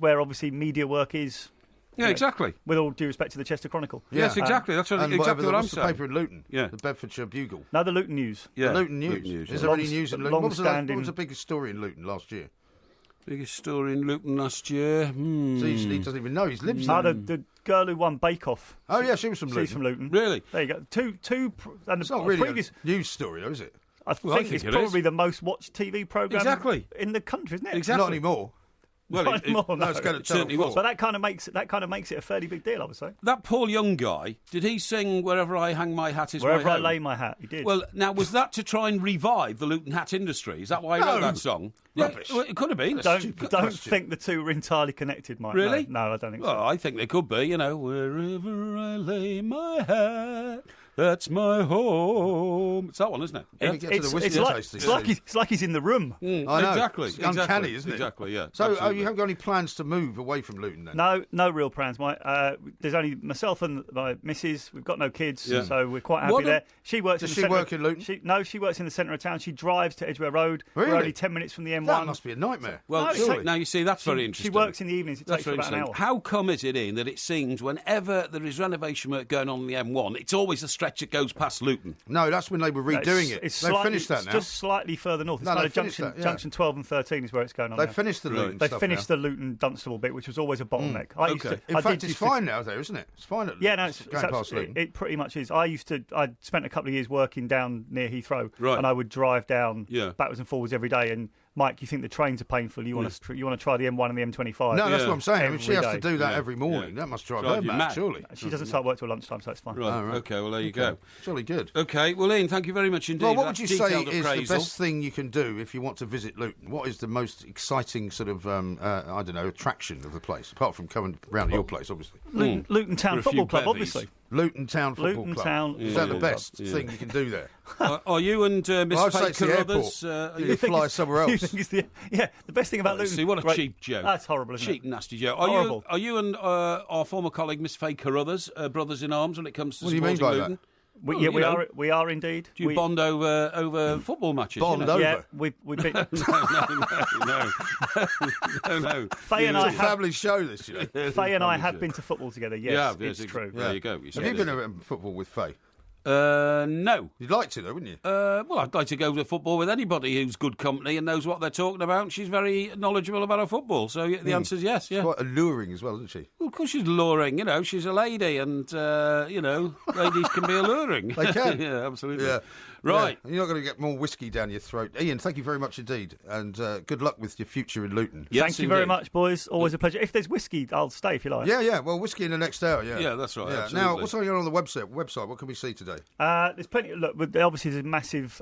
Speaker 9: where obviously media work is...
Speaker 2: Yeah, exactly.
Speaker 9: With all due respect to the Chester Chronicle.
Speaker 1: Yeah.
Speaker 2: Yes, exactly. That's exactly what I'm saying.
Speaker 1: The paper in Luton?
Speaker 2: Yeah.
Speaker 1: The Bedfordshire Bugle.
Speaker 9: No, the Luton News.
Speaker 2: Yeah.
Speaker 1: The Luton News. Is there any news in Luton? What was the biggest story in Luton last year?
Speaker 2: Biggest story in Luton last year?
Speaker 1: So he doesn't even know. He's lived there.
Speaker 9: The girl who won Bake Off.
Speaker 1: Oh, yeah, she was from Luton.
Speaker 9: She's from Luton.
Speaker 2: Really?
Speaker 9: There you go. Two and
Speaker 1: It's
Speaker 9: the
Speaker 1: not really
Speaker 9: previous
Speaker 1: a news story, though, is it?
Speaker 9: I think it's probably the most watched TV programme in the country, isn't it?
Speaker 1: Exactly. Not anymore.
Speaker 2: Well,
Speaker 9: Not anymore, no.
Speaker 1: It's going to
Speaker 2: certainly was.
Speaker 9: But that kind of makes it a fairly big deal, I would say.
Speaker 2: That Paul Young guy, did he sing "Wherever I Hang My Hat Is
Speaker 9: Wherever
Speaker 2: My
Speaker 9: I
Speaker 2: Home"?
Speaker 9: lay my hat, he did.
Speaker 2: Well, now was that to try and revive the Luton hat industry? Is that why he wrote that song?
Speaker 1: Rubbish.
Speaker 2: Yeah, well, it could have been.
Speaker 9: Don't think the two are entirely connected, Mike.
Speaker 2: Really?
Speaker 9: No, I don't think so.
Speaker 2: Well, I think they could be. Wherever I lay my hat, that's my home. It's that one, isn't it?
Speaker 1: Yeah.
Speaker 9: It's like he's in the room.
Speaker 1: I know.
Speaker 2: Exactly.
Speaker 1: It's uncanny, isn't it?
Speaker 2: Exactly, yeah.
Speaker 1: So
Speaker 2: Absolutely.
Speaker 1: you haven't got any plans to move away from Luton then?
Speaker 9: No real plans, Mike. There's only myself and my missus. We've got no kids, so we're quite happy there. She works.
Speaker 1: Does she work in Luton?
Speaker 9: She works in the centre of town. She drives to Edgware Road.
Speaker 1: Really?
Speaker 9: We're only 10 minutes from the M1.
Speaker 1: That must be a nightmare.
Speaker 2: Well, now you see, that's very interesting.
Speaker 9: She works in the evenings. It takes her about an hour.
Speaker 2: How come is it, Ian, that it seems whenever there is renovation work going on the M1, it's always a stretch that goes past Luton?
Speaker 1: No, that's when they were redoing it. They've finished that now.
Speaker 9: It's just slightly further north. It's kind of junction 12 and 13 is where it's going on.
Speaker 1: They've finished the Luton stuff.
Speaker 9: They finished the Luton Dunstable bit, which was always a bottleneck.
Speaker 1: In fact, it's fine now, though, isn't it? It's fine at Luton.
Speaker 9: Yeah, no, it's
Speaker 1: past Luton.
Speaker 9: It pretty much is. I spent a couple of years working down near Heathrow,
Speaker 2: right,
Speaker 9: and I would drive down backwards and forwards every day. And Mike, you think the trains are painful? You want to try the M1 and the M25?
Speaker 1: No, that's what I'm saying. I mean, she has to do that every morning.
Speaker 2: Yeah.
Speaker 1: That must drive her mad, surely.
Speaker 9: She doesn't start work till lunchtime, so it's fine.
Speaker 2: Right. Okay. Well, there you go.
Speaker 1: Jolly good.
Speaker 2: Okay. Well, Ian, thank you very much indeed.
Speaker 1: Well, what would you say
Speaker 2: is
Speaker 1: the best thing you can do if you want to visit Luton? What is the most exciting sort of attraction of the place, apart from coming round to your place, obviously?
Speaker 9: Luton Town Football Club, obviously.
Speaker 1: Luton Town Football Club. Is that the best thing you can do there?
Speaker 2: Are you and Miss Faye Carruthers?
Speaker 1: You fly somewhere else.
Speaker 9: The best thing about Luton.
Speaker 2: See, what a cheap joke.
Speaker 9: That's horrible, isn't it?
Speaker 2: Cheap, nasty joke.
Speaker 9: Horrible.
Speaker 2: Are you and our former colleague Miss Faye Carruthers brothers in arms when it comes to supporting Luton?
Speaker 1: What do you mean by that?
Speaker 9: We are indeed.
Speaker 2: Do you bond over football matches?
Speaker 1: Bond over?
Speaker 9: Yeah, we've been...
Speaker 2: No.
Speaker 9: Faye and I
Speaker 1: have... family show this, you know.
Speaker 9: Faye and I have been to football together, yes,
Speaker 2: yeah,
Speaker 9: it's true.
Speaker 2: There you go.
Speaker 1: Have you been to football with Faye?
Speaker 2: No.
Speaker 1: You'd like to, though, wouldn't you?
Speaker 2: Well, I'd like to go to football with anybody who's good company and knows what they're talking about. She's very knowledgeable about her football, so the answer is yes. Yeah,
Speaker 1: she's quite alluring as well, isn't she?
Speaker 2: Well, of course she's alluring. You know, she's a lady, and ladies can be alluring.
Speaker 1: They can.
Speaker 2: Yeah, absolutely.
Speaker 1: Yeah.
Speaker 2: Right.
Speaker 1: Yeah. You're not going to get more whiskey down your throat. Ian, thank you very much indeed, and good luck with your future in Luton.
Speaker 2: Yes,
Speaker 9: thank you very much, boys. Always a pleasure. If there's whiskey, I'll stay if you like.
Speaker 1: Yeah. Well, whiskey in the next hour. Yeah,
Speaker 2: that's right.
Speaker 1: Yeah. Now, what's going on the website? What can we see today?
Speaker 9: There's plenty. Look, obviously there's a massive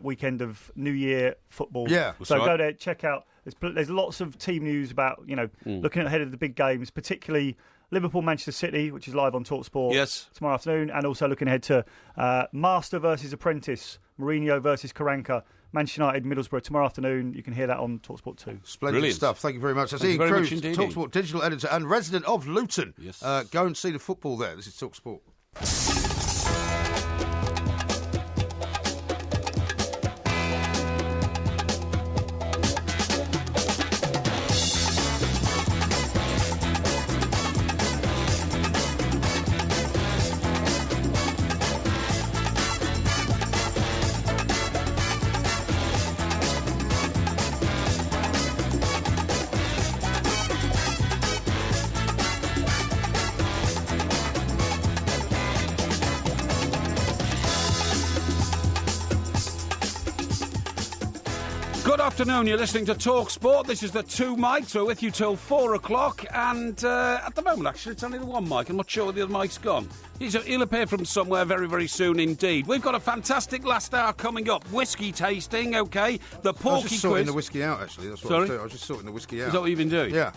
Speaker 9: weekend of New Year football.
Speaker 1: Yeah,
Speaker 9: so go there, check out. There's lots of team news about looking ahead of the big games, particularly Liverpool, Manchester City, which is live on TalkSport tomorrow afternoon, and also looking ahead to Master versus Apprentice, Mourinho versus Karanka, Manchester United, Middlesbrough tomorrow afternoon. You can hear that on TalkSport 2.
Speaker 1: Splendid stuff. Thank you very much. That's Ian Cruz, TalkSport digital editor and resident of Luton.
Speaker 2: Yes.
Speaker 1: Go and see the football there. This is TalkSport.
Speaker 2: Good afternoon, you're listening to Talk Sport. This is the two mics. We're with you till 4 o'clock, and at the moment, actually, it's only the one mic. I'm not sure where the other mic's gone. He'll appear from somewhere very, very soon indeed. We've got a fantastic last hour coming up. Whiskey tasting, OK? The Porky
Speaker 1: I was just
Speaker 2: quiz.
Speaker 1: sorting the whiskey out, actually. That's what I was doing. I was just sorting the whiskey out.
Speaker 2: Is that what you've been doing?
Speaker 1: Yeah.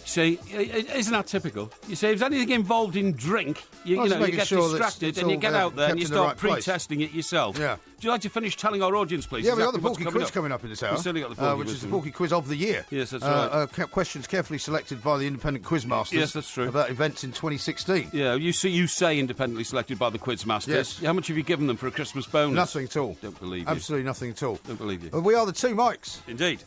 Speaker 2: See, isn't that typical? You see, if there's anything involved in drink, you get distracted and you get out there and you start pre-testing it yourself.
Speaker 1: Yeah.
Speaker 2: Would you like to finish telling our audience, please?
Speaker 1: Yeah, we've got the Porky quiz coming up in this hour.
Speaker 2: We've certainly got the Porky
Speaker 1: which
Speaker 2: quiz.
Speaker 1: is the Porky quiz of the year.
Speaker 2: Yes, that's right.
Speaker 1: Questions carefully selected by the independent quizmasters.
Speaker 2: Yes, that's true.
Speaker 1: About events in 2016.
Speaker 2: Yeah, you say independently selected by the quizmasters.
Speaker 1: Yes.
Speaker 2: How much have you given them for a Christmas bonus?
Speaker 1: Nothing at all.
Speaker 2: Don't believe you.
Speaker 1: Absolutely nothing at all.
Speaker 2: Don't believe you.
Speaker 1: We are the two mics.
Speaker 2: Indeed.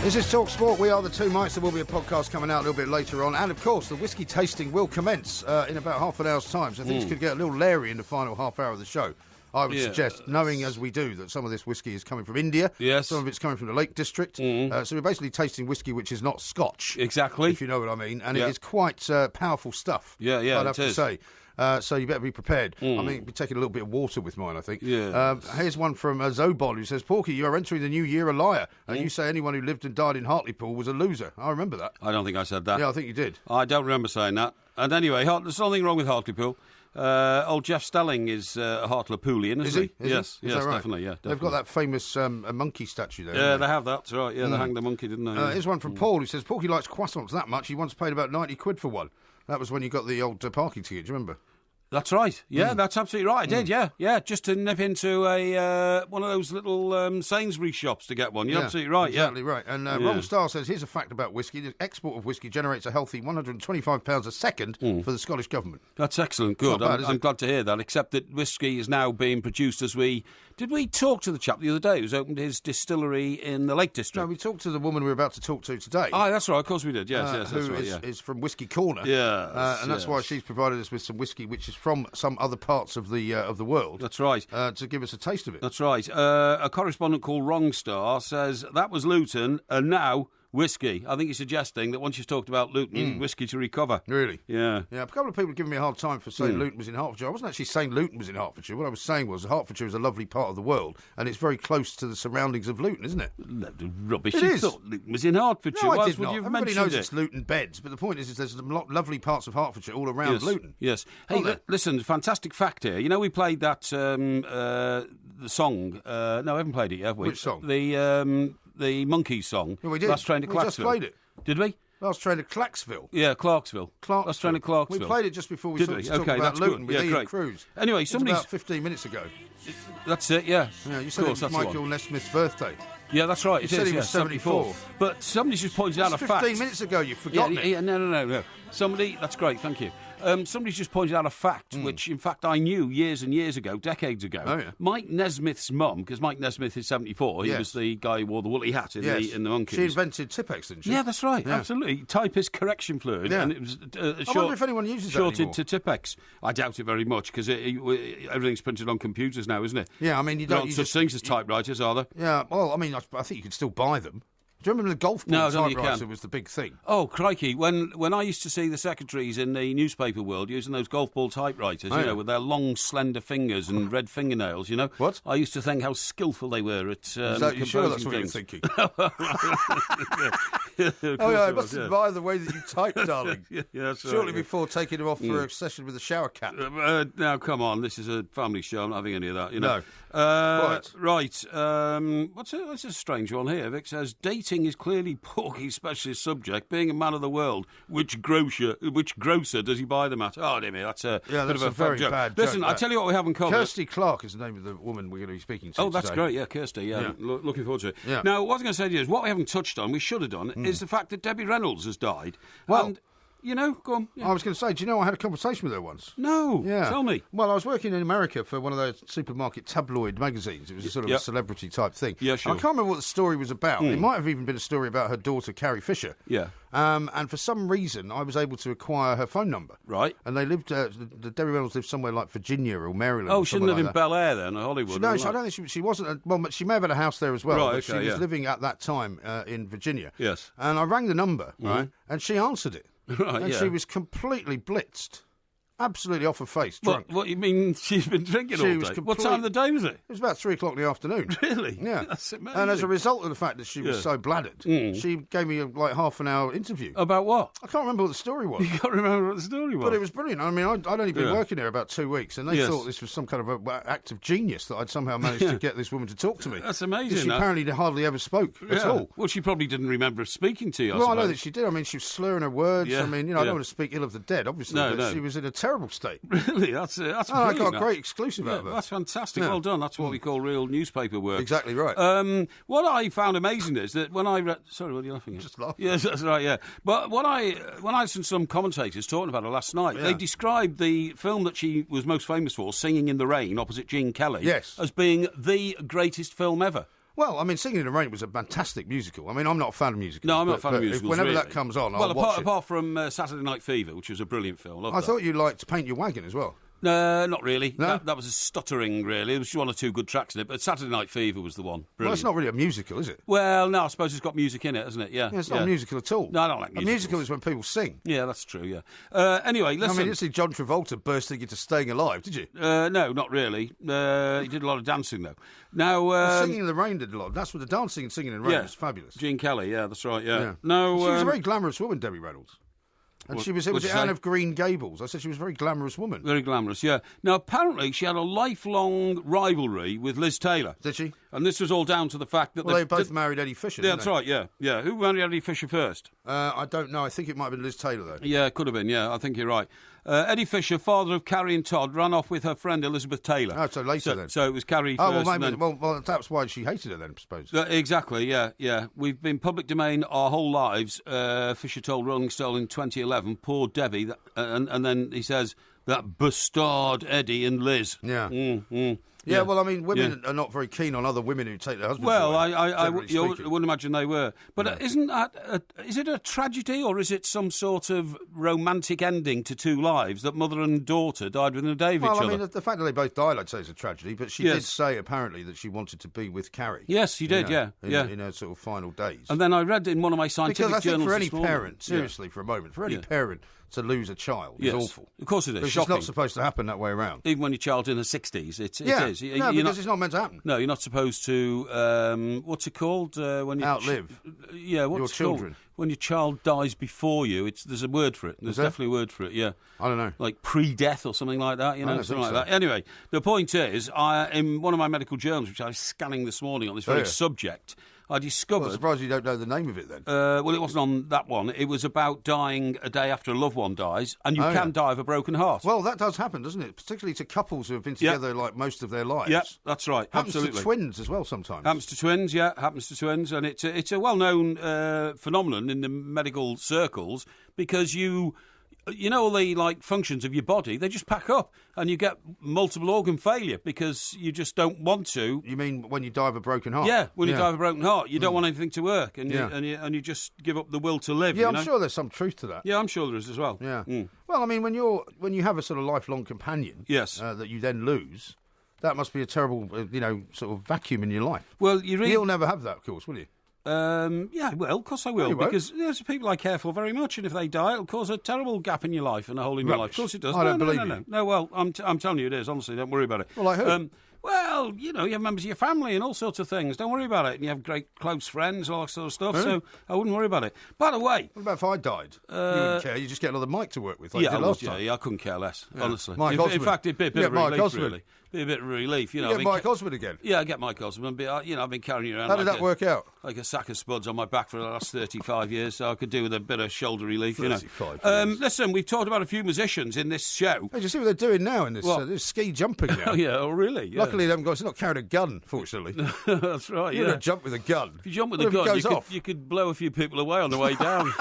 Speaker 1: This is Talk Sport. We are the Two Mics. There will be a podcast coming out a little bit later on. And, of course, the whiskey tasting will commence in about half an hour's time. So things could get a little leery in the final half hour of the show. I would suggest, knowing as we do, that some of this whiskey is coming from India.
Speaker 2: Yes.
Speaker 1: Some of it's coming from the Lake District. So we're basically tasting whiskey which is not Scotch.
Speaker 2: Exactly.
Speaker 1: If you know what I mean. And it is quite powerful stuff.
Speaker 2: Yeah,
Speaker 1: I'd have to say. So you better be prepared. I mean, be taking a little bit of water with mine, I think.
Speaker 2: Yeah.
Speaker 1: Here's one from Zobol who says, Porky, you are entering the new year a liar. And you say anyone who lived and died in Hartlepool was a loser. I remember that.
Speaker 2: I don't think I said that.
Speaker 1: Yeah, I think you did.
Speaker 2: I don't remember saying that. And anyway, there's nothing wrong with Hartlepool. Old Jeff Stelling is a Hartlepoolian, isn't he?
Speaker 1: Yes,
Speaker 2: yes,
Speaker 1: right?
Speaker 2: definitely, yeah. Definitely.
Speaker 1: They've got that famous monkey statue there.
Speaker 2: Yeah, they have that, that's right. Yeah, they hanged the monkey, didn't they?
Speaker 1: Here's one from Paul who says, Porky likes croissants that much, he once paid about 90 quid for one. That was when you got the old parking ticket, do you remember?
Speaker 2: That's right. Yeah, that's absolutely right. I did, yeah. Just to nip into one of those little Sainsbury's shops to get one. You're absolutely right,
Speaker 1: exactly right. And Ron Starr says, here's a fact about whiskey. The export of whiskey generates a healthy £125 a second for the Scottish Government.
Speaker 2: That's excellent. Good. I'm glad to hear that, except that whiskey is now being produced as we... Did we talk to the chap the other day who's opened his distillery in the Lake District?
Speaker 1: No, we talked to the woman we're about to talk to today.
Speaker 2: Oh, that's right. Of course we did. Yes, that's right.
Speaker 1: Is from Whiskey Corner.
Speaker 2: Yeah.
Speaker 1: And that's why she's provided us with some whiskey which is from some other parts of the world.
Speaker 2: That's right.
Speaker 1: To give us a taste of it.
Speaker 2: That's right. A correspondent called Wrong Star says that was Luton and now whiskey. I think he's suggesting that once you've talked about Luton, you need whiskey to recover.
Speaker 1: Really?
Speaker 2: Yeah.
Speaker 1: Yeah, a couple of people have given me a hard time for saying Luton was in Hertfordshire. I wasn't actually saying Luton was in Hertfordshire. What I was saying was Hertfordshire is a lovely part of the world and it's very close to the surroundings of Luton, isn't it?
Speaker 2: Rubbish.
Speaker 1: It is.
Speaker 2: Thought Luton was in Hertfordshire.
Speaker 1: No, I
Speaker 2: Why
Speaker 1: did
Speaker 2: would
Speaker 1: not.
Speaker 2: you have
Speaker 1: Everybody
Speaker 2: mentioned
Speaker 1: knows it's Luton Beds, but the point is there's some lovely parts of Hertfordshire all around
Speaker 2: Yes.
Speaker 1: Luton.
Speaker 2: Yes. Hey, listen, fantastic fact here. You know, we played that the song. No, I haven't played it yet, have we?
Speaker 1: Which song?
Speaker 2: The Monkeys song.
Speaker 1: Well, we did.
Speaker 2: Last Train to Clarksville.
Speaker 1: We just played it.
Speaker 2: Did we?
Speaker 1: Last Train to Clarksville.
Speaker 2: Yeah, Clarksville. Last Train to Clarksville.
Speaker 1: We played it just before we
Speaker 2: Did
Speaker 1: talked
Speaker 2: we?
Speaker 1: about
Speaker 2: That's
Speaker 1: Luton
Speaker 2: good.
Speaker 1: with Ian
Speaker 2: Great.
Speaker 1: Cruz.
Speaker 2: Anyway,
Speaker 1: about 15 minutes ago.
Speaker 2: That's it, yeah.
Speaker 1: Yeah, you said it was Michael Nesmith's birthday.
Speaker 2: Yeah, that's right.
Speaker 1: You said he was 74.
Speaker 2: But somebody just pointed out a fact.
Speaker 1: 15 minutes ago, you've forgotten it.
Speaker 2: Yeah, no. Somebody, that's great, thank you. Somebody's just pointed out a fact, which, in fact, I knew years and years ago, decades ago.
Speaker 1: Oh, yeah.
Speaker 2: Mike Nesmith's mum, because Mike Nesmith is 74, he was the guy who wore the woolly hat in the Monkeys.
Speaker 1: She invented Tippex, didn't she?
Speaker 2: Yeah, that's right, absolutely. Typist correction fluid, and it was
Speaker 1: I wonder if anyone uses that
Speaker 2: shorted
Speaker 1: anymore.
Speaker 2: to Tippex. I doubt it very much, because everything's printed on computers now, isn't it?
Speaker 1: Yeah, I mean, you
Speaker 2: there
Speaker 1: don't...
Speaker 2: aren't such things as typewriters, are there?
Speaker 1: Yeah, well, I mean, I think you can still buy them. Do you remember the golf ball typewriter was the big thing?
Speaker 2: Oh, crikey. When I used to see the secretaries in the newspaper world using those golf ball typewriters, with their long, slender fingers and red fingernails,
Speaker 1: What?
Speaker 2: I used to think how skillful they were at
Speaker 1: you sure that's what you're thinking? I must admire the way that you type, darling.
Speaker 2: That's
Speaker 1: Surely
Speaker 2: right,
Speaker 1: before taking them off for a session with a shower cap.
Speaker 2: Now, come on. This is a family show. I'm not having any of that,
Speaker 1: No.
Speaker 2: Right. What's a strange one here? Vic says, dating is clearly Porky's specialist subject. Being a man of the world, which grocer does he buy them at? Oh, dear me, that's a bit of a
Speaker 1: very
Speaker 2: joke.
Speaker 1: bad
Speaker 2: Listen,
Speaker 1: joke.
Speaker 2: I tell you what we haven't covered.
Speaker 1: Kirsty Clark is the name of the woman we're going to be speaking to
Speaker 2: Oh, that's
Speaker 1: today.
Speaker 2: great, yeah, Kirsty, yeah. Looking forward to it.
Speaker 1: Yeah.
Speaker 2: Now, what I was going to say to you is, what we haven't touched on, we should have done, is the fact that Debbie Reynolds has died.
Speaker 1: Well,
Speaker 2: and, go on. Yeah.
Speaker 1: I was going to say, do you know I had a conversation with her once?
Speaker 2: No, tell me.
Speaker 1: Well, I was working in America for one of those supermarket tabloid magazines. It was a sort of a celebrity type thing.
Speaker 2: Yeah, sure.
Speaker 1: And I can't remember what the story was about. It might have even been a story about her daughter, Carrie Fisher.
Speaker 2: Yeah.
Speaker 1: And for some reason, I was able to acquire her phone number.
Speaker 2: Right.
Speaker 1: And they lived, the Debbie Reynolds lived somewhere like Virginia or Maryland.
Speaker 2: Oh, she didn't live
Speaker 1: like
Speaker 2: in Bel Air then, or Hollywood?
Speaker 1: No, I don't think she wasn't. Well, but she may have had a house there as well.
Speaker 2: Right,
Speaker 1: but she was living at that time in Virginia.
Speaker 2: Yes.
Speaker 1: And I rang the number, right, and she answered it.
Speaker 2: Right,
Speaker 1: and she was completely blitzed. Absolutely off her face, drunk.
Speaker 2: What you mean she's been drinking all day? What time of the day was it?
Speaker 1: It was about 3 o'clock in the afternoon.
Speaker 2: Really?
Speaker 1: Yeah.
Speaker 2: That's amazing.
Speaker 1: And as a result of the fact that she was so bladdered, she gave me a half an hour interview.
Speaker 2: About what?
Speaker 1: I can't remember what the story was.
Speaker 2: You can't remember what the story was?
Speaker 1: But it was brilliant. I mean, I'd only been working there about 2 weeks, and they thought this was some kind of an act of genius that I'd somehow managed to get this woman to talk to me.
Speaker 2: That's amazing.
Speaker 1: She apparently hardly ever spoke at all.
Speaker 2: Well, she probably didn't remember speaking to you,
Speaker 1: I know that she did. I mean, she was slurring her words.
Speaker 2: Yeah.
Speaker 1: I mean, I don't want to speak ill of the dead, obviously, but she was in a terrible state.
Speaker 2: Really? That's brilliant.
Speaker 1: I got a great exclusive out of it.
Speaker 2: That's fantastic. Yeah. Well done. That's what we call real newspaper work.
Speaker 1: Exactly right.
Speaker 2: What I found amazing is that when I read... Sorry, what are you laughing at?
Speaker 1: Just laughing.
Speaker 2: Yes, that's right, yeah. But when I listened to some commentators talking about it last night, they described the film that she was most famous for, Singing in the Rain, opposite Gene Kelly, as being the greatest film ever.
Speaker 1: Well, I mean, Singing in the Rain was a fantastic musical. I mean, I'm not a fan of musicals.
Speaker 2: No, I'm not a fan of musicals.
Speaker 1: Whenever
Speaker 2: really.
Speaker 1: that comes on, I'll watch it.
Speaker 2: Apart from Saturday Night Fever, which was a brilliant film.
Speaker 1: I thought you liked Paint Your Wagon as well.
Speaker 2: No, not really.
Speaker 1: No?
Speaker 2: That was a stuttering, really. There was one or two good tracks in it, but Saturday Night Fever was the one. Brilliant.
Speaker 1: Well, it's not really a musical, is it?
Speaker 2: Well, no, I suppose it's got music in it, hasn't it? Yeah.
Speaker 1: It's not a musical at all.
Speaker 2: No, I don't like musicals.
Speaker 1: A musical is when people sing.
Speaker 2: Yeah, that's true, yeah. Anyway, listen.
Speaker 1: I mean, you didn't see John Travolta bursting into Staying Alive, did you?
Speaker 2: No, not really. He did a lot of dancing, though. Now,
Speaker 1: Singing in the Rain did a lot. That's what the dancing and Singing in the Rain was fabulous.
Speaker 2: Gene Kelly, yeah, that's right, yeah. No,
Speaker 1: she was a very glamorous woman, Debbie Reynolds. And it was Anne of Green Gables. I said she was a very glamorous woman.
Speaker 2: Very glamorous, yeah. Now, apparently, she had a lifelong rivalry with Liz Taylor.
Speaker 1: Did she?
Speaker 2: And this was all down to the fact that...
Speaker 1: Well, they both married Eddie Fisher,
Speaker 2: That's right, yeah. Who married Eddie Fisher first?
Speaker 1: I don't know. I think it might have been Liz Taylor, though.
Speaker 2: Yeah, it could have been, yeah. I think you're right. Eddie Fisher, father of Carrie and Todd, ran off with her friend Elizabeth Taylor.
Speaker 1: Oh, so later then.
Speaker 2: So it was Carrie first.
Speaker 1: Oh, well, maybe. Well, that's why she hated her then, I suppose.
Speaker 2: Exactly, yeah. We've been public domain our whole lives, Fisher told Rolling Stone in 2011. Poor Debbie. And then he says, that bastard Eddie and Liz.
Speaker 1: Yeah. Yeah, well, I mean, women are not very keen on other women who take their husbands away.
Speaker 2: Well, I wouldn't imagine they were. But isn't that... is it a tragedy or is it some sort of romantic ending to two lives that mother and daughter died within a day of each other?
Speaker 1: Well, I mean, the fact that they both died, I'd say, is a tragedy. But she did say, apparently, that she wanted to be with Carrie.
Speaker 2: Yes, she did,
Speaker 1: in her sort of final days.
Speaker 2: And then I read in one of my scientific journals...
Speaker 1: Because I think for any parent, seriously, for a moment, for any parent to lose a child is awful.
Speaker 2: Of course it is.
Speaker 1: It's just not supposed to happen that way around.
Speaker 2: Even when your child's in the 60s, it is.
Speaker 1: No, because it's not meant to happen.
Speaker 2: No, you're not supposed to... what's it called? When you
Speaker 1: outlive
Speaker 2: your
Speaker 1: children.
Speaker 2: When your child dies before you, there's a word for it. There's definitely a word for it, yeah.
Speaker 1: I don't know.
Speaker 2: Like pre-death or something like that, something like that. Anyway, the point is, in one of my medical journals, which I was scanning this morning on this very subject... I discovered...
Speaker 1: Well, I'm surprised you don't know the name of it then.
Speaker 2: Well, it wasn't on that one. It was about dying a day after a loved one dies, and you can die of a broken heart.
Speaker 1: Well, that does happen, doesn't it? Particularly to couples who have been together like most of their lives.
Speaker 2: Yeah, that's right.
Speaker 1: Happens
Speaker 2: absolutely.
Speaker 1: To twins as well sometimes.
Speaker 2: Happens to twins, happens to twins, and it's a well-known phenomenon in the medical circles because you know all the functions of your body, they just pack up and you get multiple organ failure because you just don't want to.
Speaker 1: You mean when you die of a broken heart?
Speaker 2: Yeah, when you die of a broken heart, you don't want anything to work and you just give up the will to live.
Speaker 1: Yeah, I'm sure there's some truth to that.
Speaker 2: Yeah, I'm sure there is as well.
Speaker 1: Yeah. Well, I mean, when you have a sort of lifelong companion, that you then lose, that must be a terrible, sort of vacuum in your life.
Speaker 2: Well,
Speaker 1: you'll never have that, of course, will you?
Speaker 2: Yeah, well, of course I will, because there's people I care for very much, and if they die, it'll cause a terrible gap in your life and a hole in your life. Of course it does.
Speaker 1: I don't believe you.
Speaker 2: No, well, I'm telling you it is, honestly, don't worry about it.
Speaker 1: Well, like who?
Speaker 2: Well, you have members of your family and all sorts of things. Don't worry about it. And you have great close friends and all that sort of stuff, so I wouldn't worry about it. By the way...
Speaker 1: What about if I died? You wouldn't care. You just get another Mike to work with like you did last time.
Speaker 2: Yeah, I couldn't care less, honestly.
Speaker 1: In
Speaker 2: fact, it'd be a bit of relief, really. Be a bit of relief,
Speaker 1: You get Mike Osmond again?
Speaker 2: Yeah, I get Mike Osmond. But, I've been carrying you around.
Speaker 1: How did that work out?
Speaker 2: Like a sack of spuds on my back for the last 35 years, so I could do with a bit of shoulder relief,
Speaker 1: 35 years.
Speaker 2: Listen, we've talked about a few musicians in this show.
Speaker 1: Hey, do you see what they're doing now in this? This ski jumping now.
Speaker 2: Oh, really? Yeah.
Speaker 1: Luckily, they haven't got. It's not carrying a gun, fortunately.
Speaker 2: That's right.
Speaker 1: You're going to jump with a gun.
Speaker 2: If you jump with a gun, you could blow a few people away on the way down.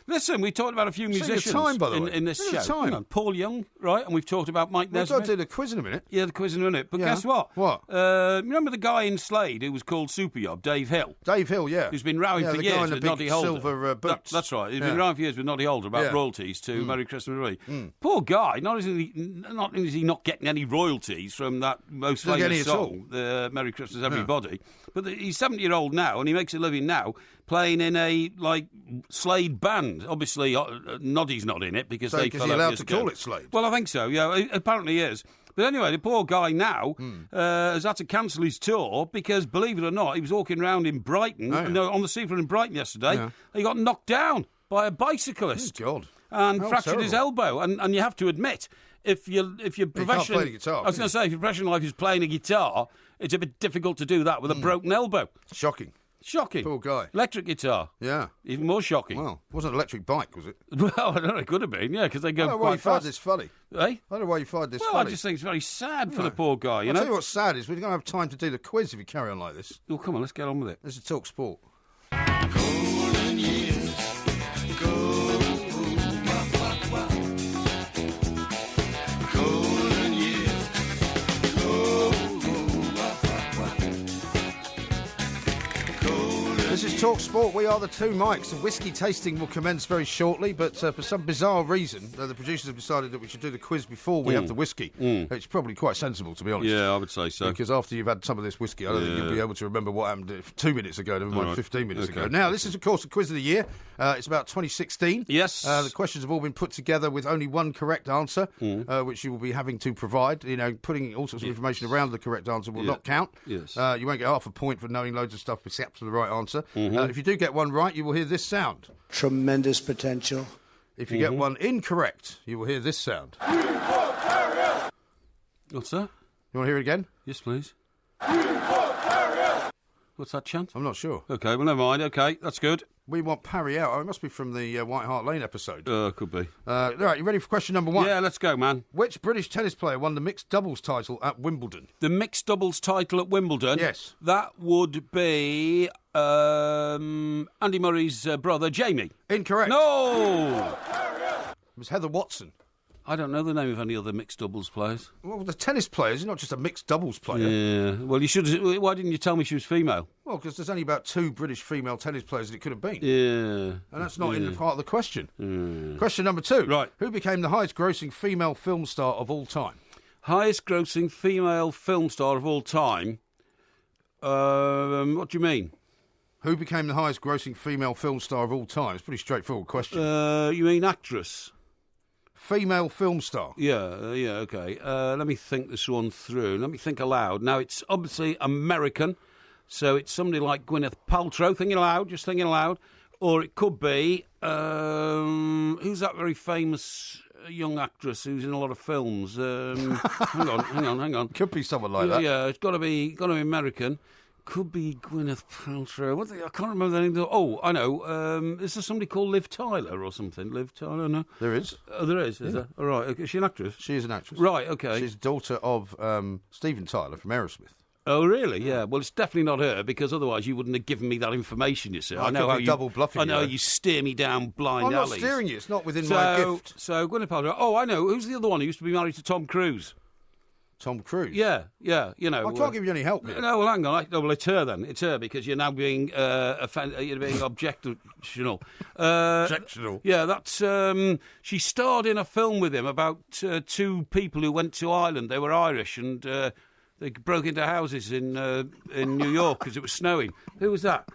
Speaker 2: Listen, we talked about a few musicians in this show. Paul Young, right? And we've talked about Mike Nesmith.
Speaker 1: We've got to do the quiz in a minute.
Speaker 2: Yeah, the quiz in a minute. But guess what?
Speaker 1: What?
Speaker 2: Remember the guy in Slade who was called Super Yob, Dave Hill?
Speaker 1: Dave Hill, yeah.
Speaker 2: Who's been rowing for years with Noddy Holder.
Speaker 1: Silver boots.
Speaker 2: That's right. He's been rowing for years with Noddy Holder about royalties to Merry Christmas Everybody. Poor guy. Not only is he not getting any royalties from that most famous song, the Merry Christmas Everybody, but he's 70-year-old now and he makes a living now playing in a Slade band. Obviously, Noddy's not in it because they fell out.
Speaker 1: Is he allowed to call it Slade?
Speaker 2: Well, I think so. Yeah, apparently he is. But anyway, the poor guy now has had to cancel his tour because, believe it or not, he was walking around in Brighton, on the seafront in Brighton yesterday. Yeah. He got knocked down by a bicyclist.
Speaker 1: Oh, God.
Speaker 2: And fractured his elbow. And you have to admit, if your profession,
Speaker 1: play the guitar,
Speaker 2: I was going to say, if your professional life is playing a guitar, it's a bit difficult to do that with a broken elbow.
Speaker 1: Shocking.
Speaker 2: Poor
Speaker 1: guy.
Speaker 2: Electric guitar.
Speaker 1: Yeah.
Speaker 2: Even more shocking.
Speaker 1: Well, it wasn't an electric bike, was it?
Speaker 2: Well, I don't know. It could have been, because they go quite fast.
Speaker 1: I don't know why you find this funny.
Speaker 2: Eh?
Speaker 1: I don't know why you find this funny.
Speaker 2: Well, I just think it's very sad for the poor guy,
Speaker 1: I'll tell you what's sad is we're going to have time to do the quiz if you carry on like this.
Speaker 2: Well, come on, let's get on with it.
Speaker 1: This is Talk Sport.
Speaker 8: Golden years go, golden years go,
Speaker 1: Talk Sport. We are the two Mikes. The whiskey tasting will commence very shortly, but for some bizarre reason, the producers have decided that we should do the quiz before we have the whiskey. It's probably quite sensible, to be honest.
Speaker 2: Yeah, I would say so.
Speaker 1: Because after you've had some of this whiskey, I don't think you'll be able to remember what happened 2 minutes ago, never mind 15 minutes ago. Now, this is, of course, the quiz of the year. It's about 2016.
Speaker 2: Yes.
Speaker 1: The questions have all been put together with only one correct answer, which you will be having to provide. You know, putting all sorts of information around the correct answer will not count.
Speaker 2: Yes.
Speaker 1: You won't get half a point for knowing loads of stuff except for the right answer. If you do get one right, you will hear this sound.
Speaker 10: Tremendous potential.
Speaker 1: If you get one incorrect, you will hear this sound.
Speaker 2: What's that?
Speaker 1: You want to hear it again?
Speaker 2: Yes, please. What's that chant?
Speaker 1: I'm not sure.
Speaker 2: Okay, well, never mind. Okay, that's good.
Speaker 1: We want Parry out. Oh, it must be from the White Hart Lane episode.
Speaker 2: Could be.
Speaker 1: All right, you ready for question number one?
Speaker 2: Yeah, let's go, man.
Speaker 1: Which British tennis player won the mixed doubles title at Wimbledon?
Speaker 2: The mixed doubles title at Wimbledon?
Speaker 1: Yes.
Speaker 2: That would be Andy Murray's brother, Jamie.
Speaker 1: Incorrect.
Speaker 2: No!
Speaker 1: It was Heather Watson.
Speaker 2: I don't know the name of any other mixed doubles players.
Speaker 1: Well, the tennis players, not just a mixed doubles player.
Speaker 2: Yeah. Well, you should. Why didn't you tell me she was female?
Speaker 1: Well, because there's only about 2 British female tennis players that it could have been.
Speaker 2: Yeah.
Speaker 1: And that's not in the part of the question. Question number 2.
Speaker 2: Right.
Speaker 1: Who became the highest grossing female film star of all time?
Speaker 2: Highest grossing female film star of all time? What do you mean?
Speaker 1: Who became the highest grossing female film star of all time? It's a pretty straightforward question.
Speaker 2: You mean actress?
Speaker 1: Female film star.
Speaker 2: Yeah, okay. Let me think this one through. Let me think aloud. Now, it's obviously American, so it's somebody like Gwyneth Paltrow, thinking aloud, just thinking aloud. Or it could be, who's that very famous young actress who's in a lot of films? Hang on.
Speaker 1: Could be someone like that.
Speaker 2: Yeah, it's got to be American. Could be Gwyneth Paltrow. I can't remember the name. Oh, I know. Is there somebody called Liv Tyler or something? Liv Tyler, no?
Speaker 1: There is.
Speaker 2: Oh, there is there? All right. Is she an actress?
Speaker 1: She is an actress.
Speaker 2: Right, okay.
Speaker 1: She's daughter of Steven Tyler from Aerosmith.
Speaker 2: Oh, really? Yeah. Well, it's definitely not her, because otherwise you wouldn't have given me that information, you see.
Speaker 1: I know how you double bluffing.
Speaker 2: I know you steer me down blind alleys.
Speaker 1: I'm not steering you. It's not within my gift.
Speaker 2: So, Gwyneth Paltrow. Oh, I know. Who's the other one who used to be married to Tom Cruise?
Speaker 1: Tom Cruise?
Speaker 2: Yeah, you know.
Speaker 1: I can't give you any help here.
Speaker 2: No, well, hang on. Well, it's her then. It's her, because you're now being you're being objectional.
Speaker 1: Objectional?
Speaker 2: Yeah, that's... she starred in a film with him about 2 people who went to Ireland. They were Irish, and they broke into houses in New York because it was snowing. Who was that?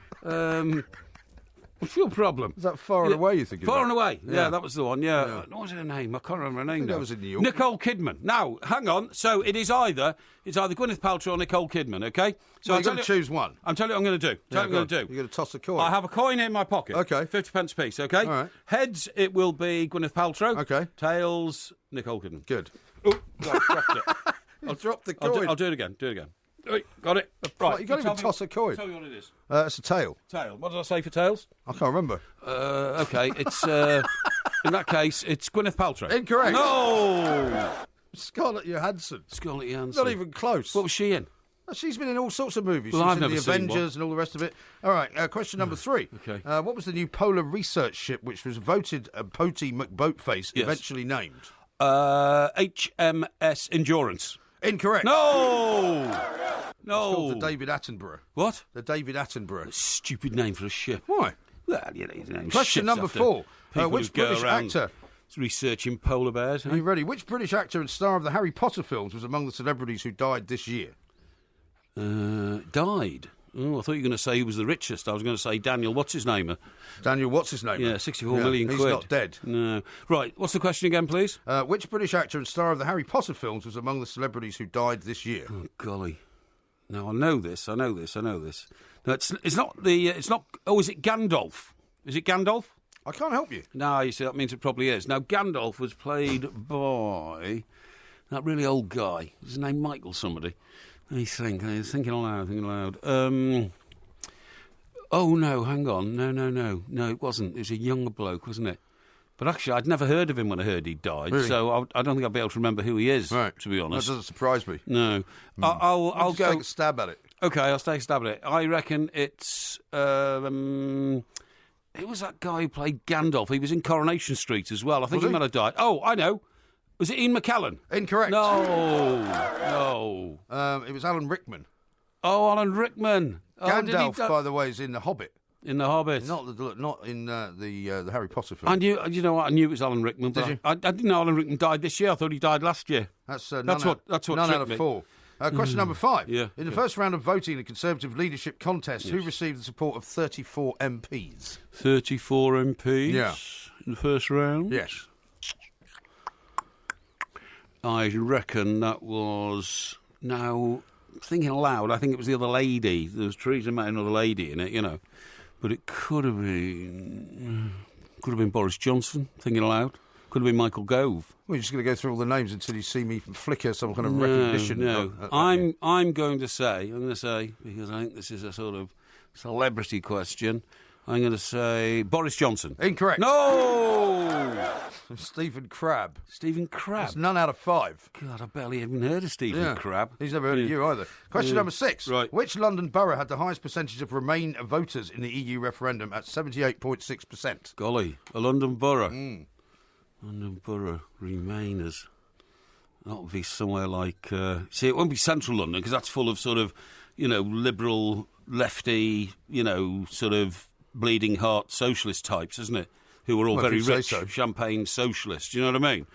Speaker 2: What's your problem?
Speaker 1: Is that Far and Away, you think?
Speaker 2: Far and Away. Yeah, that was the one. Yeah. What was her name? I can't remember her name now.
Speaker 1: That was in New York.
Speaker 2: Nicole Kidman. Now, hang on. So it is either Gwyneth Paltrow or Nicole Kidman, okay? So
Speaker 1: you've got to choose one.
Speaker 2: I'm telling you what I'm going to do.
Speaker 1: You're going to toss a coin.
Speaker 2: I have a coin in my pocket.
Speaker 1: Okay.
Speaker 2: 50 pence piece, okay?
Speaker 1: All right.
Speaker 2: Heads, it will be Gwyneth Paltrow.
Speaker 1: Okay.
Speaker 2: Tails, Nicole Kidman.
Speaker 1: Good.
Speaker 2: Oh, I dropped it.
Speaker 1: I'll drop the coin.
Speaker 2: I'll do it again. Right, got it. Right,
Speaker 1: you can't even toss a coin.
Speaker 2: Tell me what it is.
Speaker 1: It's a tail.
Speaker 2: Tail. What did I say for tails?
Speaker 1: I can't remember.
Speaker 2: Okay, it's in that case, it's Gwyneth Paltrow.
Speaker 1: Incorrect.
Speaker 2: No.
Speaker 1: Scarlett Johansson.
Speaker 2: Scarlett Johansson.
Speaker 1: Not even close.
Speaker 2: What was she in?
Speaker 1: She's been in all sorts of movies.
Speaker 2: Well,
Speaker 1: She's
Speaker 2: I've
Speaker 1: in
Speaker 2: never
Speaker 1: the
Speaker 2: seen
Speaker 1: Avengers and all the rest of it. All right, question number 3.
Speaker 2: Okay.
Speaker 1: What was the new polar research ship which was voted Potey McBoatface eventually named?
Speaker 2: HMS Endurance.
Speaker 1: Incorrect.
Speaker 2: No.
Speaker 1: It's called the David Attenborough.
Speaker 2: What?
Speaker 1: The David Attenborough.
Speaker 2: Stupid name for a ship.
Speaker 1: Why?
Speaker 2: Well, you know, his name.
Speaker 1: Question number 4. Which British actor...
Speaker 2: researching polar bears.
Speaker 1: Are you ready? Which British actor and star of the Harry Potter films was among the celebrities who died this year?
Speaker 2: Died? Oh, I thought you were going to say he was the richest. I was going to say Daniel, what's his name?
Speaker 1: Daniel, what's his name?
Speaker 2: Yeah, 64 million quid.
Speaker 1: He's not dead.
Speaker 2: No. Right, what's the question again, please?
Speaker 1: Which British actor and star of the Harry Potter films was among the celebrities who died this year?
Speaker 2: Oh, golly. Now, I know this. No, it's not it's not... Oh, is it Gandalf? Is it Gandalf?
Speaker 1: I can't help you.
Speaker 2: No, you see, that means it probably is. Now, Gandalf was played by that really old guy. His name Michael somebody. Let me think. He's thinking aloud. Oh, no, hang on. No, it wasn't. It was a younger bloke, wasn't it? But actually, I'd never heard of him when I heard he died,
Speaker 1: really?
Speaker 2: So I don't think I'll be able to remember who he is,
Speaker 1: right.
Speaker 2: To be honest.
Speaker 1: That doesn't surprise me.
Speaker 2: No. I'll go...
Speaker 1: take a stab at it.
Speaker 2: OK, I'll take a stab at it. I reckon it's... Who was that guy who played Gandalf? He was in Coronation Street as well. I think he might have died. Oh, I know. Was it Ian McKellen?
Speaker 1: Incorrect.
Speaker 2: No.
Speaker 1: It was Alan Rickman.
Speaker 2: Oh, Alan Rickman.
Speaker 1: Gandalf, by the way, is in The Hobbit.
Speaker 2: in The Hobbit.
Speaker 1: Not in the Harry Potter film.
Speaker 2: I knew. You know what? I knew it was Alan Rickman.
Speaker 1: Did you?
Speaker 2: I didn't know Alan Rickman died this year. I thought he died last year.
Speaker 1: That's
Speaker 2: what
Speaker 1: none out of
Speaker 2: me.
Speaker 1: 4. Question number 5.
Speaker 2: Yeah.
Speaker 1: In the first round of voting in the Conservative leadership contest, who received the support of 34 MPs?
Speaker 2: 34 MPs?
Speaker 1: Yeah.
Speaker 2: In the first round?
Speaker 1: Yes.
Speaker 2: I reckon that was... Now, thinking aloud, I think it was the other lady. There was Theresa May, another lady in it, you know. But it could have been Boris Johnson, thinking aloud. Could have been Michael Gove.
Speaker 1: Well, you're just going to go through all the names until you see me flicker some kind of recognition.
Speaker 2: No, I'm going to say, because I think this is a sort of celebrity question, I'm going to say Boris Johnson.
Speaker 1: Incorrect.
Speaker 2: No!
Speaker 1: Stephen Crabb.
Speaker 2: Stephen Crabb?
Speaker 1: That's none out of 5.
Speaker 2: God, I barely even heard of Stephen Crabb.
Speaker 1: He's never heard of you either. Question number 6.
Speaker 2: Right.
Speaker 1: Which London borough had the highest percentage of Remain voters in the EU referendum at 78.6%?
Speaker 2: Golly, a London borough. London borough, Remainers. That would be somewhere like... see, it won't be central London, because that's full of sort of, liberal, lefty, sort of bleeding heart socialist types, isn't it? Who are all very rich, champagne socialists, you know what I mean?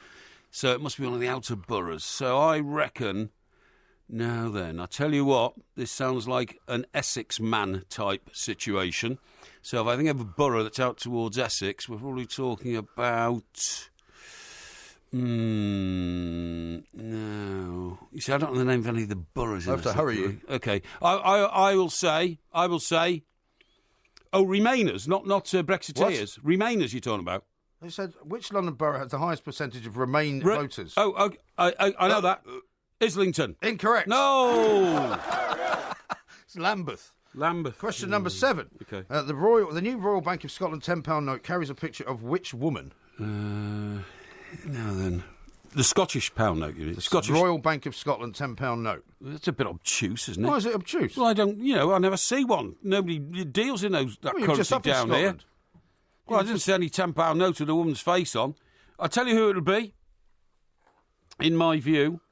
Speaker 2: So it must be one of the outer boroughs. So I reckon... Now then, I tell you what, this sounds like an Essex man type situation. So if I think of a borough that's out towards Essex, we're probably talking about... no. You see, I don't know the name of any of the boroughs in
Speaker 1: I have to hurry you.
Speaker 2: Okay. I will say... Oh, Remainers, not Brexiteers. What? Remainers you're talking about.
Speaker 1: They said, which London borough has the highest percentage of Remain voters?
Speaker 2: Oh, I know that. Islington.
Speaker 1: Incorrect.
Speaker 2: No!
Speaker 1: It's Lambeth. Question number 7.
Speaker 2: Okay.
Speaker 1: The new Royal Bank of Scotland £10 note carries a picture of which woman?
Speaker 2: Now then. The Scottish pound note, you mean?
Speaker 1: The Royal Bank of Scotland £10 note.
Speaker 2: That's a bit obtuse, isn't it?
Speaker 1: Why is it obtuse?
Speaker 2: Well, I never see one. Nobody deals in that currency down here. Well, I didn't see any £10 note with a woman's face on. I'll tell you who it'll be. In my view,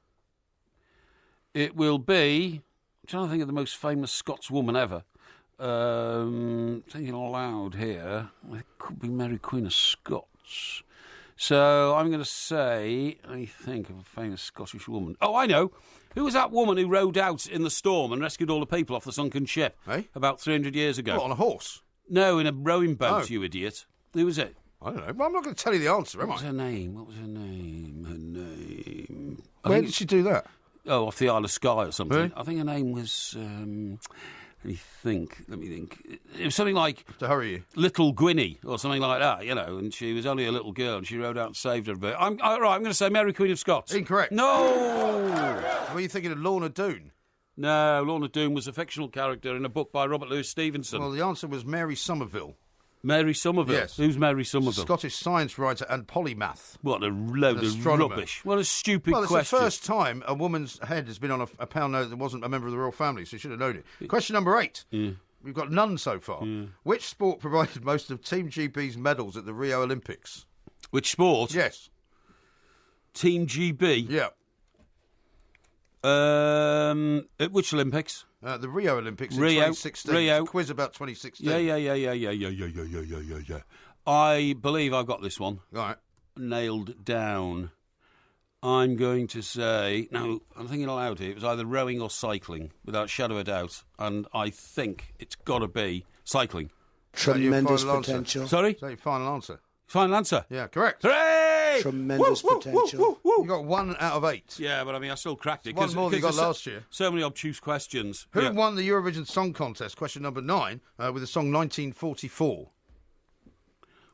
Speaker 2: it will be... I'm trying to think of the most famous Scots woman ever. Thinking aloud here, it could be Mary Queen of Scots. So I'm going to say, I think of a famous Scottish woman. Oh, I know. Who was that woman who rowed out in the storm and rescued all the people off the sunken ship about 300 years ago?
Speaker 1: What, on a horse?
Speaker 2: No, in a rowing boat, you idiot. Who was it?
Speaker 1: I don't know. Well, I'm not going to tell you the answer, am I?
Speaker 2: What was her name?
Speaker 1: Where did she do that?
Speaker 2: Oh, off the Isle of Skye or something.
Speaker 1: Really?
Speaker 2: I think her name was... Let me think. It was something like...
Speaker 1: To hurry you.
Speaker 2: Little Gwynny or something like that, and she was only a little girl and she rode out and saved everybody. I'm going to say Mary Queen of Scots.
Speaker 1: Incorrect.
Speaker 2: No!
Speaker 1: Were you thinking of Lorna Doone?
Speaker 2: No, Lorna Doone was a fictional character in a book by Robert Louis Stevenson.
Speaker 1: Well, the answer was Mary Somerville.
Speaker 2: Mary Somerville?
Speaker 1: Yes.
Speaker 2: Who's Mary Somerville?
Speaker 1: Scottish science writer and polymath.
Speaker 2: What a load of rubbish. What a stupid question.
Speaker 1: Well, it's the first time a woman's head has been on a pound note that wasn't a member of the royal family, so you should have known it. Question number 8.
Speaker 2: Yeah.
Speaker 1: We've got none so far. Yeah. Which sport provided most of Team GB's medals at the Rio Olympics?
Speaker 2: Which sport?
Speaker 1: Yes.
Speaker 2: Team GB?
Speaker 1: Yeah.
Speaker 2: At which Olympics?
Speaker 1: The Rio Olympics in
Speaker 2: Rio,
Speaker 1: 2016.
Speaker 2: Rio.
Speaker 1: It's a quiz about 2016.
Speaker 2: Yeah. I believe I've got this one.
Speaker 1: All right.
Speaker 2: Nailed down. I'm going to say... No, I'm thinking aloud here. It was either rowing or cycling, without a shadow of a doubt. And I think it's got to be cycling.
Speaker 10: Tremendous potential.
Speaker 1: Answer?
Speaker 2: Sorry?
Speaker 1: Is that your final answer?
Speaker 2: Final answer?
Speaker 1: Yeah, correct.
Speaker 2: Hooray!
Speaker 10: Tremendous potential.
Speaker 1: You got 1 out of 8.
Speaker 2: Yeah, but I still cracked it.
Speaker 1: One more than you got last year.
Speaker 2: So many obtuse questions.
Speaker 1: Who won the Eurovision Song Contest? Question number 9 with the song 1944.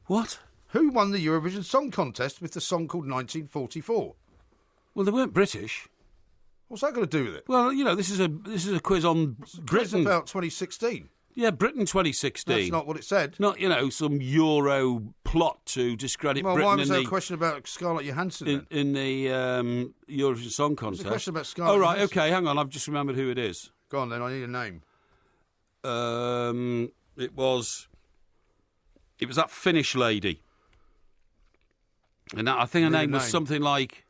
Speaker 2: What?
Speaker 1: Who won the Eurovision Song Contest with the song called 1944?
Speaker 2: Well, they weren't British.
Speaker 1: What's that got to do with it?
Speaker 2: Well, this is a quiz on Britain.
Speaker 1: It's about 2016.
Speaker 2: Yeah, Britain 2016.
Speaker 1: That's not what it said.
Speaker 2: Not, some Euro plot to discredit Britain.
Speaker 1: Why was there a question about Scarlett Johansson
Speaker 2: in the Eurovision Song Contest?
Speaker 1: There's a question about Scarlett
Speaker 2: Johansson.
Speaker 1: Johansson.
Speaker 2: Okay, hang on. I've just remembered who it is.
Speaker 1: Go on, then. I need a name.
Speaker 2: It was that Finnish lady. And I think her name was something like...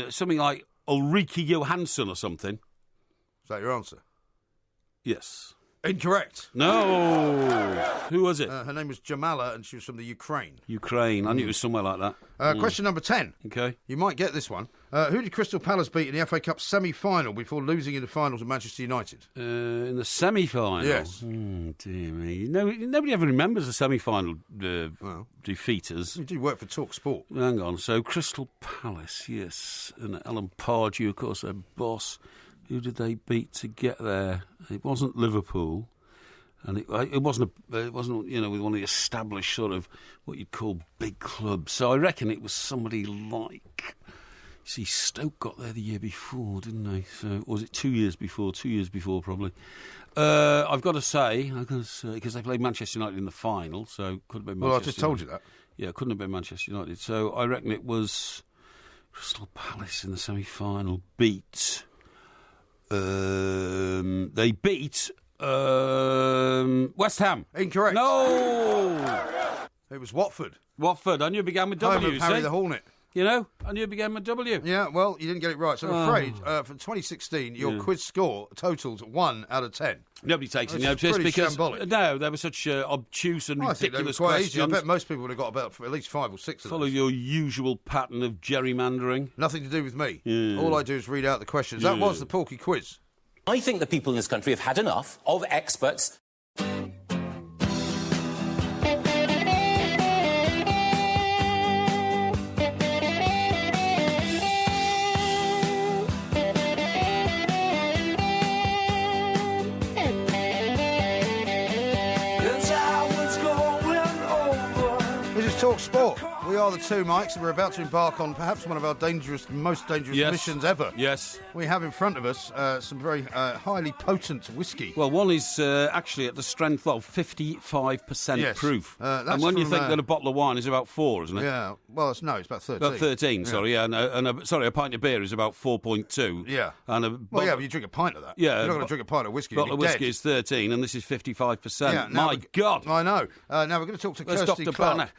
Speaker 2: something like Ulrika Johansson or something.
Speaker 1: Is that your answer?
Speaker 2: Yes.
Speaker 1: Incorrect.
Speaker 2: No. Who was it?
Speaker 1: Her name was Jamala, and she was from the Ukraine.
Speaker 2: Ukraine. I knew it was somewhere like that.
Speaker 1: Question number 10.
Speaker 2: Okay.
Speaker 1: You might get this one. Who did Crystal Palace beat in the FA Cup semi-final before losing in the finals of Manchester United?
Speaker 2: In the semi-final?
Speaker 1: Yes.
Speaker 2: Dear me. Nobody ever remembers the semi-final defeaters.
Speaker 1: You do work for Talk Sport.
Speaker 2: Hang on. So, Crystal Palace, yes. And Alan Pardew, of course, their boss. Who did they beat to get there? It wasn't Liverpool. And it wasn't with one of the established sort of what you'd call big clubs. So I reckon it was somebody like... See, Stoke got there the year before, didn't they? So, or was it 2 years before? 2 years before, probably. I've got to say, because they played Manchester United in the final, so it couldn't have been Manchester United.
Speaker 1: Well, I just told you that.
Speaker 2: Yeah, it couldn't have been Manchester United. So I reckon it was Crystal Palace in the semi-final beat... they beat West Ham.
Speaker 1: Incorrect.
Speaker 2: No!
Speaker 1: It was Watford.
Speaker 2: Watford. I knew it began with W.
Speaker 1: Home of Harry the Hornet.
Speaker 2: You know, I knew it began with W.
Speaker 1: Yeah, well, you didn't get it right. So I'm afraid, for 2016, your quiz score totaled 1 out of 10.
Speaker 2: Nobody takes it notice because they were such obtuse and ridiculous questions.
Speaker 1: Easy. I bet most people would have got about at least 5 or 6 of them.
Speaker 2: Follow your usual pattern of gerrymandering.
Speaker 1: Nothing to do with me. Yeah. All I do is read out the questions. That was the Porky quiz.
Speaker 11: I think the people in this country have had enough of experts.
Speaker 1: Talk Sport. We are the two Mikes, and we're about to embark on perhaps one of our most dangerous missions ever.
Speaker 2: Yes.
Speaker 1: We have in front of us some very highly potent whiskey.
Speaker 2: Well, one is actually at the strength of 55% proof. And when you think that a bottle of wine is about 4, isn't it?
Speaker 1: Yeah. Well, it's about 13.
Speaker 2: About 13, sorry. Yeah. And a pint of beer is about 4.2.
Speaker 1: Yeah. But you drink a pint of that.
Speaker 2: Yeah.
Speaker 1: You're not going to drink a pint of whiskey.
Speaker 2: A bottle of whiskey is 13, and this is 55%. Yeah, My God.
Speaker 1: I know. Now we're going to talk to Kirsty
Speaker 2: Dr.
Speaker 1: Clark.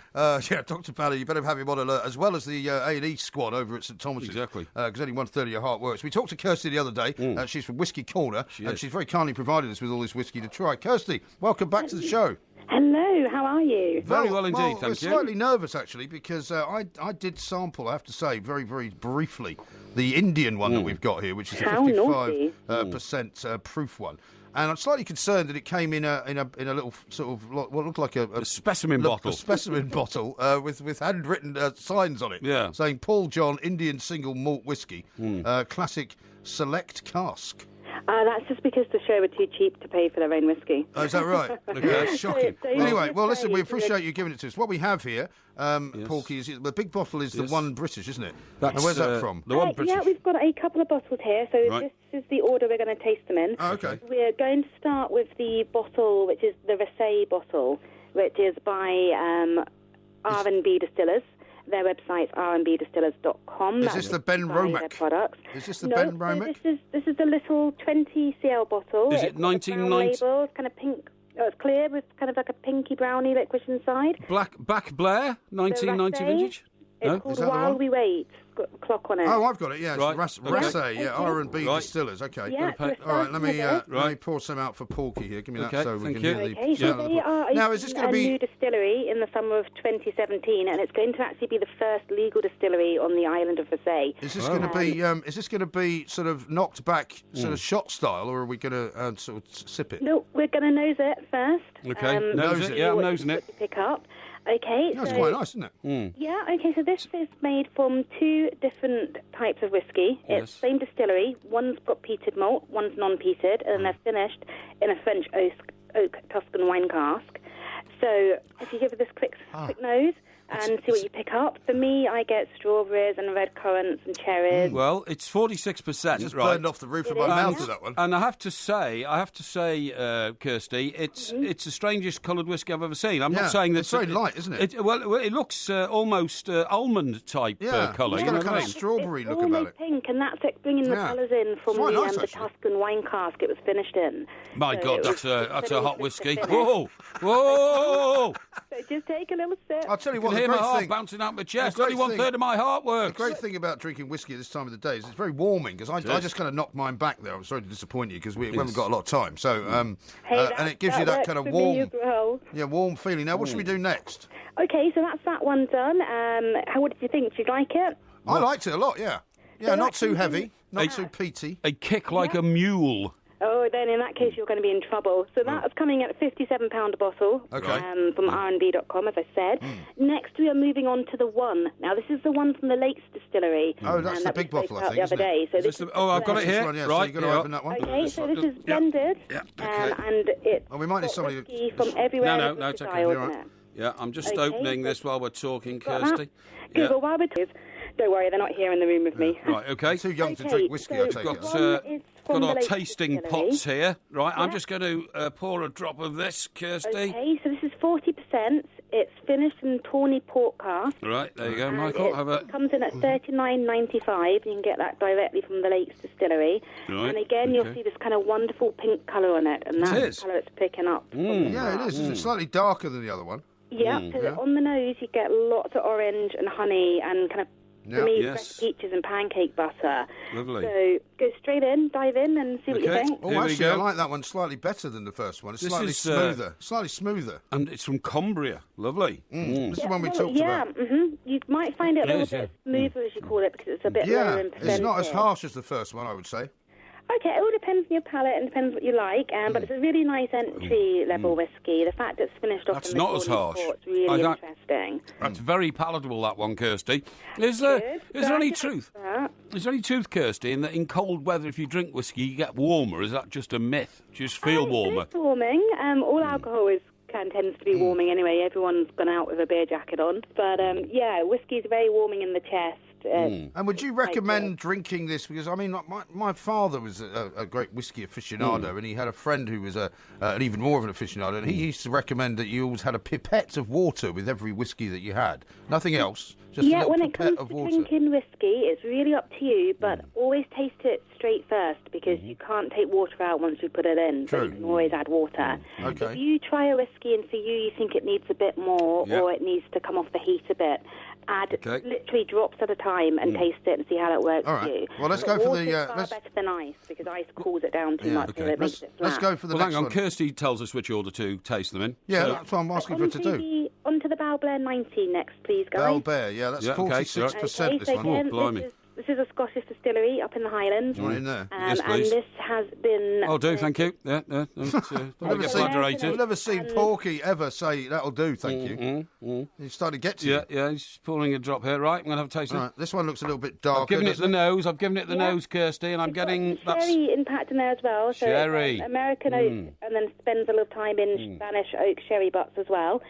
Speaker 1: Dr. Banner. You better have him on alert, as well as the A&E squad over at St Thomas's.
Speaker 2: Exactly.
Speaker 1: Because only 1/3 of your heart works. We talked to Kirsty the other day. She's from Whiskey Corner, and she's very kindly provided us with all this whiskey to try. Kirsty, welcome back to the show.
Speaker 12: Hello, how are you?
Speaker 2: Very well indeed, thank you.
Speaker 1: We're slightly nervous, actually, because I did sample, I have to say, very, very briefly, the Indian one that we've got here, which is a 55% proof one. And I'm slightly concerned that it came in a little sort of what looked like a
Speaker 2: specimen bottle.
Speaker 1: A specimen bottle with handwritten signs on it, saying Paul John Indian Single Malt Whiskey, Classic Select Cask.
Speaker 12: That's just because the show were too cheap to pay for their own whiskey.
Speaker 1: Oh, is that right? Okay, that's shocking. Anyway, well, listen, we appreciate you giving it to us. What we have here, Porky, is the big bottle is the one British, isn't it? And where's that from?
Speaker 2: The one British.
Speaker 12: Yeah, we've got a couple of bottles here, so this is the order we're going to taste them in.
Speaker 1: Oh, okay.
Speaker 12: We're going to start with the bottle, which is the Versailles bottle, which is by R&B Distillers. Their website's rnbdistillers.com.
Speaker 1: Is this the Ben Romack?
Speaker 12: Products.
Speaker 1: Is this the Ben Romack?
Speaker 12: This is the little 20 cl bottle.
Speaker 2: Is it 1990?
Speaker 12: It's kind of pink. Oh, it's clear with kind of like a pinky browny licorice inside.
Speaker 2: Back Blair, 1990 vintage.
Speaker 12: It's called While We Wait. It's got a clock on it.
Speaker 1: Oh, I've got it. Yeah,
Speaker 2: right.
Speaker 1: Rassay. Yeah, R&B Distillers. Okay.
Speaker 12: Yeah,
Speaker 1: all right. Let me pour some out for Porky here. Give me that so we can hear the.
Speaker 12: Okay, so they are
Speaker 1: now, is this going to be
Speaker 12: a new distillery in the summer of 2017, and it's going to actually be the first legal distillery on the island of Versailles.
Speaker 1: Is this going to be? Is this going to be sort of knocked back, sort of shot style, or are we going to sort of sip it?
Speaker 12: No, we're going to nose it first.
Speaker 2: Okay, nose it. Yeah, I'm nosing it.
Speaker 12: Pick up. Okay,
Speaker 1: that's quite nice, isn't it?
Speaker 12: Yeah, okay, so this is made from 2 different types of whiskey. It's same distillery. One's got peated malt, one's non-peated, and they're finished in a French oak Tuscan wine cask. So if you give it this quick nose and see what you pick up. For me, I get strawberries and red currants and cherries.
Speaker 2: Well, it's 46%.
Speaker 1: Just burned off the roof of my mouth with that one.
Speaker 2: And I have to say, Kirsty, it's the strangest coloured whiskey I've ever seen. I'm not saying that
Speaker 1: it's very light, isn't it?
Speaker 2: It looks almost almond type colour.
Speaker 1: It's got a kind of strawberry look about it.
Speaker 12: Pink, and that's it, bringing the colours in from the Tuscan wine cask it was finished in.
Speaker 2: My God, that's a hot whiskey. Whoa! So
Speaker 12: just take a little sip.
Speaker 1: I'll tell you what.
Speaker 2: hear my heart bouncing out my chest. Only 1/3 of my heart works.
Speaker 1: The great thing about drinking whiskey at this time of the day is it's very warming, because I just kind of knocked mine back there. I'm sorry to disappoint you, because we haven't got a lot of time. So, and it gives you that kind of warm feeling. Now, what should we do next?
Speaker 12: Okay, so that's that one done. What did you think? Did you like it?
Speaker 1: I liked it a lot, yeah. Yeah, not too heavy, not too peaty.
Speaker 2: A kick like a mule.
Speaker 12: Oh, then in that case you're going to be in trouble. So that's coming at £57 a bottle from rnb.com, as I said. Next we are moving on to the one. Now this is the one from the Lakes Distillery.
Speaker 1: Oh, that's the big bottle, I think,
Speaker 12: the other day. So this
Speaker 2: I've got it here.
Speaker 1: One, right,
Speaker 2: so
Speaker 1: you've got to open that one.
Speaker 12: Okay, so this is blended, and it's
Speaker 1: we might need somebody
Speaker 12: from everywhere.
Speaker 2: No, it's okay. Yeah, I'm just opening this while we're talking, Kirsty.
Speaker 12: Good, well, while we're talking, don't worry, they're not here in the room with me.
Speaker 2: Right, okay.
Speaker 1: Too young to drink whiskey, I take
Speaker 2: it. Got our tasting pots here. Right, I'm just going to pour a drop of this, Kirsty.
Speaker 12: Okay, so this is 40%. It's finished in tawny port cask.
Speaker 2: Right, there you go, Michael.
Speaker 12: It comes in at $39.95. You can get that directly from the Lakes Distillery.
Speaker 2: Right,
Speaker 12: and again, you'll see this kind of wonderful pink colour on it, and that's the colour it's picking up.
Speaker 1: Yeah, it is. It's slightly darker than the other one.
Speaker 12: Yeah, so on the nose you get lots of orange and honey and kind of, for me, fresh peaches and pancake butter.
Speaker 2: Lovely.
Speaker 12: So go straight in, dive in and see what you think.
Speaker 1: Oh, actually, I like that one slightly better than the first one. It's slightly smoother.
Speaker 2: And it's from Cumbria. Lovely.
Speaker 1: This is the one we talked about.
Speaker 12: Yeah, you might find it a little bit smoother, as you call it, because it's a bit lower in percentage.
Speaker 1: It's not as harsh as the first one, I would say.
Speaker 12: Okay, it all depends on your palate and depends what you like, but it's a really nice entry-level whiskey. The fact it's finished off
Speaker 2: that's
Speaker 12: in
Speaker 2: not as harsh.
Speaker 12: It's really interesting.
Speaker 2: That's very palatable, that one, Kirsty. Is there any truth? Is there any truth, Kirsty, in that in cold weather, if you drink whiskey, you get warmer? Is that just a myth? Do you just feel warmer?
Speaker 12: It's warming. All alcohol tends to be warming anyway. Everyone's gone out with a beer jacket on. But, whiskey is very warming in the chest.
Speaker 1: And would you recommend drinking this? Because, I mean, my father was a great whiskey aficionado, and he had a friend who was an even more of an aficionado, and he used to recommend that you always had a pipette of water with every whiskey that you had. Nothing else, just a little pipette of water.
Speaker 12: When it comes to drinking whiskey, it's really up to you, but always taste it straight first, because you can't take water out once you put it in.
Speaker 1: True.
Speaker 12: But you can always add water.
Speaker 1: Okay.
Speaker 12: If you try a whiskey and for you think it needs a bit more, or it needs to come off the heat a bit, add literally drops at a time and taste it and see how that works for you.
Speaker 1: Well, let's go for the...
Speaker 12: far better than ice, because ice cools it down too much, so it makes it flat.
Speaker 1: Let's go for the next
Speaker 2: hang on,
Speaker 1: one.
Speaker 2: Kirsty tells us which order to taste them in.
Speaker 1: Yeah, that's what I'm asking for to do.
Speaker 12: On to the Bowblair 90 next, please, guys.
Speaker 1: Bowblair, that's 46% this one.
Speaker 12: Again, this is a Scottish distillery up in the Highlands.
Speaker 1: Right in there.
Speaker 2: Yes, please.
Speaker 12: And this has been...
Speaker 2: I'll do, thank you. Yeah.
Speaker 1: I've never seen Porky ever say, that'll do, thank you. He's starting to get to you.
Speaker 2: Yeah, he's pouring a drop here. Right, I'm going to have a taste of it.
Speaker 1: Right, this one looks a little bit darker.
Speaker 2: I've given it the nose, Kirsty, and I'm getting...
Speaker 12: Sherry impact in there as well. So
Speaker 2: sherry.
Speaker 12: American oak, and then spends a little time in Spanish oak sherry butts as well.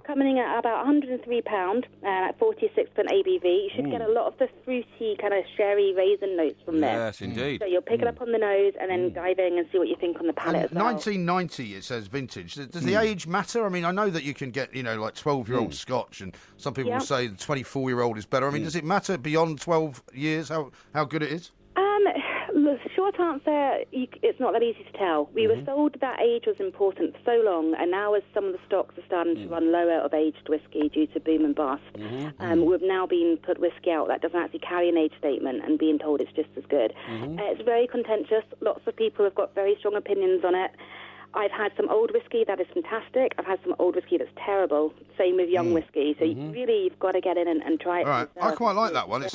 Speaker 12: Coming in at about £103, at 46% ABV. You should get a lot of the fruity kind of sherry raisin notes from there.
Speaker 2: Yes, indeed.
Speaker 12: So you'll pick it up on the nose and then dive in and see what you think on the palate as well.
Speaker 1: 1990, it says vintage. Does the age matter? I mean, I know that you can get, like 12-year-old Scotch, and some people will say the 24-year-old is better. I mean, does it matter beyond 12 years how good it is?
Speaker 12: The short answer, it's not that easy to tell. We were told that age was important for so long, and now as some of the stocks are starting to run lower of aged whiskey due to boom and bust, we've now been put whiskey out that doesn't actually carry an age statement and being told it's just as good. It's very contentious. Lots of people have got very strong opinions on it. I've had some old whiskey that is fantastic. I've had some old whiskey that's terrible. Same with young whiskey. So you've got to get in and try it.
Speaker 1: All right. I quite like that one. It's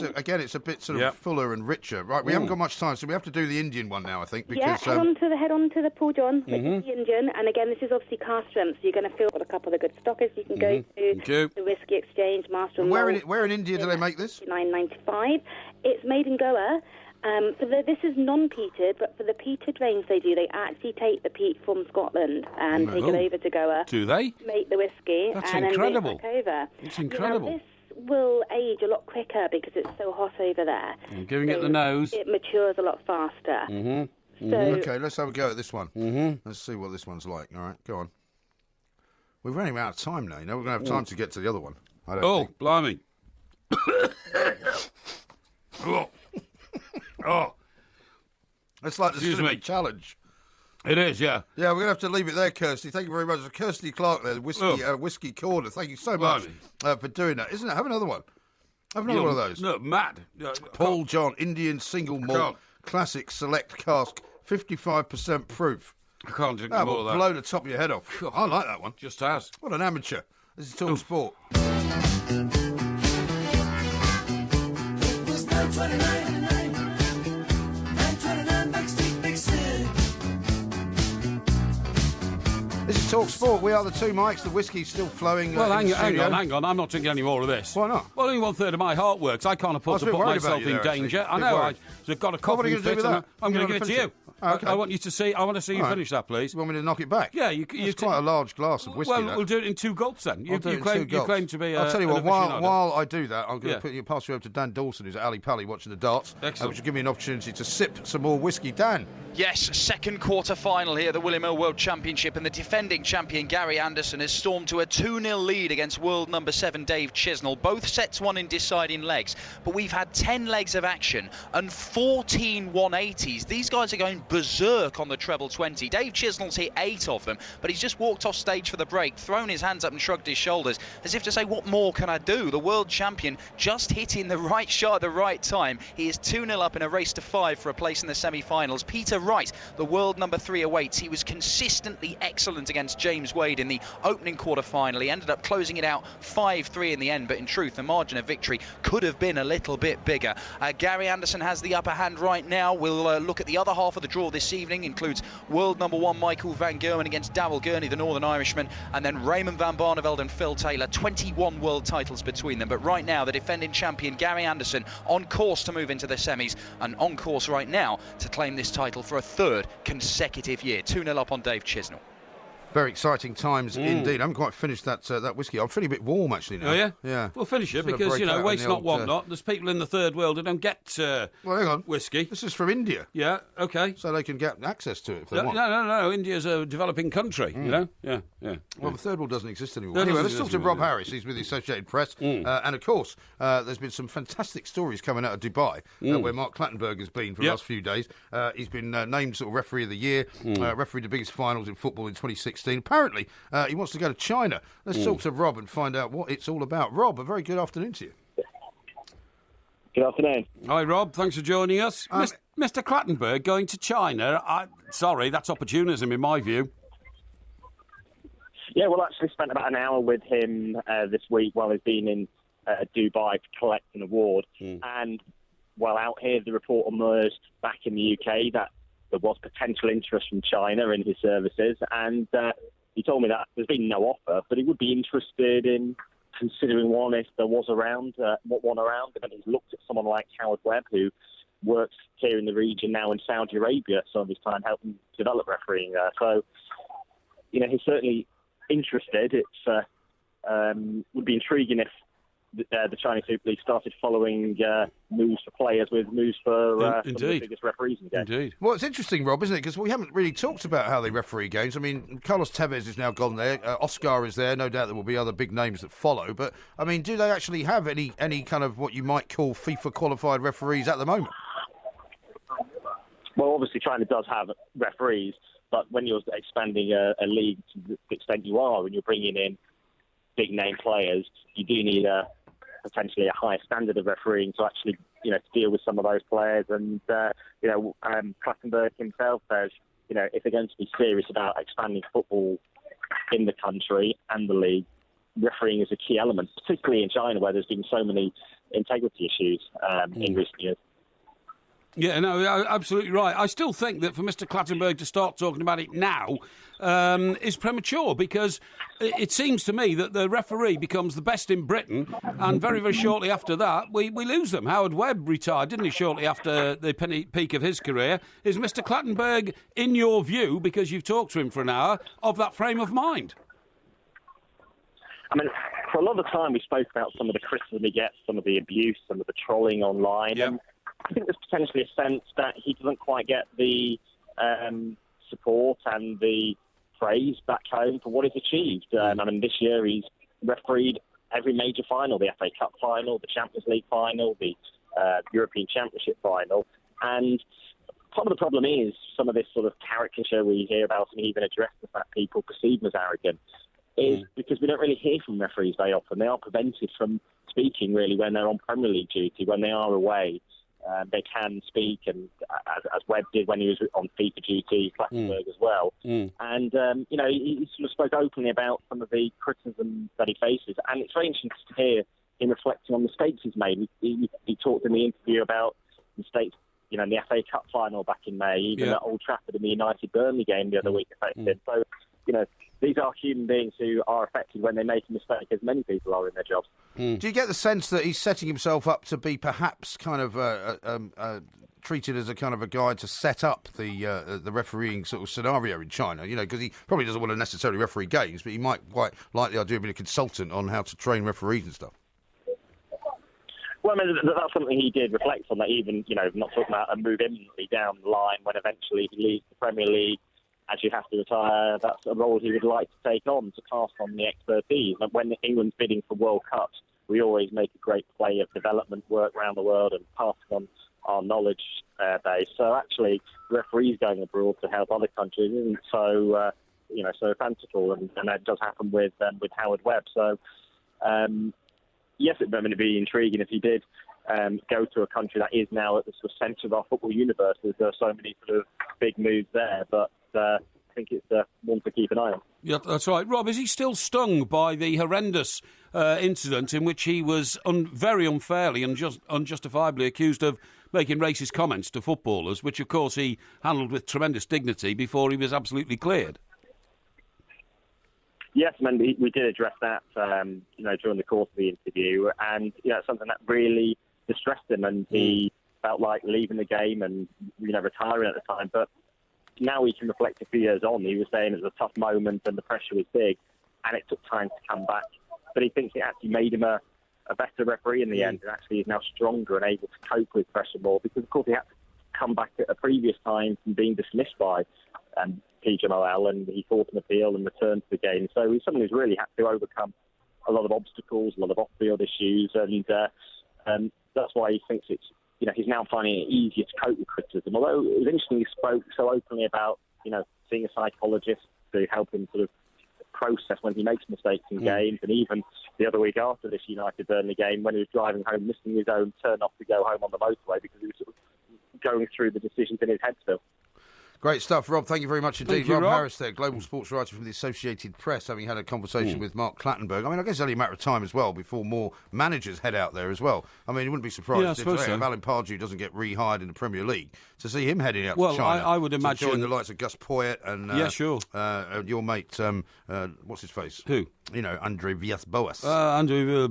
Speaker 1: a bit sort of fuller and richer. Right, we haven't got much time, so we have to do the Indian one now, I think. Because,
Speaker 12: head on to the Paul John, which is the Indian. And again, this is obviously cask strength, so you're going to feel a couple of the good stockers you can go to. The Whiskey Exchange, Master and
Speaker 1: where in India do they make this?
Speaker 12: $9.95. It's made in Goa. This is non-peated, but for the peated range they actually take the peat from Scotland and take it over to Goa.
Speaker 2: Do they?
Speaker 12: Make the whiskey.
Speaker 2: That's
Speaker 12: and
Speaker 2: incredible.
Speaker 12: Then make it back over.
Speaker 2: It's incredible.
Speaker 12: This will age a lot quicker because it's so hot over there.
Speaker 2: I'm giving it the nose.
Speaker 12: It matures a lot faster.
Speaker 1: Okay, let's have a go at this one. Let's see what this one's like. All right, go on. We're running out of time now. We're going to have time to get to the other one. I don't think.
Speaker 2: Blimey.
Speaker 1: Oh, it's like the cinnamon challenge.
Speaker 2: It is, yeah.
Speaker 1: Yeah, we're going to have to leave it there, Kirsty. Thank you very much. Kirsty Clark there, the Whiskey Corner. Thank you so much for doing that. Isn't it? Have another one. Have another one of those.
Speaker 2: No, mad.
Speaker 1: Paul John, Indian single malt, classic select cask, 55% proof.
Speaker 2: I can't drink more of that.
Speaker 1: Blow the top of your head off. I like that one.
Speaker 2: Just has.
Speaker 1: What an amateur. This is Talk Sport.
Speaker 8: It was 9:29. 9:29 backstage, big city.
Speaker 1: This is Talk Sport. We are the two mics. The whiskey's still flowing.
Speaker 2: Well, hang on. I'm not drinking any more of this.
Speaker 1: Why not?
Speaker 2: Well, only 1/3 of my heart works. I can't afford to put myself in danger. I know. I've got a coughing fit. I'm going to give it to you. Okay. I want to see you finish that, please.
Speaker 1: You want me to knock it back?
Speaker 2: Yeah,
Speaker 1: it's quite a large glass of whiskey.
Speaker 2: Well, we'll do it in 2 gulps then. You claim to be.
Speaker 1: I'll tell you what. While I do that, I'm going to pass you over to Dan Dawson, who's at Ali Pally watching the darts, which will give me an opportunity to sip some more whiskey. Dan.
Speaker 4: Yes, second quarter final here at the William Hill World Championship, and the defending champion Gary Anderson has stormed to a 2-0 lead against world number 7 Dave Chisnell. Both sets won in deciding legs, but we've had 10 legs of action and 14 180s. These guys are going berserk on the treble 20. Dave Chisnell's hit 8 of them, but he's just walked off stage for the break, thrown his hands up and shrugged his shoulders as if to say, what more can I do? The world champion just hitting the right shot at the right time. He is 2-0 up in a race to 5 for a place in the semi-finals. Peter Wright, the world number 3, awaits. He was consistently excellent against James Wade in the opening quarter final. He ended up closing it out 5-3 in the end, but in truth the margin of victory could have been a little bit bigger. Gary Anderson has the upper hand right now. We'll look at the other half of the draw this evening. Includes world number 1 Michael van Gerwen against Darryl Gurney, the Northern Irishman, and then Raymond van Barneveld and Phil Taylor. 21 world titles between them, but right now the defending champion Gary Anderson on course to move into the semis, and on course right now to claim this title for a 3rd consecutive year. 2-0 up on Dave Chisnell.
Speaker 1: Very exciting times indeed. I haven't quite finished that whiskey. I'm feeling a bit warm actually now.
Speaker 2: Oh yeah?
Speaker 1: Yeah.
Speaker 2: Well, finish it because, waste not, want not. There's people in the third world who don't get
Speaker 1: well, hang on.
Speaker 2: whiskey.
Speaker 1: This is from India.
Speaker 2: Yeah, okay.
Speaker 1: So they can get access to it if they want.
Speaker 2: No. India's a developing country, you know? Yeah.
Speaker 1: Well, the third world doesn't exist anymore. Anyway, let's talk to Rob Harris. He's with the Associated Press. And, of course, there's been some fantastic stories coming out of Dubai, where Mark Clattenburg has been for the last few days. He's been named sort of referee of the year, refereed the biggest finals in football in 2016. Apparently, he wants to go to China. Let's talk to Rob and find out what it's all about. Rob, a very good afternoon to you.
Speaker 13: Good afternoon.
Speaker 2: Hi, Rob. Thanks for joining us. Mr. Clattenburg going to China. Sorry, that's opportunism in my view.
Speaker 13: Yeah, well, I actually spent about an hour with him this week while he's been in Dubai to collect an award. And, well, out here, the report emerged back in the UK that there was potential interest from China in his services. And he told me that there's been no offer, but he would be interested in considering one if there was one around. And he's looked at someone like Howard Webb, who works here in the region now in Saudi Arabia, some of his time helping develop refereeing there. So, he's certainly interested. It would be intriguing if the Chinese Super League started following moves for players with moves for some of the biggest referees in the game.
Speaker 1: Indeed. Well, it's interesting, Rob, isn't it? Because we haven't really talked about how they referee games. I mean, Carlos Tevez is now gone there. Oscar is there. No doubt there will be other big names that follow. But, I mean, do they actually have any kind of what you might call FIFA-qualified referees at the moment?
Speaker 13: Well, obviously China does have referees, but when you're expanding a league to the extent you are, when you're bringing in big-name players, you do need potentially a higher standard of refereeing to actually, to deal with some of those players. And, Clattenburg himself says, if they're going to be serious about expanding football in the country and the league, refereeing is a key element, particularly in China, where there's been so many integrity issues in recent years.
Speaker 2: Yeah, no, absolutely right. I still think that for Mr. Clattenburg to start talking about it now is premature, because it seems to me that the referee becomes the best in Britain, and very, very shortly after that, we lose them. Howard Webb retired, didn't he, shortly after the peak of his career? Is Mr. Clattenburg, in your view, because you've talked to him for an hour, of that frame of mind?
Speaker 13: I mean, for a lot of the time we spoke about some of the criticism he gets, some of the abuse, some of the trolling online.
Speaker 2: Yep.
Speaker 13: And I think there's potentially a sense that he doesn't quite get the support and the praise back home for what he's achieved. I mean, this year he's refereed every major final, the FA Cup final, the Champions League final, the European Championship final. And part of the problem is some of this sort of caricature we hear about and even address the fact people perceive them as arrogant is because we don't really hear from referees very often. They are prevented from speaking, really, when they're on Premier League duty, when they are away. They can speak, and as Webb did when he was on FIFA duty, Clattenburg as well. And, he sort of spoke openly about some of the criticism that he faces. And it's very interesting to hear him reflecting on mistakes he's made. He talked in the interview about mistakes, in the FA Cup final back in May, even at Old Trafford in the United-Burnley game the other week affected. So, these are human beings who are affected when they make a mistake, as many people are in their jobs.
Speaker 1: Do you get the sense that he's setting himself up to be perhaps kind of treated as a kind of a guy to set up the refereeing sort of scenario in China? Because he probably doesn't want to necessarily referee games, but he might quite like the idea of being a consultant on how to train referees and stuff.
Speaker 13: Well, I mean, that's something he did reflect on, that even, not talking about a move imminently down the line when eventually he leaves the Premier League, as you have to retire, that's a role he would like to take on, to pass on the expertise. And when England's bidding for World Cups, we always make a great play of development work around the world and passing on our knowledge base. So actually, referees going abroad to help other countries isn't so fanciful, and that does happen with Howard Webb. So, yes, it would be intriguing if he did go to a country that is now at the sort of centre of our football universe. There are so many sort of big moves there, but I think it's one to keep an eye on.
Speaker 2: Yeah, that's right. Rob, is he still stung by the horrendous incident in which he was very unfairly and unjustifiably accused of making racist comments to footballers, which, of course, he handled with tremendous dignity before he was absolutely cleared?
Speaker 13: Yes, we did address that, during the course of the interview, and it's something that really distressed him, and he felt like leaving the game and retiring at the time. But now he can reflect a few years on. He was saying it was a tough moment and the pressure was big, and it took time to come back. But he thinks it actually made him a better referee in the end, and actually is now stronger and able to cope with pressure more, because of course he had to come back at a previous time from being dismissed by PGMOL, and he fought an appeal and returned to the game. So he's someone who's really had to overcome a lot of obstacles, a lot of off-field issues, and that's why he thinks it's, he's now finding it easier to cope with criticism. Although it was interesting he spoke so openly about, seeing a psychologist to help him sort of process when he makes mistakes in games, and even the other week after this United-Burnley game, when he was driving home, missing his own turn off to go home on the motorway because he was sort of going through the decisions in his head still.
Speaker 1: Great stuff, Rob. Thank you very much indeed.
Speaker 2: Rob
Speaker 1: Harris there, global sports writer from the Associated Press, having had a conversation with Mark Clattenburg. I guess it's only a matter of time as well before more managers head out there as well. You wouldn't be surprised if Alan Pardew doesn't get rehired in the Premier League to see him heading out to China.
Speaker 2: I would imagine...
Speaker 1: join the likes of Gus Poyet and... your mate, what's his face?
Speaker 2: Who?
Speaker 1: Andre Villas-Boas.
Speaker 2: Andre
Speaker 1: How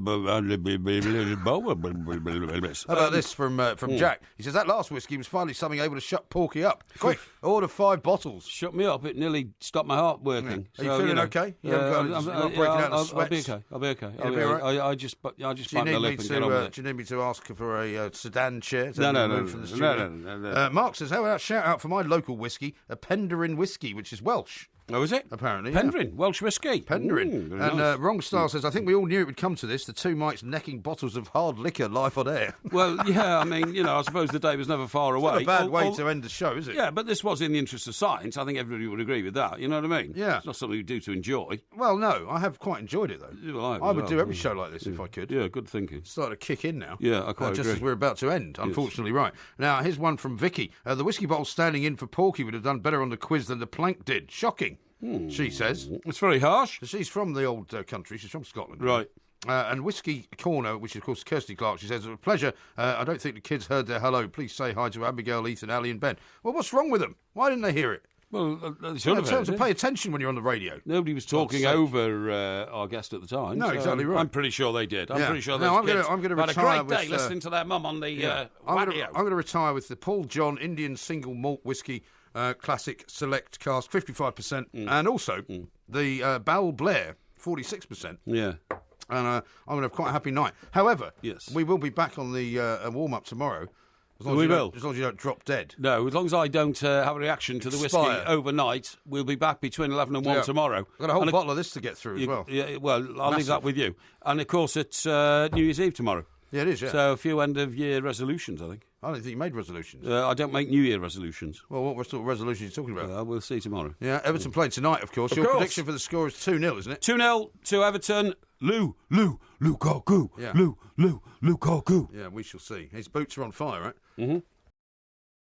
Speaker 1: about this from Jack? He says, that last whiskey was finally something able to shut Porky up. Quick, order 5 bottles.
Speaker 2: Shut me up. It nearly stopped my heart working.
Speaker 1: Yeah. Are you feeling okay? I'm breaking out in sweats.
Speaker 2: I'll be okay.
Speaker 1: I'll be all right?
Speaker 2: I just bite my lip and get on with it.
Speaker 1: Do you need me to ask for a sedan chair?
Speaker 2: No.
Speaker 1: Mark says, how about a shout out for my local whiskey, a Penderyn whiskey, which is Welsh.
Speaker 2: Oh, is it?
Speaker 1: Apparently,
Speaker 2: Penderyn, Welsh whiskey.
Speaker 1: Penderyn. And
Speaker 2: nice.
Speaker 1: Wrong Star says, I think we all knew it would come to this, the two mics necking bottles of hard liquor live on air.
Speaker 2: Well, yeah, I suppose the day was never far away.
Speaker 1: It's not a bad way to end the show, is it?
Speaker 2: Yeah, but this was in the interest of science. I think everybody would agree with that. You know what I mean?
Speaker 1: Yeah.
Speaker 2: It's not something you do to enjoy.
Speaker 1: Well, no, I have quite enjoyed it, though.
Speaker 2: Well,
Speaker 1: I would do every show like this if I could.
Speaker 2: Yeah, good thinking.
Speaker 1: It's starting to kick in now.
Speaker 2: Yeah, I quite
Speaker 1: just
Speaker 2: agree.
Speaker 1: As we're about to end, unfortunately, right. Now, here's one from Vicky. The whiskey bottle standing in for Porky would have done better on the quiz than the plank did. Shocking. She says.
Speaker 2: It's very harsh.
Speaker 1: She's from the old country. She's from Scotland.
Speaker 2: Right.
Speaker 1: And Whiskey Corner, which is, of course, Kirsty Clark, she says, it was a pleasure. I don't think the kids heard their hello. Please say hi to Abigail, Ethan, Ali and Ben. Well, what's wrong with them? Why didn't they hear it?
Speaker 2: Well, they should have
Speaker 1: heard it. Pay attention when you're on the radio.
Speaker 2: Nobody was talking over our guest at the time.
Speaker 1: No, exactly right.
Speaker 2: I'm pretty sure they did. I'm pretty sure those
Speaker 1: I'm
Speaker 2: kids
Speaker 1: gonna
Speaker 2: had
Speaker 1: retire
Speaker 2: a great day listening to their mum on the radio.
Speaker 1: I'm going to retire with the Paul John Indian Single Malt Whiskey Classic Select Cask, 55%, and also the Bowel Blair, 46%.
Speaker 2: Yeah.
Speaker 1: And I'm going to have quite a happy night. However,
Speaker 2: yes,
Speaker 1: we will be back on the warm-up tomorrow. As long as you don't drop dead.
Speaker 2: No, as long as I don't have a reaction to the whiskey overnight, we'll be back between 11 and 1 tomorrow.
Speaker 1: I've got a whole bottle of this to get through as well.
Speaker 2: Yeah, well, I'll leave that with you. And, of course, it's New Year's Eve tomorrow.
Speaker 1: Yeah, it is, yeah.
Speaker 2: So a few end-of-year resolutions, I think.
Speaker 1: I don't think you made resolutions.
Speaker 2: I don't make New Year resolutions.
Speaker 1: Well, what sort of resolutions are you talking about?
Speaker 2: We'll see tomorrow.
Speaker 1: Yeah, Everton played tonight, of course. Your prediction for the score is 2-0, isn't it?
Speaker 2: 2-0 to Everton. Lukaku.
Speaker 1: Yeah.
Speaker 2: Lukaku.
Speaker 1: Yeah, we shall see. His boots are on fire, right?
Speaker 2: Mm-hmm.